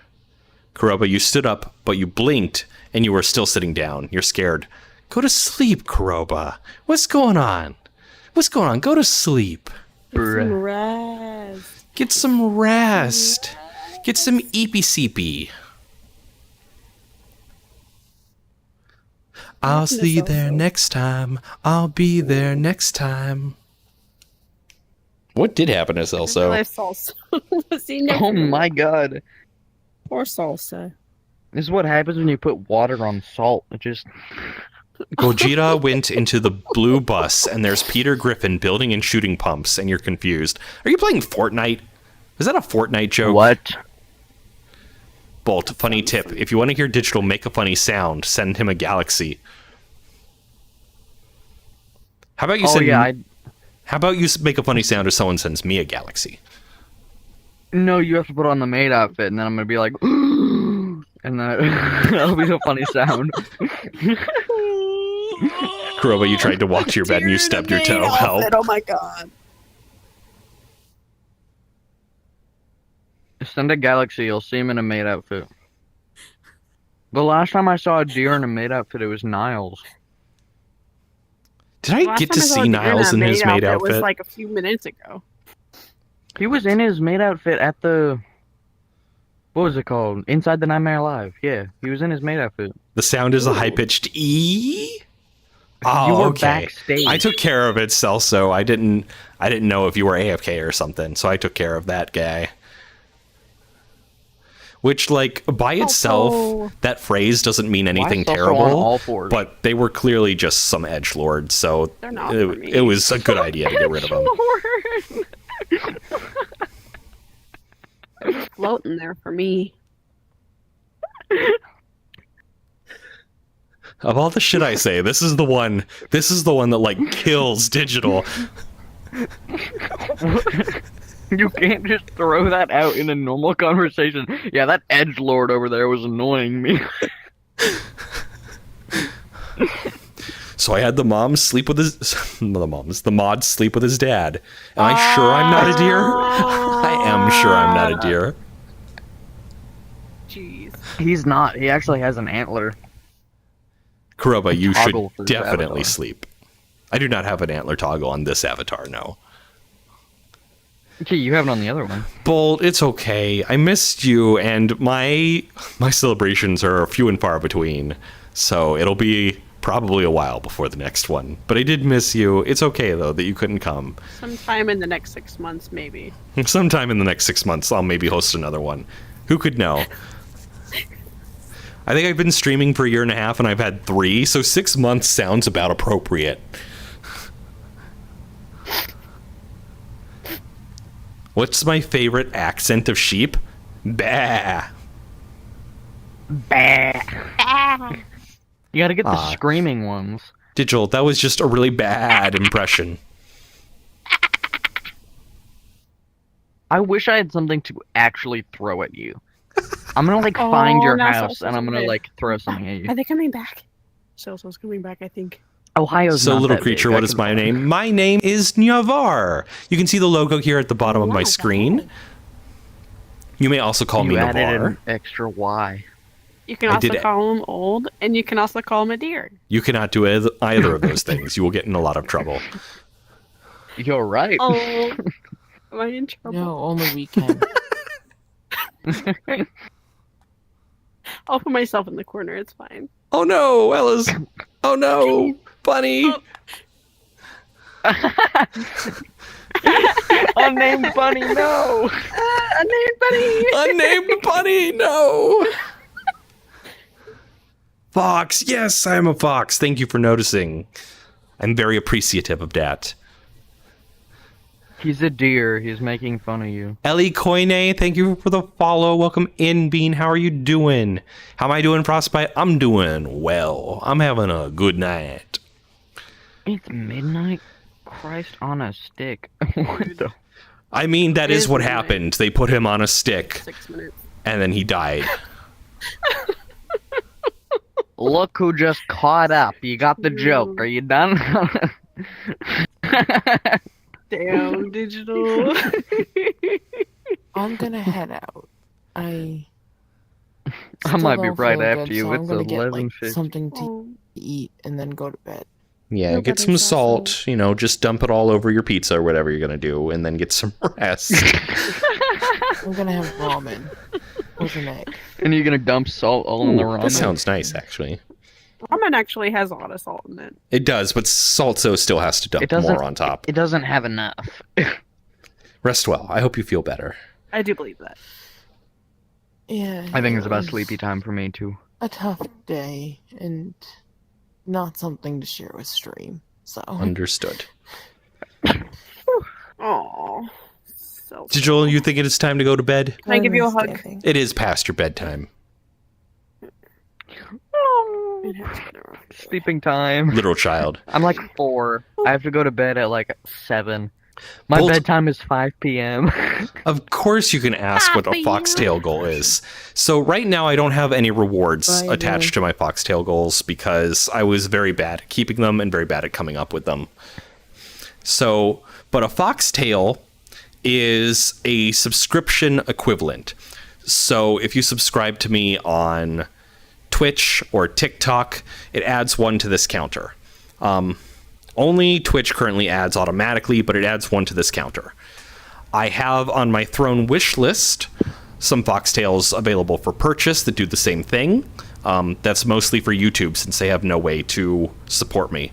Speaker 1: Kuroba, you stood up, but you blinked, and you were still sitting down. You're scared. Go to sleep, Kuroba. What's going on? What's going on? Go to sleep.
Speaker 6: Bruh.
Speaker 1: Get some rest. Get some eepy-seepy. I'll see you there next time. I'll be there next time. What did happen to Saltzo?
Speaker 4: Salsa. See, next
Speaker 6: Oh my god.
Speaker 4: Poor salsa.
Speaker 6: This is what happens when you put water on salt. It just.
Speaker 1: Gogeta went into the blue bus, and there's Peter Griffin building and shooting pumps, and you're confused. Are you playing Fortnite? Is that a Fortnite joke?
Speaker 6: What?
Speaker 1: Bolt, funny tip. If you want to hear Digital make a funny sound, send him a galaxy. How about you
Speaker 6: Oh
Speaker 1: send...
Speaker 6: yeah,
Speaker 1: How about you make a funny sound if someone sends me a galaxy?
Speaker 6: No, you have to put on the maid outfit, and then I'm gonna be like, and then that'll be a funny sound.
Speaker 1: Kuroba, you tried to walk to your bed and you stubbed your toe. Help.
Speaker 4: Oh my god.
Speaker 6: Send a galaxy, you'll see him in a maid outfit. The last time I saw a deer in a maid outfit, it was Niles.
Speaker 1: Did I get to see Niles in his maid
Speaker 4: It was
Speaker 1: outfit?
Speaker 4: like a few minutes ago.
Speaker 6: He was in his maid outfit at the. What was it called? Inside the Nightmare Live. Yeah, he was in his maid outfit.
Speaker 1: The sound is a high-pitched E? Oh,
Speaker 6: You were
Speaker 1: okay.
Speaker 6: backstage.
Speaker 1: I took care of it, Celso. I didn't know if you were AFK or something, so I took care of that guy. Which, like, by itself, that phrase doesn't mean anything
Speaker 6: Why is Celso on all
Speaker 1: terrible,
Speaker 6: fours?
Speaker 1: but they were clearly just some edgelords, so
Speaker 4: They're not for me.
Speaker 1: it was a good idea to get rid of them.
Speaker 4: They're floating there for me.
Speaker 1: Of all the shit I say, this is the one that, like, kills Digital.
Speaker 6: You can't just throw that out in a normal conversation. Yeah, that edgelord over there was annoying me.
Speaker 1: So I had the moms sleep with the mods sleep with his dad. Am I sure I'm not a deer? I am sure I'm not a deer.
Speaker 4: Jeez.
Speaker 6: He's not. He actually has an antler.
Speaker 1: Kuroba, you should
Speaker 6: Toggle for his
Speaker 1: definitely
Speaker 6: avatar.
Speaker 1: sleep. I do not have an antler toggle on this avatar, no.
Speaker 6: Okay, you have it on the other one.
Speaker 1: Bolt, it's okay. I missed you, and my celebrations are few and far between, so it'll be probably a while before the next one. But I did miss you. It's okay, though, that you couldn't come.
Speaker 4: Sometime in the next 6 months, maybe.
Speaker 1: Sometime in the next 6 months, I'll maybe host another one. Who could know? I think I've been streaming for a year and a half, and I've had 3, so 6 months sounds about appropriate. What's my favorite accent of sheep? Bah.
Speaker 6: Bah. You gotta get the screaming ones.
Speaker 1: Digital, that was just a really bad impression.
Speaker 6: I wish I had something to actually throw at you. I'm gonna like find your
Speaker 4: now
Speaker 6: house and I'm gonna
Speaker 4: Salsa's
Speaker 6: like throw something at you.
Speaker 4: Are they coming back? Salsa's coming back, I think.
Speaker 6: Ohio's
Speaker 1: So,
Speaker 6: not
Speaker 1: little
Speaker 6: that
Speaker 1: creature,
Speaker 6: big.
Speaker 1: what is my name? My name is Nyavar. You can see the logo here at the bottom of my screen. You may also call me
Speaker 6: You added
Speaker 1: Navar.
Speaker 6: an extra Y.
Speaker 4: You can
Speaker 1: I
Speaker 4: also
Speaker 1: did it.
Speaker 4: call him old, and you can also call him a deer.
Speaker 1: You cannot do either of those things. You will get in a lot of trouble.
Speaker 6: You're right.
Speaker 4: Oh, am I in trouble?
Speaker 7: No, only we can.
Speaker 4: I'll put myself in the corner. It's fine.
Speaker 1: Oh no, Ella's. Oh no, Bunny.
Speaker 6: Unnamed bunny, no.
Speaker 4: Unnamed bunny.
Speaker 1: Unnamed Bunny, no. Fox, yes, I am a fox. Thank you for noticing. I'm very appreciative of that.
Speaker 6: He's a deer. He's making fun of you.
Speaker 1: Ellie Koine, thank you for the follow. Welcome in, Bean. How are you doing? How am I doing, Frostbite? I'm doing well. I'm having a good night.
Speaker 6: It's midnight. Christ on a stick. What the?
Speaker 1: I mean, that
Speaker 4: It
Speaker 1: is
Speaker 4: is
Speaker 1: what
Speaker 4: midnight.
Speaker 1: happened. They put him on a stick,
Speaker 4: 6 minutes.
Speaker 1: and then he died.
Speaker 6: Look who just caught up. You got the joke. Are you done?
Speaker 4: Damn, digital.
Speaker 7: I'm gonna head out. I
Speaker 6: might be
Speaker 7: don't
Speaker 6: right
Speaker 7: feel
Speaker 6: after
Speaker 7: good,
Speaker 6: you.
Speaker 7: so I'm
Speaker 6: It's
Speaker 7: gonna get,
Speaker 6: 11:50.
Speaker 7: something to
Speaker 4: Oh,
Speaker 7: eat and then go to bed.
Speaker 1: Yeah,
Speaker 4: Feel
Speaker 1: get
Speaker 4: better,
Speaker 1: some
Speaker 4: Sasso.
Speaker 1: salt, just dump it all over your pizza or whatever you're going to do, and then get some rest.
Speaker 7: I'm gonna have ramen with an egg.
Speaker 6: And you're gonna dump salt all in the ramen.
Speaker 1: That sounds nice, actually.
Speaker 4: ramen actually has a lot of salt in it.
Speaker 1: It does, but Saltzo still has to dump
Speaker 6: It doesn't-
Speaker 1: more on top.
Speaker 6: It doesn't have enough.
Speaker 1: Rest well. I hope you feel better.
Speaker 4: I do believe that.
Speaker 7: Yeah.
Speaker 6: I think it's
Speaker 7: it
Speaker 6: about
Speaker 7: was
Speaker 6: sleepy time for me too.
Speaker 7: A tough day and not something to share with stream. So
Speaker 1: Understood.
Speaker 4: Oh, so.
Speaker 1: Digital, you think it is time to go to bed?
Speaker 4: Can I give you a hug?
Speaker 7: Understanding.
Speaker 1: It is past your bedtime.
Speaker 4: It has been a rough day.
Speaker 6: Sleeping time.
Speaker 1: Little child.
Speaker 6: I'm like 4. I have to go to bed at like 7. My
Speaker 1: Bolt-
Speaker 6: bedtime is 5 p.m.
Speaker 1: Of course you can ask what a foxtail goal is. So right now I don't have any rewards
Speaker 7: Bye,
Speaker 1: attached to my foxtail goals because I was very bad at keeping them and very bad at coming up with them. So, but a foxtail is a subscription equivalent. So if you subscribe to me on Twitch or TikTok, it adds 1 to this counter. Only Twitch currently adds automatically, but it adds 1 to this counter. I have on my Throne wish list some foxtails available for purchase that do the same thing. That's mostly for YouTube since they have no way to support me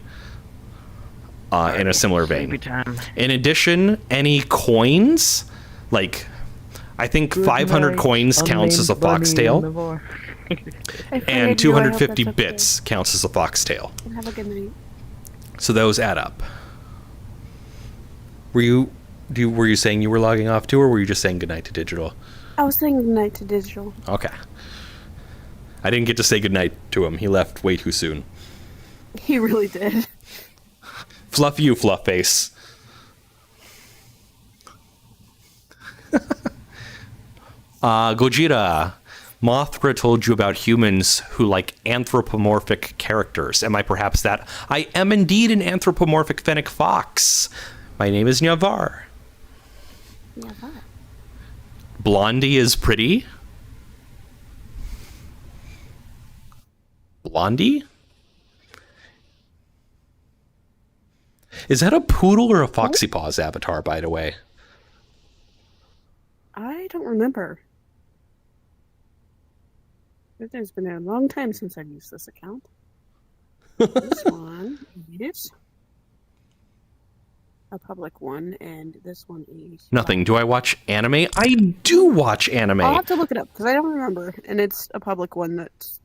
Speaker 1: in a similar vein.
Speaker 6: Sleepy time.
Speaker 1: In addition, any coins, like I think 500 coins counts as a foxtail, and 250 bits counts as a foxtail.
Speaker 4: Have a good night.
Speaker 1: So those add up. Were you saying you were logging off too, or were you just saying goodnight to Digital?
Speaker 4: I was saying goodnight to digital.
Speaker 1: Okay. I didn't get to say goodnight to him. He left way too soon.
Speaker 4: He really did.
Speaker 1: Fluff you, fluff face. Gojira. Mothra told you about humans who like anthropomorphic characters. Am I perhaps that? I am indeed an anthropomorphic fennec fox. My name is Nyavar.
Speaker 4: Yeah, that.
Speaker 1: Blondie is pretty. Blondie? Is that a poodle or a Foxy Paws avatar, by the way?
Speaker 4: I don't remember. It's been a long time since I've used this account. This one is a public one, and this one is
Speaker 1: Nothing. Do I watch anime? I do watch anime.
Speaker 4: I'll have to look it up because I don't remember, and it's a public one that's.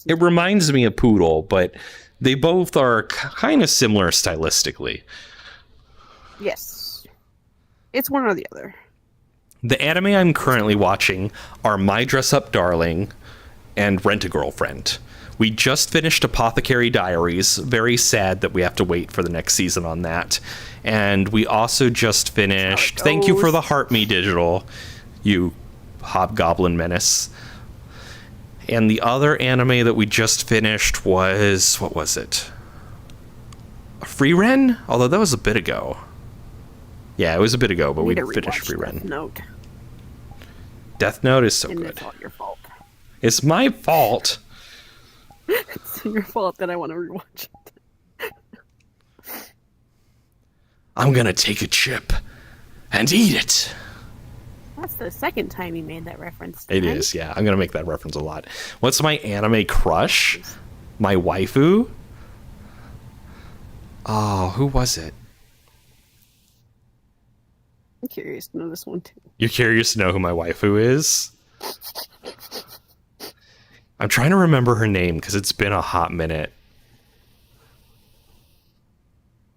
Speaker 1: It reminds me of Poodle, but they both are kind of similar stylistically.
Speaker 4: Yes, it's one or the other.
Speaker 1: The anime I'm currently watching are My Dress Up Darling and Rent a Girlfriend. We just finished Apothecary Diaries. Very sad that we have to wait for the next season on that. And we also just finished... Thank you for the Heart Me Digital, you hobgoblin menace. And the other anime that we just finished was... What was it? Free Ren? Although that was a bit ago. Yeah, it was a bit ago, but we finished Free Ren.
Speaker 4: Note,
Speaker 1: Death Note is so
Speaker 4: and
Speaker 1: good.
Speaker 4: it's all your fault.
Speaker 1: It's my fault.
Speaker 4: It's your fault that I want to rewatch it.
Speaker 1: I'm gonna take a chip and eat it.
Speaker 4: That's the second time you made that reference.
Speaker 1: It is, yeah. I'm gonna make that reference a lot. What's my anime crush? My waifu? Oh, who was it?
Speaker 4: I'm curious to know this one too.
Speaker 1: You're curious to know who my waifu is? I'm trying to remember her name because it's been a hot minute.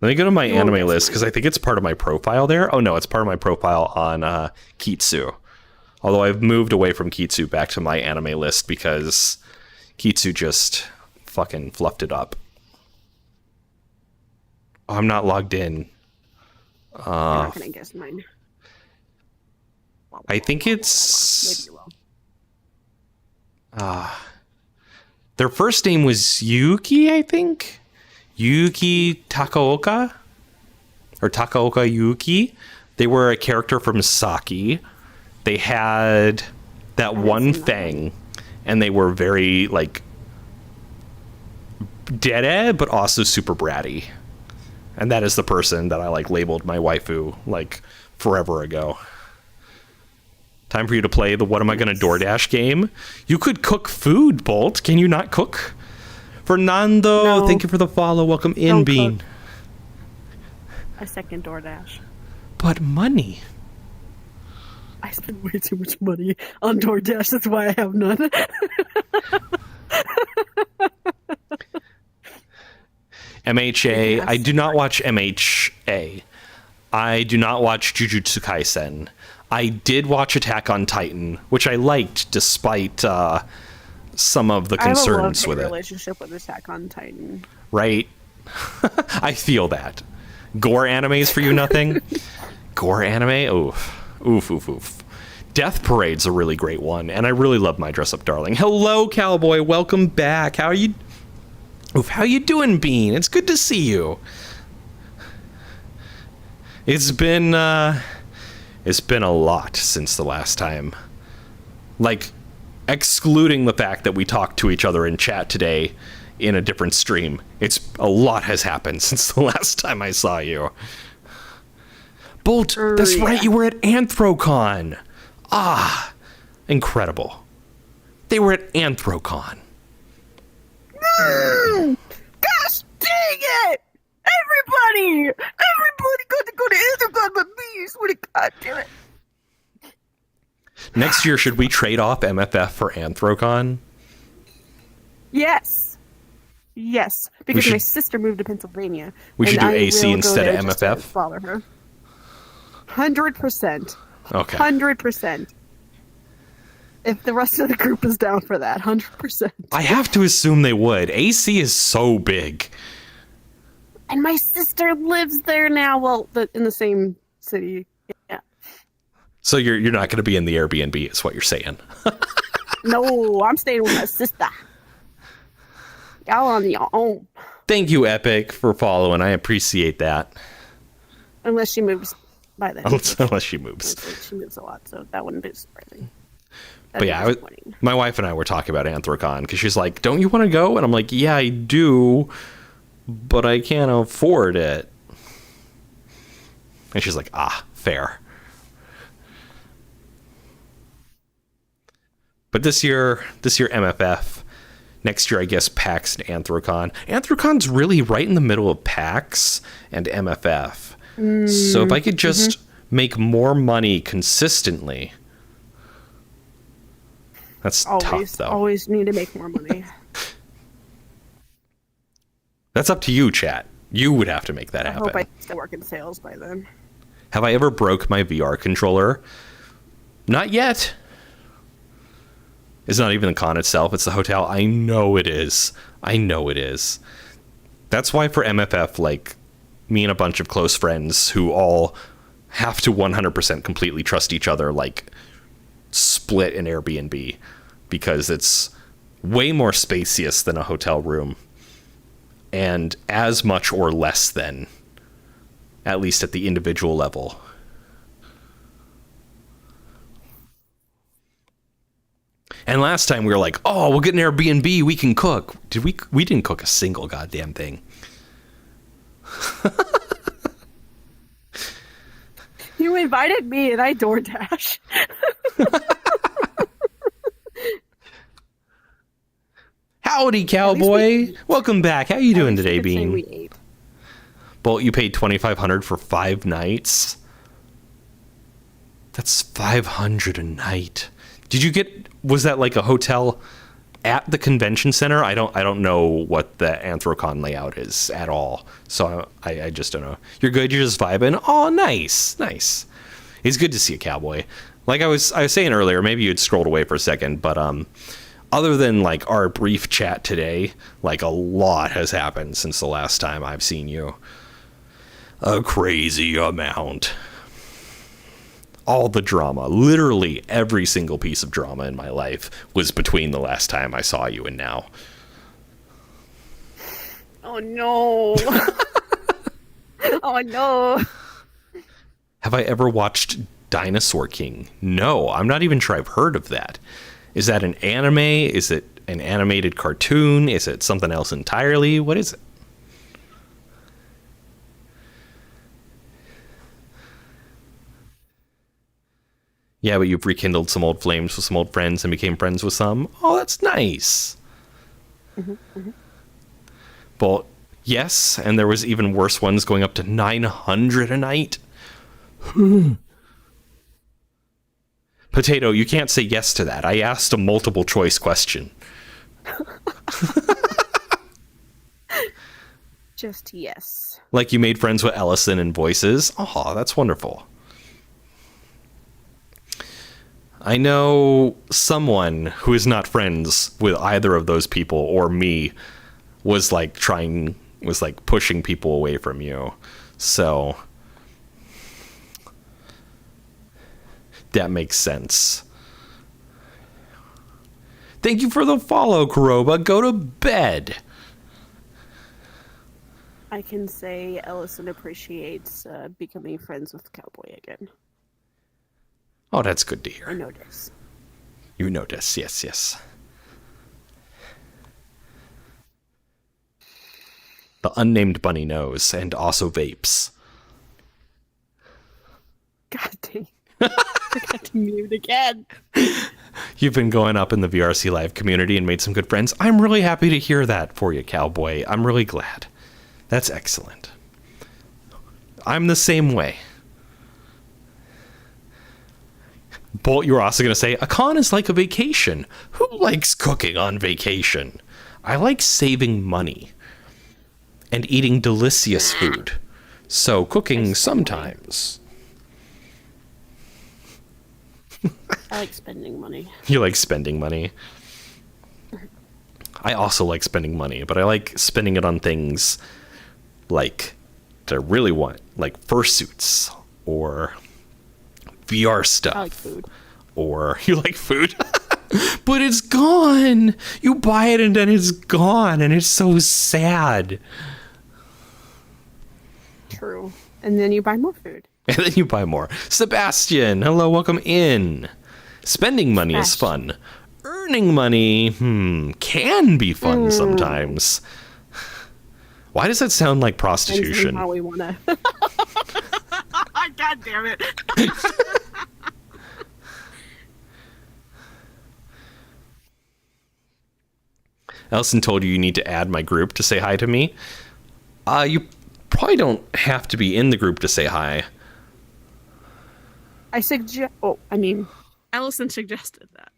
Speaker 1: Let me go to my anime list because I think it's part of my profile there. Oh no, it's part of my profile on Kitsu. Although I've moved away from Kitsu back to my anime list because Kitsu just fucking fluffed it up. Oh, I'm not logged in.
Speaker 4: You're not gonna guess mine.
Speaker 1: I think it's...
Speaker 4: Maybe you will.
Speaker 1: Their first name was Yuki, I think? Yuki Takaoka? Or Takaoka Yuki? They were a character from Saki. They had that one fang, and they were very, like, dede, but also super bratty. And that is the person that I, like, labeled my waifu, like, forever ago. Time for you to play the What Am I Gonna DoorDash game? You could cook food, Bolt. Can you not cook? Fernando,
Speaker 4: No.
Speaker 1: thank you for the follow. Welcome in,
Speaker 4: Don't
Speaker 1: Bean.
Speaker 4: cook. I second DoorDash.
Speaker 1: But money.
Speaker 4: I spend way too much money on DoorDash. That's why I have none.
Speaker 1: MHA.
Speaker 4: Yes.
Speaker 1: I do not watch MHA. I do not watch Jujutsu Kaisen. I did watch Attack on Titan, which I liked despite some of the concerns with
Speaker 4: I have a
Speaker 1: it.
Speaker 4: relationship with Attack on Titan.
Speaker 1: Right? I feel that. Gore animes for you, nothing? Gore anime? Oof. Oof, oof, oof. Death Parade's a really great one, and I really love My Dress Up Darling. Hello, Cowboy. Welcome back. How are you? Oof, how you doing, Bean? It's good to see you. It's been a lot since the last time. Like, excluding the fact that we talked to each other in chat today in a different stream. A lot has happened since the last time I saw you. Bolt, that's right, you were at Anthrocon. Ah, incredible. They were at Anthrocon.
Speaker 4: Gosh dang it! Everybody got to go to Anthrocon but me. Swear to God, damn it.
Speaker 1: Next year, should we trade off MFF for Anthrocon?
Speaker 4: Yes, because
Speaker 1: should-
Speaker 4: my sister moved to Pennsylvania.
Speaker 1: We should
Speaker 4: and
Speaker 1: do
Speaker 4: I
Speaker 1: AC
Speaker 4: will go
Speaker 1: instead of
Speaker 4: there just to
Speaker 1: MFF?
Speaker 4: Follow her. 100%.
Speaker 1: Okay.
Speaker 4: 100%. If the rest of the group is down for that, 100%.
Speaker 1: I have to assume they would. AC is so big.
Speaker 4: And my sister lives there now. Well, in the same city. Yeah.
Speaker 1: So you're not going to be in the Airbnb, is what you're saying.
Speaker 4: No, I'm staying with my sister. Y'all on your own.
Speaker 1: Thank you, Epic, for following. I appreciate that.
Speaker 4: Unless she moves by then.
Speaker 1: Unless she moves.
Speaker 4: She moves a lot, so that wouldn't be surprising.
Speaker 1: But yeah, my wife and I were talking about Anthrocon because she's like, don't you want to go? And I'm like, yeah, I do, but I can't afford it. And she's like, fair. But this year MFF. Next year, I guess PAX and Anthrocon. Anthrocon's really right in the middle of PAX and MFF. So if I could just make more money consistently. That's tough, though.
Speaker 4: Always need to make more money.
Speaker 1: That's up to you, chat. You would have to make that
Speaker 4: I
Speaker 1: happen.
Speaker 4: hope I still work in sales by then.
Speaker 1: Have I ever broke my VR controller? Not yet. It's not even the con itself. It's the hotel. I know it is. That's why for MFF, like, me and a bunch of close friends who all have to 100% completely trust each other, like, split an Airbnb because it's way more spacious than a hotel room and as much or less than, at least at the individual level. And last time we were like, oh, we'll get an Airbnb, we can cook. We didn't cook a single goddamn thing.
Speaker 8: You invited me and I DoorDash.
Speaker 1: Howdy, cowboy. Welcome back. How you doing today,
Speaker 8: Say
Speaker 1: Bean?
Speaker 8: we ate.
Speaker 1: Bolt, you paid $2,500 for 5 nights. That's $500 a night. Was that like a hotel at the convention center? I don't know what the Anthrocon layout is at all. So I just don't know. You're good, you're just vibing. Oh, nice. It's good to see a cowboy. Like I was saying earlier, maybe you'd scrolled away for a second, but other than like our brief chat today, like a lot has happened since the last time I've seen you. A crazy amount. All the drama, literally every single piece of drama in my life was between the last time I saw you and now.
Speaker 8: Oh no. Oh no.
Speaker 1: Have I ever watched Dinosaur King? No, I'm not even sure I've heard of that. Is that an anime? Is it an animated cartoon? Is it something else entirely? What is it? Yeah, but you've rekindled some old flames with some old friends and became friends with some. Oh, that's nice. But yes, and there was even worse ones going up to 900 a night. Potato, you can't say yes to that. I asked a multiple choice question.
Speaker 8: Just yes.
Speaker 1: Like you made friends with Ellison and Voices. Oh, that's wonderful. I know someone who is not friends with either of those people or me was pushing people away from you. So that makes sense. Thank you for the follow, Kuroba. Go to bed.
Speaker 8: I can say Ellison appreciates becoming friends with Cowboy again.
Speaker 1: Oh, that's good to
Speaker 8: I
Speaker 1: hear.
Speaker 8: notice.
Speaker 1: You notice, yes. The unnamed bunny knows, and also vapes.
Speaker 8: God dang. I got to mute again.
Speaker 1: You've been going up in the VRC Live community and made some good friends. I'm really happy to hear that for you, cowboy. I'm really glad. That's excellent. I'm the same way. Bolt, you were also going to say, a con is like a vacation. Who likes cooking on vacation? I like saving money and eating delicious food. So cooking sometimes.
Speaker 8: I like spending money.
Speaker 1: You like spending money. I also like spending money, but I like spending it on things like that I really want, like fursuits or VR stuff.
Speaker 8: I like food.
Speaker 1: Or you like food, but it's gone. You buy it and then it's gone, and it's so sad.
Speaker 8: True. And then you buy more food.
Speaker 1: And then you buy more. Sebastian, hello, welcome in. Spending money is fun. Earning money, can be fun sometimes. Why does that sound like prostitution?
Speaker 8: How we wanna. God damn it.
Speaker 1: Elson told you need to add my group to say hi to me. You probably don't have to be in the group to say hi.
Speaker 8: Allison suggested that.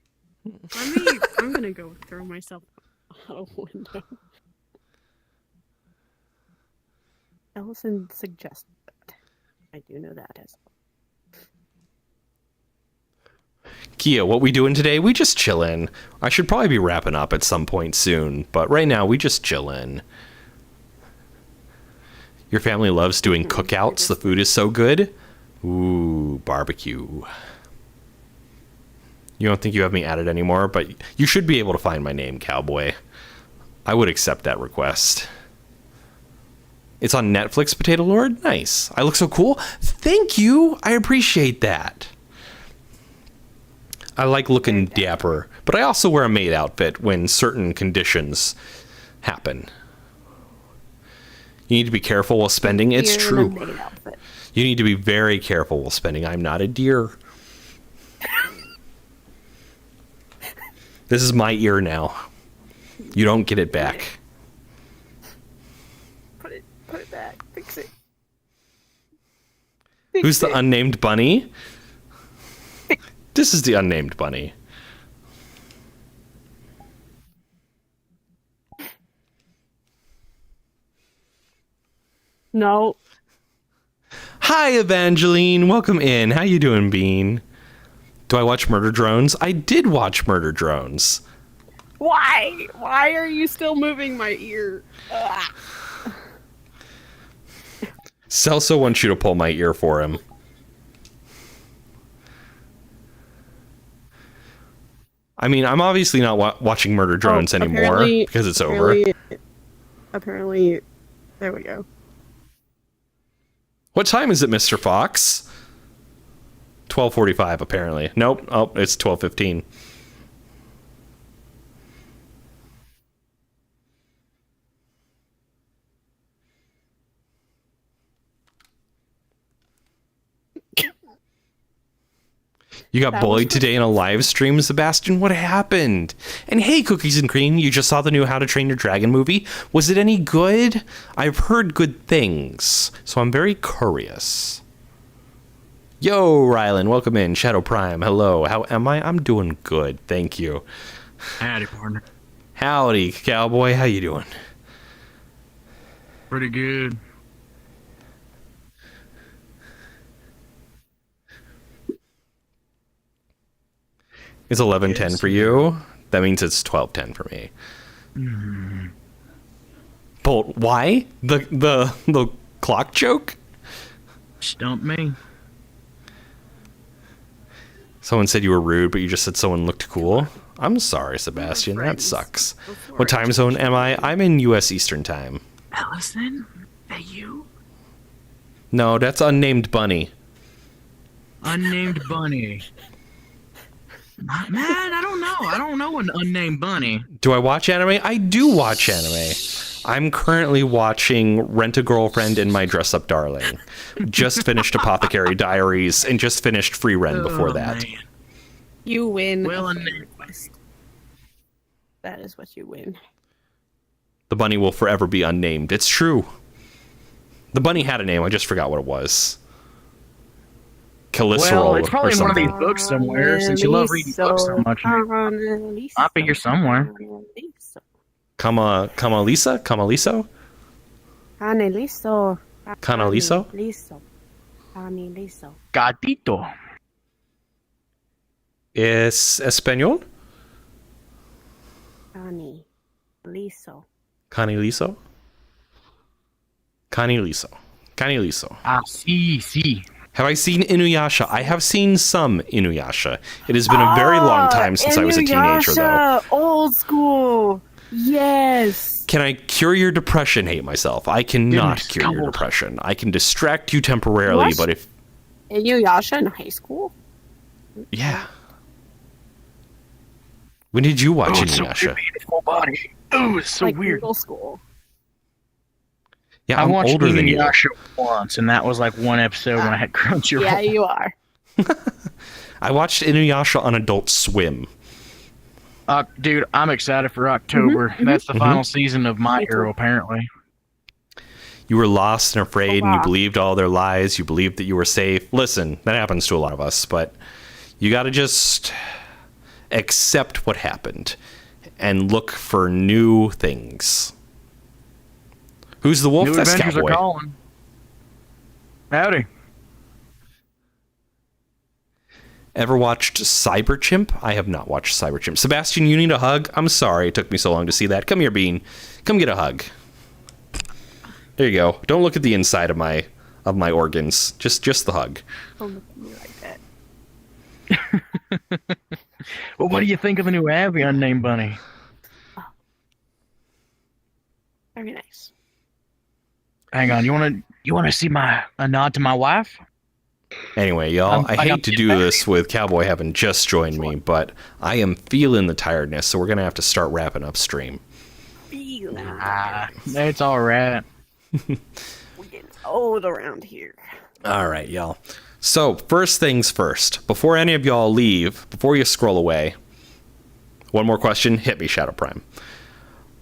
Speaker 8: I'm gonna go throw myself out a window. Allison suggested that. I do know that as well.
Speaker 1: Kia, what we doing today? We just chillin'. I should probably be wrapping up at some point soon, but right now we just chillin'. Your family loves doing cookouts. The food is so good. Ooh, barbecue. You don't think you have me added anymore, but you should be able to find my name, Cowboy. I would accept that request. It's on Netflix, Potato Lord? Nice. I look so cool? Thank you. I appreciate that. I like looking dapper. But I also wear a maid outfit when certain conditions happen. You need to be careful while spending. It's
Speaker 8: You're in a
Speaker 1: true.
Speaker 8: maid outfit.
Speaker 1: You need to be very careful while spending. I'm not a deer. This is my ear now. You don't get it back.
Speaker 8: Put it back. Fix it.
Speaker 1: Who's the unnamed bunny? This is the unnamed bunny.
Speaker 8: No.
Speaker 1: Hi, Evangeline. Welcome in. How you doing, Bean? Do I watch Murder Drones? I did watch Murder Drones.
Speaker 8: Why? Why are you still moving my ear? Ugh.
Speaker 1: Saltzo wants you to pull my ear for him. I mean, I'm obviously not watching Murder Drones anymore because it's over.
Speaker 8: Apparently, there we go.
Speaker 1: What time is it, Mr. Fox? 12:45, apparently. Nope. Oh, it's 12:15. You got bullied today in a live stream, Sebastian? What happened? And hey, Cookies and Cream, you just saw the new How to Train Your Dragon movie. Was it any good? I've heard good things, so I'm very curious. Yo, Rylan, welcome in. Shadow Prime, hello. How am I? I'm doing good, thank you.
Speaker 9: Howdy, partner.
Speaker 1: Howdy, cowboy. How you doing?
Speaker 9: Pretty good.
Speaker 1: It's 11:10 for you. That means it's 12:10 for me.
Speaker 9: Mm.
Speaker 1: Bolt, why? The clock joke?
Speaker 9: Stump me.
Speaker 1: Someone said you were rude, but you just said someone looked cool. I'm sorry, Sebastian. That sucks. What time zone am I? I'm in U.S. Eastern Time.
Speaker 9: Allison? That you?
Speaker 1: No, that's unnamed bunny.
Speaker 9: Unnamed bunny. Man, I don't know. I don't know an unnamed bunny.
Speaker 1: Do I watch anime? I do watch anime. I'm currently watching Rent a Girlfriend and My Dress Up Darling. Just finished Apothecary Diaries and just finished Free Ren before that.
Speaker 9: Man.
Speaker 8: You win.
Speaker 9: Well,
Speaker 8: That is what you win.
Speaker 1: The bunny will forever be unnamed. It's true. The bunny had a name. I just forgot what it was. Calicero
Speaker 9: well, it's probably
Speaker 1: or
Speaker 9: in one of
Speaker 1: something.
Speaker 9: these books somewhere, since you love reading books so much. I'll be here somewhere.
Speaker 1: Camalisa? Camaliso?
Speaker 8: Caneliso.
Speaker 1: Canaliso?
Speaker 8: Liso. Caneliso.
Speaker 9: Gatito.
Speaker 1: Es español?
Speaker 8: Caneliso.
Speaker 1: Caniliso? Caniliso. Caniliso.
Speaker 9: Ah, sí.
Speaker 1: Have I seen Inuyasha? I have seen some Inuyasha. It has been a very long time since I was a teenager, though.
Speaker 8: Old school. Yes.
Speaker 1: Can I cure your depression, Hate Myself? I cannot cure your depression. I can distract you temporarily, but if...
Speaker 8: Inuyasha in high school?
Speaker 1: Yeah. When did you watch Inuyasha?
Speaker 9: Beautiful body. Oh, it's so
Speaker 8: like
Speaker 9: weird.
Speaker 8: Middle school.
Speaker 1: Yeah,
Speaker 9: I
Speaker 1: I'm
Speaker 9: watched
Speaker 1: older than you.
Speaker 9: Inuyasha once, and that was like one episode when I had Crunchyroll.
Speaker 8: Yeah, you are.
Speaker 1: I watched Inuyasha on Adult Swim.
Speaker 9: Dude, I'm excited for October. That's the final season of My Hero, apparently.
Speaker 1: You were lost and afraid, and you believed all their lies. You believed that you were safe. Listen, that happens to a lot of us, but you got to just accept what happened and look for new things. Who's the wolf?
Speaker 9: New
Speaker 1: That's
Speaker 9: adventures
Speaker 1: Cowboy.
Speaker 9: are calling. Howdy.
Speaker 1: Ever watched Cyberchimp? I have not watched Cyberchimp. Sebastian, you need a hug? I'm sorry it took me so long to see that. Come here, Bean. Come get a hug. There you go. Don't look at the inside of my organs. Just the hug.
Speaker 8: Don't look at me like that.
Speaker 9: Well, what do you think of the new Abby unnamed bunny?
Speaker 8: Very nice.
Speaker 9: Hang on, you wanna see a nod to my wife?
Speaker 1: Anyway, y'all, I
Speaker 6: I
Speaker 1: hate
Speaker 6: got
Speaker 1: to
Speaker 6: you
Speaker 1: do
Speaker 6: back.
Speaker 1: this with Cowboy having just joined me, but I am feeling the tiredness, so we're going to have to start wrapping up stream.
Speaker 6: It's all right.
Speaker 8: We get old around here.
Speaker 1: All right, y'all. So, first things first, before any of y'all leave, before you scroll away, one more question, hit me, Shadow Prime.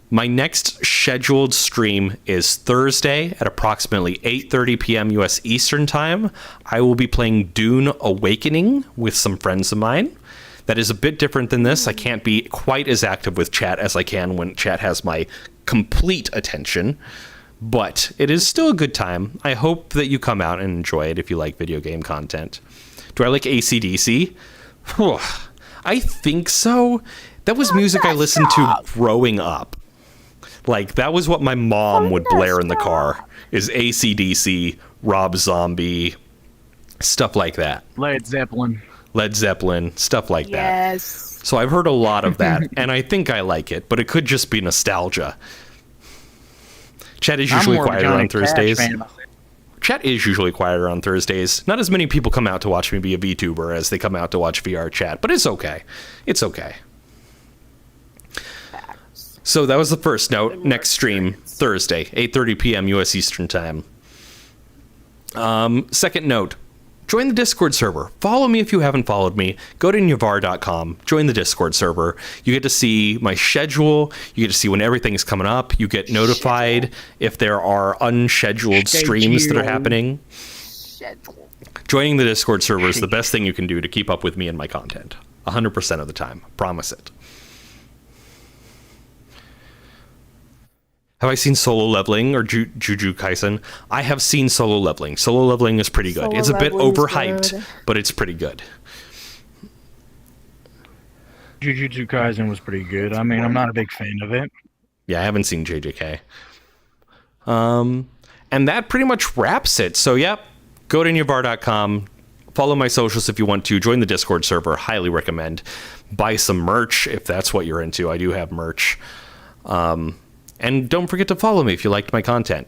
Speaker 1: My next scheduled stream is Thursday at approximately 8:30 p.m. U.S. Eastern Time. I will be playing Dune Awakening with some friends of mine. That is a bit different than this. I can't be quite as active with chat as I can when chat has my complete attention, but it is still a good time. I hope that you come out and enjoy it if you like video game content. Do I like AC/DC? I think so. That was music I listened to growing up. Like, that was what my mom would blare in the car, is AC/DC, Rob Zombie, stuff like that.
Speaker 6: Led Zeppelin,
Speaker 1: stuff like that.
Speaker 8: Yes.
Speaker 1: So I've heard a lot of that, and I think I like it, but it could just be nostalgia. Chat is usually quieter on Thursdays. Chat is usually quieter on Thursdays. Not as many people come out to watch me be a VTuber as they come out to watch VRChat, but it's okay. It's okay. So that was the first note. Next stream, Thursday, 8:30 p.m. U.S. Eastern Time. Second note, join the Discord server. Follow me if you haven't followed me. Go to navar.com, join the Discord server. You get to see my schedule. You get to see when everything's coming up. You get notified if there are unscheduled streams that are happening. Joining the Discord server is the best thing you can do to keep up with me and my content. 100% of the time. Promise it. Have I seen Solo Leveling or Jujutsu Kaisen? I have seen Solo Leveling. Solo Leveling is pretty good. It's a bit overhyped, but it's pretty good.
Speaker 6: Jujutsu Kaisen was pretty good. I mean, I'm not a big fan of it.
Speaker 1: Yeah, I haven't seen JJK. And that pretty much wraps it. So, yep, go to navar.com. Follow my socials if you want to. Join the Discord server. Highly recommend. Buy some merch if that's what you're into. I do have merch. And don't forget to follow me if you liked my content.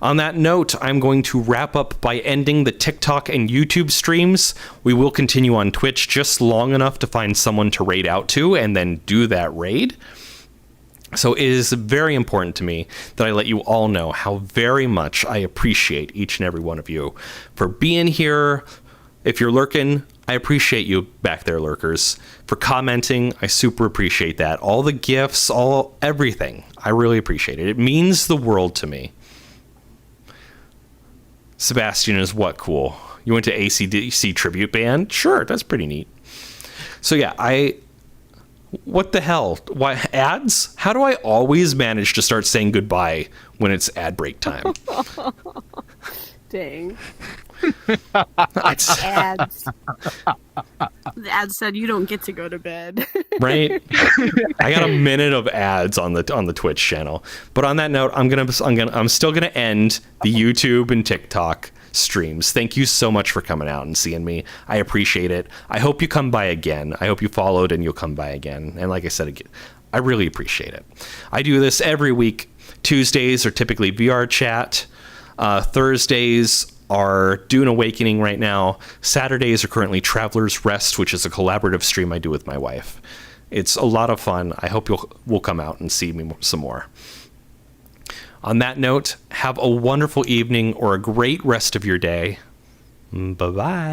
Speaker 1: On that note, I'm going to wrap up by ending the TikTok and YouTube streams. We will continue on Twitch just long enough to find someone to raid out to and then do that raid. So it is very important to me that I let you all know how very much I appreciate each and every one of you for being here. If you're lurking, I appreciate you back there, lurkers. For commenting, I super appreciate that. All the gifts, everything. I really appreciate it. It means the world to me. Sebastian is what cool? You went to AC/DC tribute band? Sure, that's pretty neat. So yeah, what the hell? Why ads? How do I always manage to start saying goodbye when it's ad break time?
Speaker 8: Dang.
Speaker 2: Ads.
Speaker 8: The ad said you don't get to go to bed.
Speaker 1: Right? I got a minute of ads on the Twitch channel. But on that note, I'm still gonna end the YouTube and TikTok streams. Thank you so much for coming out and seeing me. I appreciate it. I hope you come by again. I hope you followed and you'll come by again. And like I said again, I really appreciate it. I do this every week. Tuesdays are typically VRChat. Thursdays are Dune Awakening right now. Saturdays are currently Traveler's Rest, which is a collaborative stream I do with my wife. It's a lot of fun. I hope will come out and see me some more. On that note, have a wonderful evening or a great rest of your day. Bye-bye.